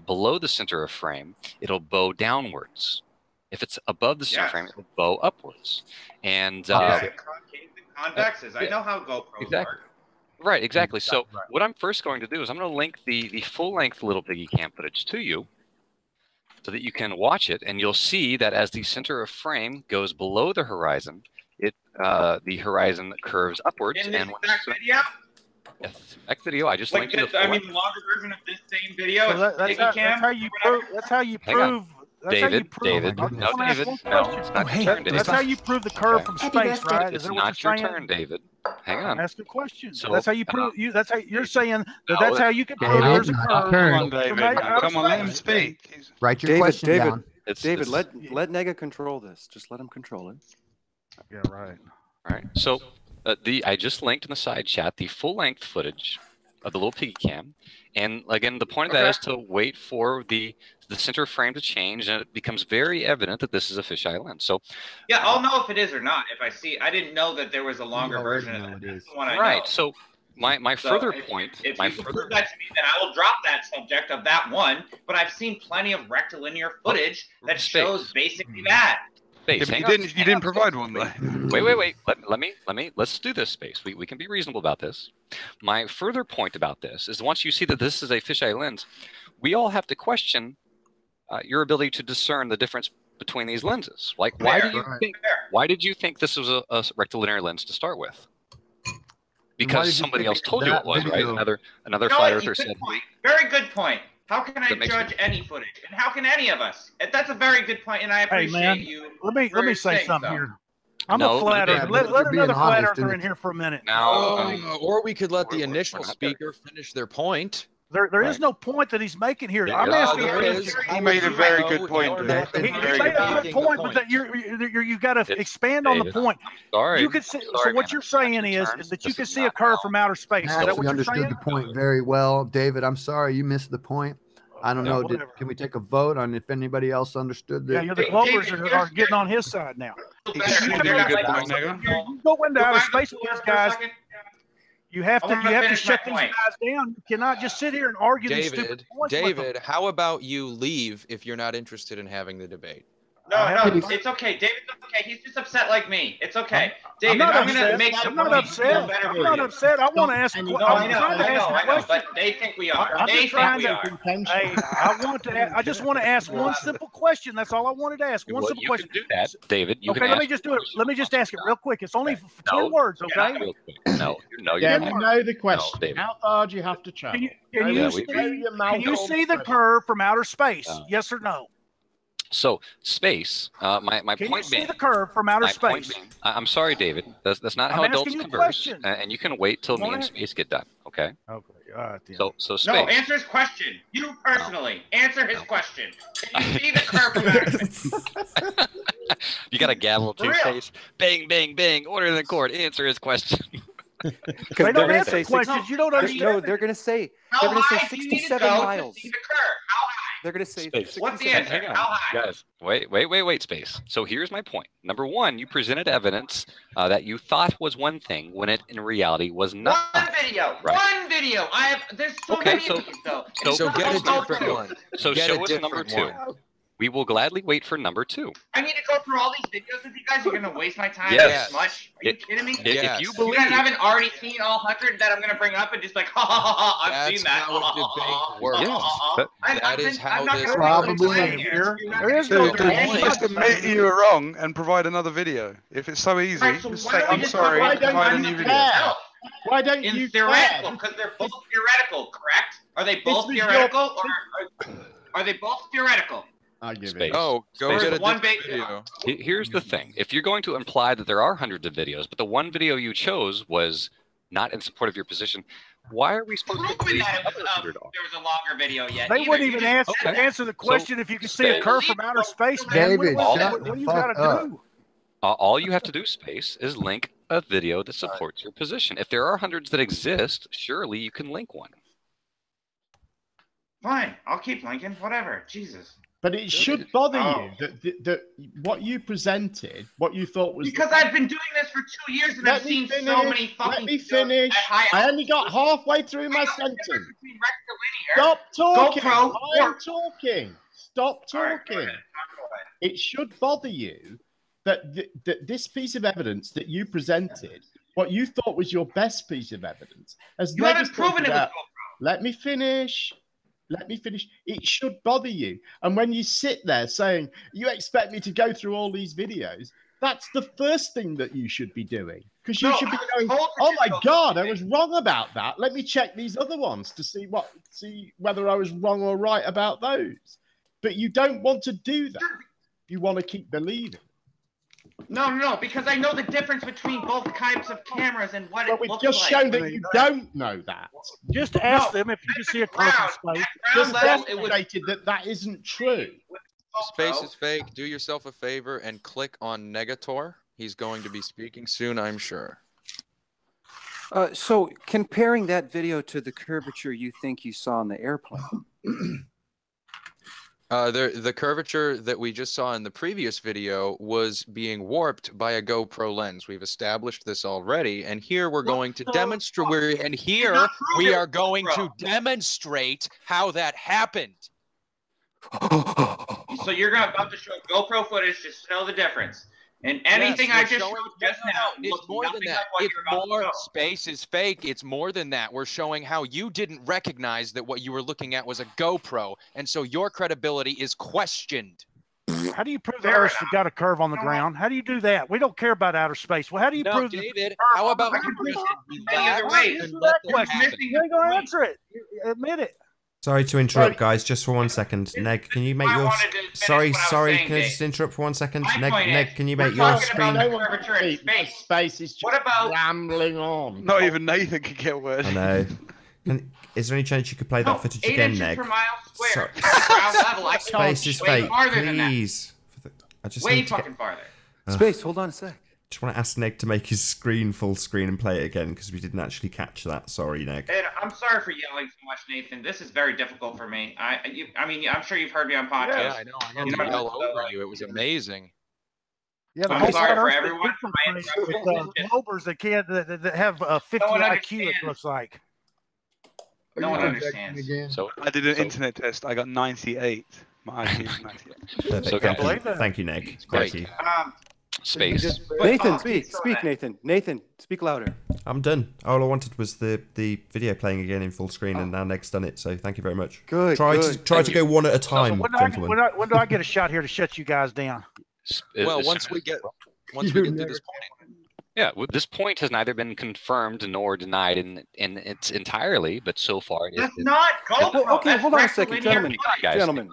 Speaker 5: below the center of frame, it'll bow downwards. If it's above the center frame, it'll bow upwards. And
Speaker 7: convex is. I know how GoPros work.
Speaker 5: Right, exactly. So what I'm first going to do is I'm going to link the full-length Little Piggy Cam footage to you so that you can watch it, and you'll see that as the center of frame goes below the horizon, the horizon curves upwards.
Speaker 7: In this exact video?
Speaker 5: Yes, next video. I just linked to the
Speaker 7: the longer version of this same video.
Speaker 8: So that's how you prove. That's how you prove.
Speaker 5: David, no, David, no, it's not your turn, David.
Speaker 8: That's how you prove the curve from space, right?
Speaker 5: It's not your turn, David. Hang on.
Speaker 8: Ask a question. So that's how you prove. That's how you're saying that's how you can prove there's a curve.
Speaker 9: Come on, David. Come on, let him speak.
Speaker 11: Write your question down.
Speaker 10: David, let Nega control this. Just let him control it.
Speaker 8: Yeah, right.
Speaker 5: All right. So I just linked in the side chat the full-length footage of the Little Piggy Cam, and again, the point of that is to wait for the center frame to change, and it becomes very evident that this is a fisheye lens. So
Speaker 7: yeah, I'll know if it is or not if I see. I didn't know that there was a longer version of this.
Speaker 5: Right. So my further point.
Speaker 7: If you prove that to me, then I will drop that subject of that one. But I've seen plenty of rectilinear footage that shows basically that.
Speaker 9: Space. You didn't provide one though.
Speaker 5: Wait. Let's do this, Space. We can be reasonable about this. My further point about this is once you see that this is a fisheye lens, we all have to question your ability to discern the difference between these lenses. Like, why did you think this was a rectilinear lens to start with? Because somebody else told you it was, right? Another flat earther said.
Speaker 7: Very good point. How can I judge any footage? And how can any of us? That's a very good point, and I appreciate you.
Speaker 8: Let me say something here. I'm
Speaker 5: No,
Speaker 8: a flat earther. Let another flat earther in here for a minute.
Speaker 4: Or we could let the initial speaker finish their point.
Speaker 8: There is no point that he's making here. I'm asking.
Speaker 9: He made a very good point.
Speaker 8: He made a good point, but that you've got to expand on the point.
Speaker 5: Sorry.
Speaker 8: You could see. So what you're saying is that you can see a curve from outer space. Is that what
Speaker 11: We
Speaker 8: you're
Speaker 11: understood
Speaker 8: saying?
Speaker 11: the point very well, David. I'm sorry you missed the point. I don't know. Can we take a vote on if anybody else understood that?
Speaker 8: Yeah, the Globers are getting on his side now. You go into outer space with these guys. You have to shut these guys down. You cannot just sit here and argue these stupid points.
Speaker 4: David, how about you leave if you're not interested in having the debate?
Speaker 7: No, it's okay. David's okay. He's just upset like me. It's okay. David, I'm going to make
Speaker 8: I'm not upset. I'm not upset. I want to ask.
Speaker 7: I know, but they think we are.
Speaker 8: I just want to ask one simple question. That's all I wanted to ask. One simple question.
Speaker 5: You can do that, David.
Speaker 8: Okay, let me just do it. Let me just ask it real quick. It's only 10 words, okay?
Speaker 5: No,
Speaker 12: you know the question. How far do you have to travel?
Speaker 8: Can you see the curve from outer space? Yes or no?
Speaker 5: So space. My
Speaker 8: Can
Speaker 5: point
Speaker 8: you
Speaker 5: being,
Speaker 8: see the curve from outer space?
Speaker 5: I'm sorry, David. That's not how adults converse. And you can wait till me and space get done. Okay.
Speaker 8: Okay.
Speaker 5: So space.
Speaker 7: No, answer his question. You personally answer his question. Can you see the curve from outer space?
Speaker 5: You got a gavel too, Space. Bang, bang, bang. Order in the court. Answer his question.
Speaker 10: Because they're going to say questions you don't understand. No, they're going to say 67 miles. They're going to say,
Speaker 7: what's the answer? How high?
Speaker 5: Guys, wait, Space. So here's my point. Number one, you presented evidence that you thought was one thing when it in reality was not.
Speaker 7: One video.
Speaker 5: Right.
Speaker 7: One video. There's so many of these, though.
Speaker 4: So get a different one.
Speaker 5: So show us number two. We will gladly wait for number two.
Speaker 7: I need to go through all these videos with you guys. You're going to waste my time this much? Are you kidding me?
Speaker 5: If you believe,
Speaker 7: you guys haven't already seen all 100 that I'm going to bring up and just like, ha ha ha, I've seen that.
Speaker 4: That is how this
Speaker 8: probably here. There is no debate.
Speaker 9: Just admit you were wrong and provide another video. If it's so easy, just say, I'm sorry, provide a new video.
Speaker 12: Why don't you
Speaker 7: theoretical? Because they're both theoretical, correct? Are they both theoretical or are they both theoretical?
Speaker 12: I'll give
Speaker 5: Space.
Speaker 12: it.
Speaker 4: Oh, go get a
Speaker 7: one
Speaker 4: video.
Speaker 5: Here's the thing. If you're going to imply that there are hundreds of videos, but the one video you chose was not in support of your position, why are we supposed to believe
Speaker 7: there was a longer video yet?
Speaker 8: They wouldn't even answer the question if you could see a curve from outer space, man.
Speaker 11: David,
Speaker 8: what do you got to do?
Speaker 5: All you have to do, Space, is link a video that supports your position. If there are hundreds that exist, surely you can link one.
Speaker 7: Fine. I'll keep linking. Whatever. Jesus.
Speaker 12: But it should bother you that what you presented, what you thought was...
Speaker 7: Because I've been doing this for 2 years and I've seen so many fucking...
Speaker 12: Let me finish. I only got halfway through my sentence. Stop talking. I'm talking. Stop talking.
Speaker 7: Right,
Speaker 12: it should bother you that this piece of evidence that you presented, what you thought was your best piece of evidence, has
Speaker 7: you haven't proven it was GoPro.
Speaker 12: Let me finish. Let me finish. It should bother you. And when you sit there saying, you expect me to go through all these videos, that's the first thing that you should be doing. Because you should be going, oh my God, I was wrong about that. Let me check these other ones to see whether I was wrong or right about those. But you don't want to do that. You want to keep believing.
Speaker 7: No, because I know the difference between both types of cameras and what it looks like.
Speaker 12: We've just shown that you don't know that.
Speaker 8: Just ask them if you can see a curve from space.
Speaker 12: Just demonstrated that isn't true.
Speaker 4: Space is fake. Do yourself a favor and click on Negator. He's going to be speaking soon, I'm sure.
Speaker 10: So comparing that video to the curvature you think you saw in the airplane.
Speaker 4: The curvature that we just saw in the previous video was being warped by a GoPro lens. We've established this already, and here we're going to demonstrate. We are going to demonstrate how that happened.
Speaker 7: So you're about to show GoPro footage to know the difference. And anything I just showed just now,
Speaker 4: it's more than that. It's more space is fake. It's more than that. We're showing how you didn't recognize that what you were looking at was a GoPro, and so your credibility is questioned.
Speaker 8: How do you prove the Earth's got a curve on the ground? How do you do that? We don't care about outer space. Well, how do you prove
Speaker 4: David, how about you just
Speaker 8: that question? You ain't gonna answer it. Admit it.
Speaker 1: Sorry to interrupt, guys. Just for 1 second, Neg, can you make your? Sorry. Can I just interrupt for 1 second? Neg, can you make your screen?
Speaker 12: Space is just rambling on.
Speaker 9: Not even Nathan can get word.
Speaker 1: I know. Is there any chance you could play that footage again, Neg? Space is fake, please.
Speaker 7: Way fucking farther.
Speaker 10: Space, hold on a sec.
Speaker 1: Just want to ask Neg to make his screen full screen and play it again because we didn't actually catch that. Sorry, Neg.
Speaker 7: And I'm sorry for yelling so much, Nathan. This is very difficult for me. I mean, I'm sure you've heard me on podcasts.
Speaker 4: Yeah, I know. I had to yell over you. It was amazing.
Speaker 8: Yeah,
Speaker 7: I'm sorry for everyone.
Speaker 8: Globers that can't that have 50 IQ. It looks like.
Speaker 7: No one understands.
Speaker 9: So I did an internet test. I got 98. My IQ is 98.
Speaker 1: Perfect. Thank you, Neg. Thank you.
Speaker 5: Space.
Speaker 10: Nathan, speak, Nathan. Nathan, speak louder.
Speaker 1: I'm done. All I wanted was the video playing again in full screen, and now Neg's done it. So thank you very much.
Speaker 10: Good.
Speaker 1: Try to go one at a time, gentlemen.
Speaker 8: When do I get a shot here to shut you guys down?
Speaker 4: Well, once we get to this point.
Speaker 5: Yeah, this point has neither been confirmed nor denied in its entirely, but so far it is.
Speaker 7: That's not GoPro.
Speaker 10: Okay, hold on a second, gentlemen.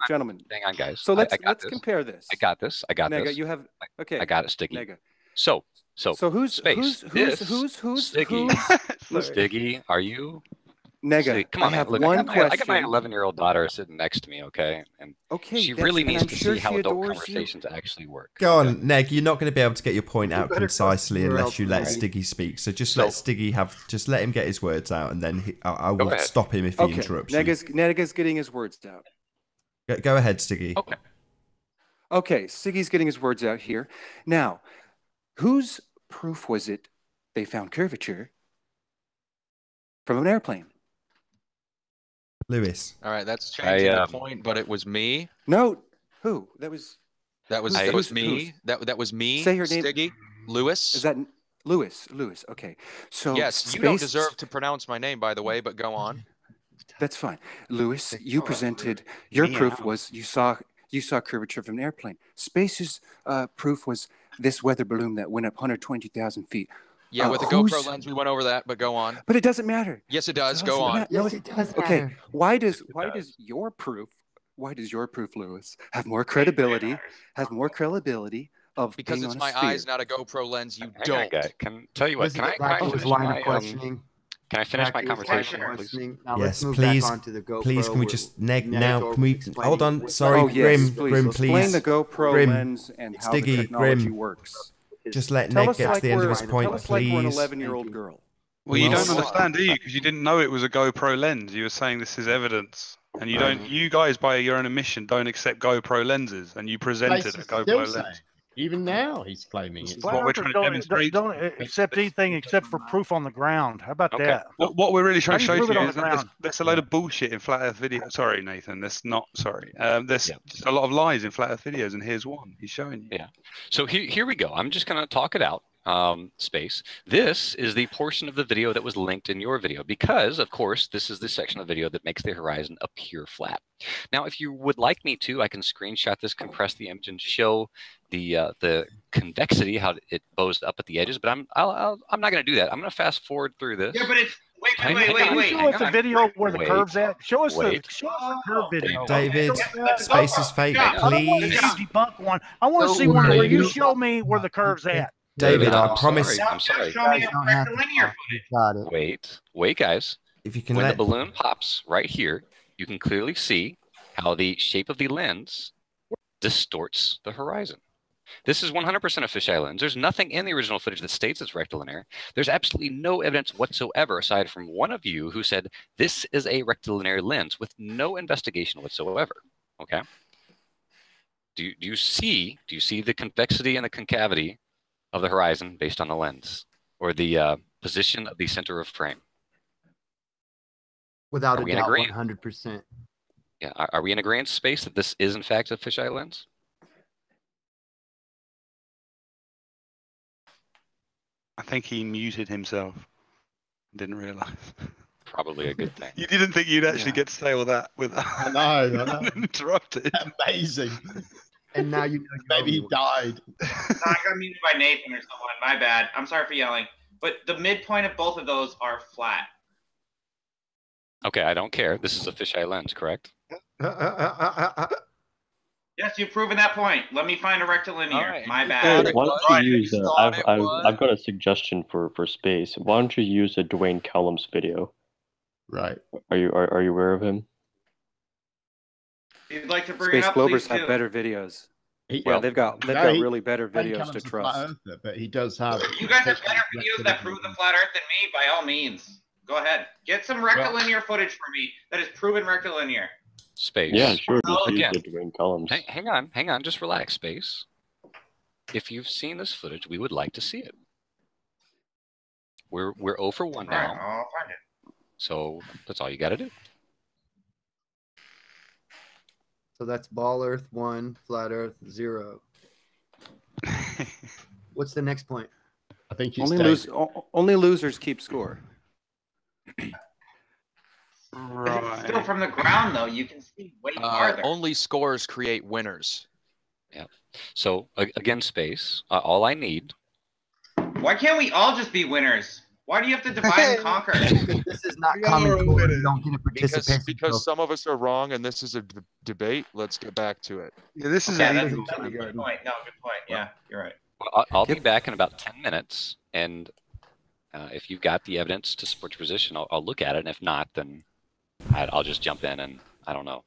Speaker 10: Gentlemen.
Speaker 5: Hang on, guys.
Speaker 10: So let's compare this.
Speaker 5: I got this.
Speaker 10: Nega, you have okay.
Speaker 5: I got it, Stiggy.
Speaker 10: Nega.
Speaker 5: So
Speaker 10: who's
Speaker 5: space. Stiggy? Stiggy, are you?
Speaker 10: Nega,
Speaker 5: come on,
Speaker 10: I have
Speaker 5: look,
Speaker 10: one question.
Speaker 5: I got my 11-year-old daughter sitting next to me, okay? And she really needs to see how adult conversations actually work.
Speaker 1: Go on, Neg. You're not going to be able to get your point out concisely unless you let Stiggy speak. So just let Stiggy let him get his words out, and then I will stop him if he interrupts you.
Speaker 10: Nega's getting his words out.
Speaker 1: Go ahead, Stiggy.
Speaker 10: Okay, Stiggy's getting his words out here. Now, whose proof was it they found curvature from an airplane?
Speaker 1: Lewis.
Speaker 4: All right, that's changing the point, but it was me.
Speaker 10: No, who? That was
Speaker 4: me. That was me.
Speaker 10: Say your name.
Speaker 4: Stiggy. Lewis.
Speaker 10: Is that Lewis? Lewis. Okay. So
Speaker 4: yes, you don't deserve to pronounce my name, by the way, but go on.
Speaker 10: That's fine. Lewis, you presented your proof was you saw curvature from an airplane. Space's proof was this weather balloon that went up 120,000 feet.
Speaker 4: Yeah, with the GoPro lens, we went over that, but go on.
Speaker 10: But it doesn't matter.
Speaker 4: Yes, it does. Go on.
Speaker 10: Yes, it does matter. Okay, why does your proof, Lewis, have more credibility? Has more credibility of
Speaker 4: because
Speaker 10: being
Speaker 4: it's
Speaker 10: on
Speaker 4: my
Speaker 10: a sphere?
Speaker 4: eyes, not a GoPro lens. You
Speaker 5: Hang on, guy. Can tell you what? Can I finish my conversation, please?
Speaker 1: Yes, please. Please, can we just Neg now? Can we hold on? Sorry, Grim, please.
Speaker 10: Explain the GoPro lens and how the technology works.
Speaker 1: Just let Neg get to the end of his point, please.
Speaker 10: Like we're an 11-year-old girl.
Speaker 9: Well, you don't understand, do you? Because you didn't know it was a GoPro lens. You were saying this is evidence, and you don't. You guys, by your own admission, don't accept GoPro lenses, and you presented a GoPro lens.
Speaker 12: Even now, he's claiming it's
Speaker 9: what we're trying to demonstrate.
Speaker 8: Don't accept anything except for proof on the ground. How about that?
Speaker 9: What we're really trying to show you is that there's a load of bullshit in flat Earth video. Sorry, Nathan. That's not sorry. There's just a lot of lies in flat Earth videos, and here's one. He's showing you.
Speaker 5: Yeah. So here we go. I'm just gonna talk it out. Space. This is the portion of the video that was linked in your video because, of course, this is the section of the video that makes the horizon appear flat. Now, if you would like me to, I can screenshot this, compress the image, and show the convexity, how it bows up at the edges. But I'm not going to do that. I'm going to fast forward through this.
Speaker 7: Yeah, but it's wait.
Speaker 8: Show us the video where the curve's at. Show us the curve video.
Speaker 1: David, space is fake, please.
Speaker 8: Debunk one. I want to see one where you show me where the curve's at.
Speaker 1: David, I promise.
Speaker 5: I'm sorry. Wait, guys.
Speaker 1: If you can
Speaker 5: when the balloon pops right here, you can clearly see how the shape of the lens distorts the horizon. This is 100% a fisheye lens. There's nothing in the original footage that states it's rectilinear. There's absolutely no evidence whatsoever, aside from one of you who said this is a rectilinear lens with no investigation whatsoever. Okay. Do you see the convexity and the concavity of the horizon based on the lens or the position of the center of frame?
Speaker 11: Without a doubt, 100%.
Speaker 5: Yeah. Are we in agreement, Space, that this is in fact a fisheye lens?
Speaker 9: I think he muted himself. Didn't realise.
Speaker 5: Probably a good thing.
Speaker 9: You didn't think you'd actually get to say all that without
Speaker 12: I know.
Speaker 9: interrupted.
Speaker 12: Amazing.
Speaker 11: And now you know
Speaker 12: maybe he died.
Speaker 7: No, I got muted by Nathan or someone. My bad. I'm sorry for yelling. But the midpoint of both of those are flat.
Speaker 5: Okay, I don't care. This is a fisheye lens, correct?
Speaker 7: Yes, you've proven that point. Let me find a rectilinear.
Speaker 4: Right.
Speaker 7: My bad.
Speaker 13: Why don't you use? I've got a suggestion for space. Why don't you use a Dwayne Callum's video?
Speaker 12: Right.
Speaker 13: Are you aware of him?
Speaker 7: If you'd like to bring
Speaker 10: Space
Speaker 7: it up,
Speaker 10: Globers
Speaker 7: please
Speaker 10: have
Speaker 7: do.
Speaker 10: better videos.
Speaker 12: Well,
Speaker 10: they've got really better videos to trust.
Speaker 12: Earther, but he does have.
Speaker 7: You guys have better videos that prove the flat Earth than me. By all means, go ahead. Get some rectilinear footage for me that is proven rectilinear.
Speaker 5: Space.
Speaker 13: Yeah, sure. Just use
Speaker 5: Again,
Speaker 13: the Dwayne Callum's.
Speaker 5: hang on. Just relax, Space. If you've seen this footage, we would like to see it. We're 0 for 1 now.
Speaker 7: Right, I'll find it.
Speaker 5: So that's all you got to do.
Speaker 11: So that's ball Earth 1, flat Earth 0. What's the next point?
Speaker 12: I think he's
Speaker 10: only losers keep score.
Speaker 7: Right. Still from the ground, though, you can see way farther.
Speaker 4: Only scores create winners.
Speaker 5: Yeah. So again, Space. All I need.
Speaker 7: Why can't we all just be winners? Why do you have to divide and conquer?
Speaker 11: This is not common core. You don't get a participation.
Speaker 4: Because some of us are wrong, and this is a debate. Let's get back to it.
Speaker 9: Yeah, this is
Speaker 7: that's a good point. No, good point. Yeah, you're right.
Speaker 5: Well, I'll be back in about 10 minutes, and if you've got the evidence to support your position, I'll look at it, and if not, then I'll just jump in, and I don't know.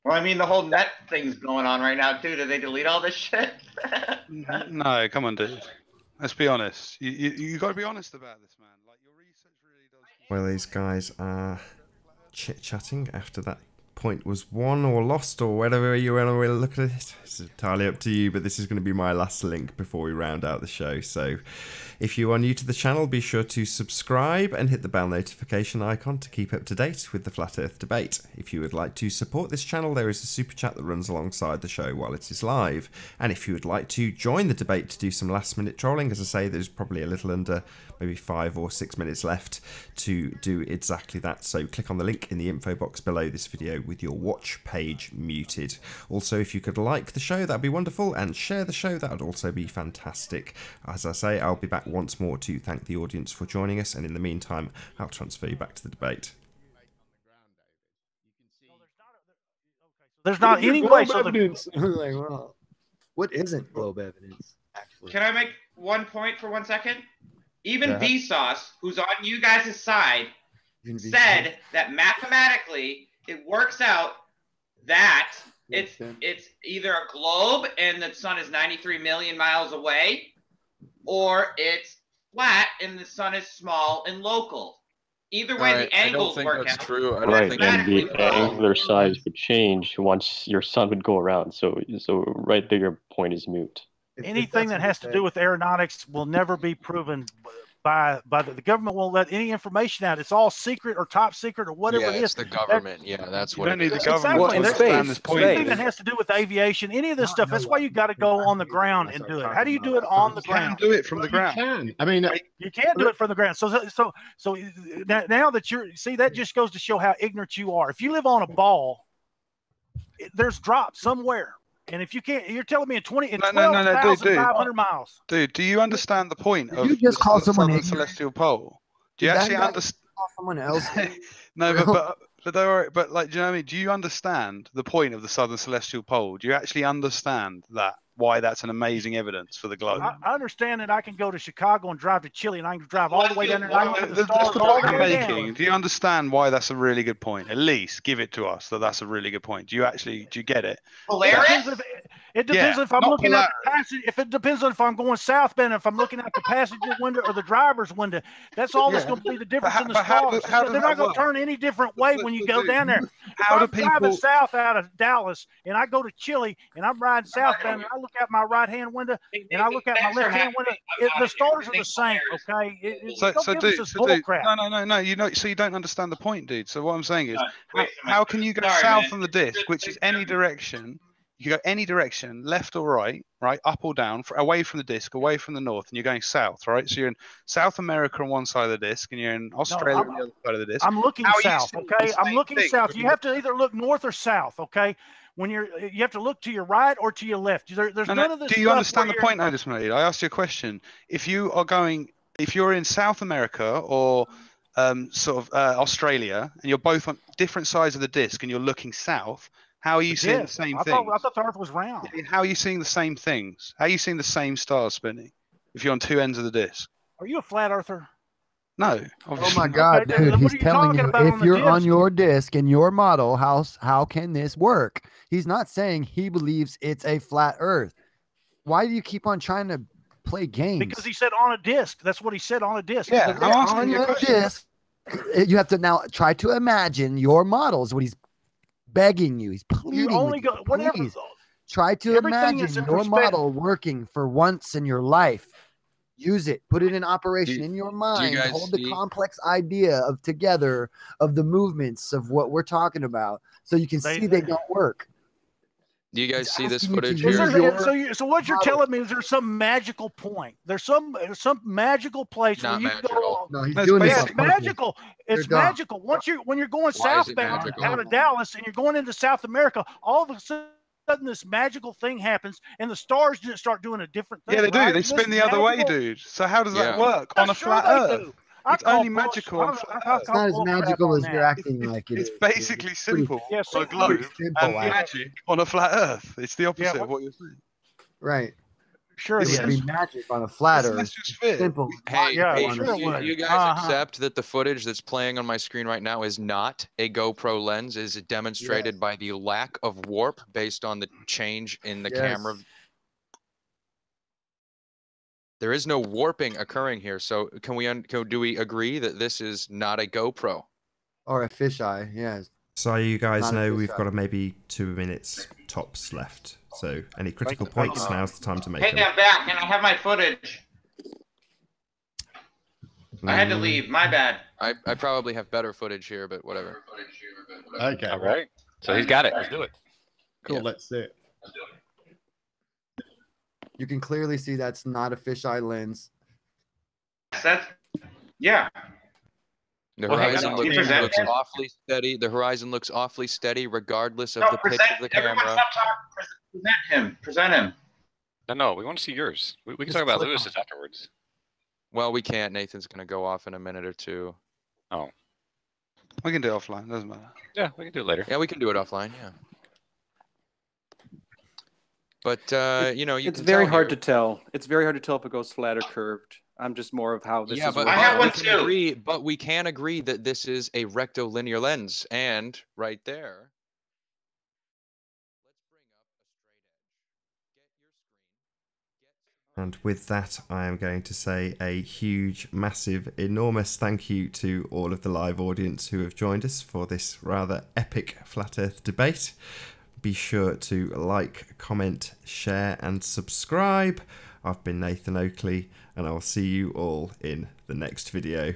Speaker 7: Well, I mean, the whole net thing's going on right now, too. Did they delete all this shit?
Speaker 9: No, come on, dude. Let's be honest. You got to be honest about this, man. Like, your research really does.
Speaker 1: Well, these guys are chit-chatting after that point was won or lost or whatever you want to look at it. It's entirely up to you, but this is going to be my last link before we round out the show. So if you are new to the channel, be sure to subscribe and hit the bell notification icon to keep up to date with the Flat Earth debate. If you would like to support this channel, there is a super chat that runs alongside the show while it is live. And if you would like to join the debate to do some last minute trolling, as I say, there's probably a little under maybe 5 or 6 minutes left to do exactly that. So click on the link in the info box below this video with your watch page muted. Also, if you could like the show, that'd be wonderful, and share the show, that would also be fantastic. As I say, I'll be back once more to thank the audience for joining us, and in the meantime, I'll transfer you back to the debate.
Speaker 8: There's not any way. So
Speaker 11: evidence. Like, well, what isn't globe evidence, actually?
Speaker 7: Can I make one point for 1 second? Even Vsauce, who's on you guys' side, said that mathematically it works out that it's either a globe and the sun is 93 million miles away, or it's flat and the sun is small and local. Either way, the angles work out.
Speaker 4: True.
Speaker 13: Right, and the angular size would change once your sun would go around. So right there, your point is moot.
Speaker 8: Anything that has to do with aeronautics will never be proven by the government. Won't let any information out. It's all secret or top secret or whatever it is.
Speaker 4: It's the government. That's what.
Speaker 9: You don't need the government
Speaker 8: exactly.
Speaker 9: to understand this point.
Speaker 8: Anything that has to do with aviation, any of this stuff. That's why you got to go on the ground and do it. How do you do it on the ground?
Speaker 9: You can do it from the ground.
Speaker 12: You can. I mean,
Speaker 8: you can't do it from the ground. So now that that just goes to show how ignorant you are. If you live on a ball, there's drops somewhere. And if you can't, you're telling me in 12,500 miles.
Speaker 9: Dude, do you understand the point of
Speaker 11: you just call someone
Speaker 9: the celestial pole? Do you actually understand?
Speaker 11: Someone else?
Speaker 9: No, but like, do you know what I mean? Do you understand the point of the southern celestial pole? Do you actually understand that? Why that's an amazing evidence for the globe?
Speaker 8: I understand that I can go to Chicago and drive to Chile, and I can drive all the way down there. And I can look at the stars all the way down.
Speaker 9: Do you understand why that's a really good point? At least give it to us that that's a really good point. Do you get it?
Speaker 8: It depends if I'm looking at the passenger. If it depends on if I'm going southbound, if I'm looking out the passenger window or the driver's window. That's all that's going to be the difference in the stars. They're not going to turn any different way when you go down there. If I'm driving south out of Dallas and I go to Chile and I'm riding southbound and I look out my right-hand window and I look out my left-hand window, the stars are the same. Okay.
Speaker 9: No. So you don't understand the point, dude. So what I'm saying is, how can you go south on the disc, which is any direction, You go any direction, left or right, right, up or down, away from the disc, away from the north, and you're going south, right? So you're in South America on one side of the disc, and you're in Australia on the other side of the disc.
Speaker 8: I'm looking south, okay? I'm looking south. You have to either look north or south, okay? When you have to look to your right or to your left. There's none of this.
Speaker 9: Do you understand the point I just made? I asked you a question. If you're in South America or Australia, and you're both on different sides of the disc, and you're looking south, how are you seeing the same things?
Speaker 8: I thought the Earth was round.
Speaker 9: How are you seeing the same things? How are you seeing the same stars spinning if you're on two ends of the disc?
Speaker 8: Are you a flat earther?
Speaker 9: No.
Speaker 11: Oh my God, dude! He's telling you if you're on your disc and your model, how can this work? He's not saying he believes it's a flat Earth. Why do you keep on trying to play games?
Speaker 8: Because he said on a disc. That's what he said, on a disc.
Speaker 9: Yeah, I'm asking
Speaker 11: on
Speaker 9: you
Speaker 11: your disc. You have to now try to imagine your models. What he's begging you, he's pleading.
Speaker 8: You only
Speaker 11: with you,
Speaker 8: go whatever.
Speaker 11: please. Try to imagine your model working for once in your life. Use it. Put it in operation in your mind. Hold the complex idea of together of the movements of what we're talking about, so you can see they don't work.
Speaker 4: Do you guys see this footage
Speaker 8: here?
Speaker 4: here?
Speaker 8: So what you're telling me is there's some magical point. There's some magical place where you go.
Speaker 11: No, he's doing this.
Speaker 8: It's magical. It's magical. When you're going southbound out of Dallas and you're going into South America, all of a sudden this magical thing happens and the stars just start doing a different thing.
Speaker 9: Yeah, they do. They spin the other way, dude. So how does that work on a flat Earth? It's only magical on flat Earth.
Speaker 11: It's not as magical as you're acting like it is.
Speaker 9: It's basically simple on a globe and magic on a flat Earth. It's the opposite of what you're saying.
Speaker 11: Right.
Speaker 8: Sure,
Speaker 11: it would be magic on a flat Earth. Simple.
Speaker 4: Hey, you guys accept that the footage that's playing on my screen right now is not a GoPro lens? Is it demonstrated by the lack of warp based on the change in the camera? There is no warping occurring here. So do we agree that this is not a GoPro?
Speaker 11: Or a fisheye, yes.
Speaker 1: So you guys know we've got maybe 2 minutes tops left. So any critical points, now's the time to make them.
Speaker 7: Hey, I'm back, and I have my footage. I had to leave. My bad.
Speaker 4: I probably have better footage here, but whatever.
Speaker 12: Okay.
Speaker 5: All right. So he's got it. Let's do it.
Speaker 12: Cool. Let's see it.
Speaker 11: You can clearly see that's not a fisheye lens.
Speaker 7: Yeah.
Speaker 4: The horizon looks awfully steady. The horizon looks awfully steady, regardless of the pitch of the camera.
Speaker 7: Present him.
Speaker 5: No, we want to see yours. We can talk about Lewis's afterwards.
Speaker 4: Well, we can't. Nathan's going to go off in a minute or two.
Speaker 5: Oh.
Speaker 9: We can do it offline. Doesn't matter.
Speaker 5: Yeah, we can do it later.
Speaker 4: Yeah, we can do it offline. Yeah. But
Speaker 10: it's very hard to tell. It's very hard to tell if it goes flat or curved. I'm just more of how this is.
Speaker 4: But
Speaker 7: I have one too.
Speaker 4: But we can agree that this is a rectilinear lens, and right there.
Speaker 1: And with that, I am going to say a huge, massive, enormous thank you to all of the live audience who have joined us for this rather epic Flat Earth debate. Be sure to like, comment, share and subscribe. I've been Nathan Oakley and I'll see you all in the next video.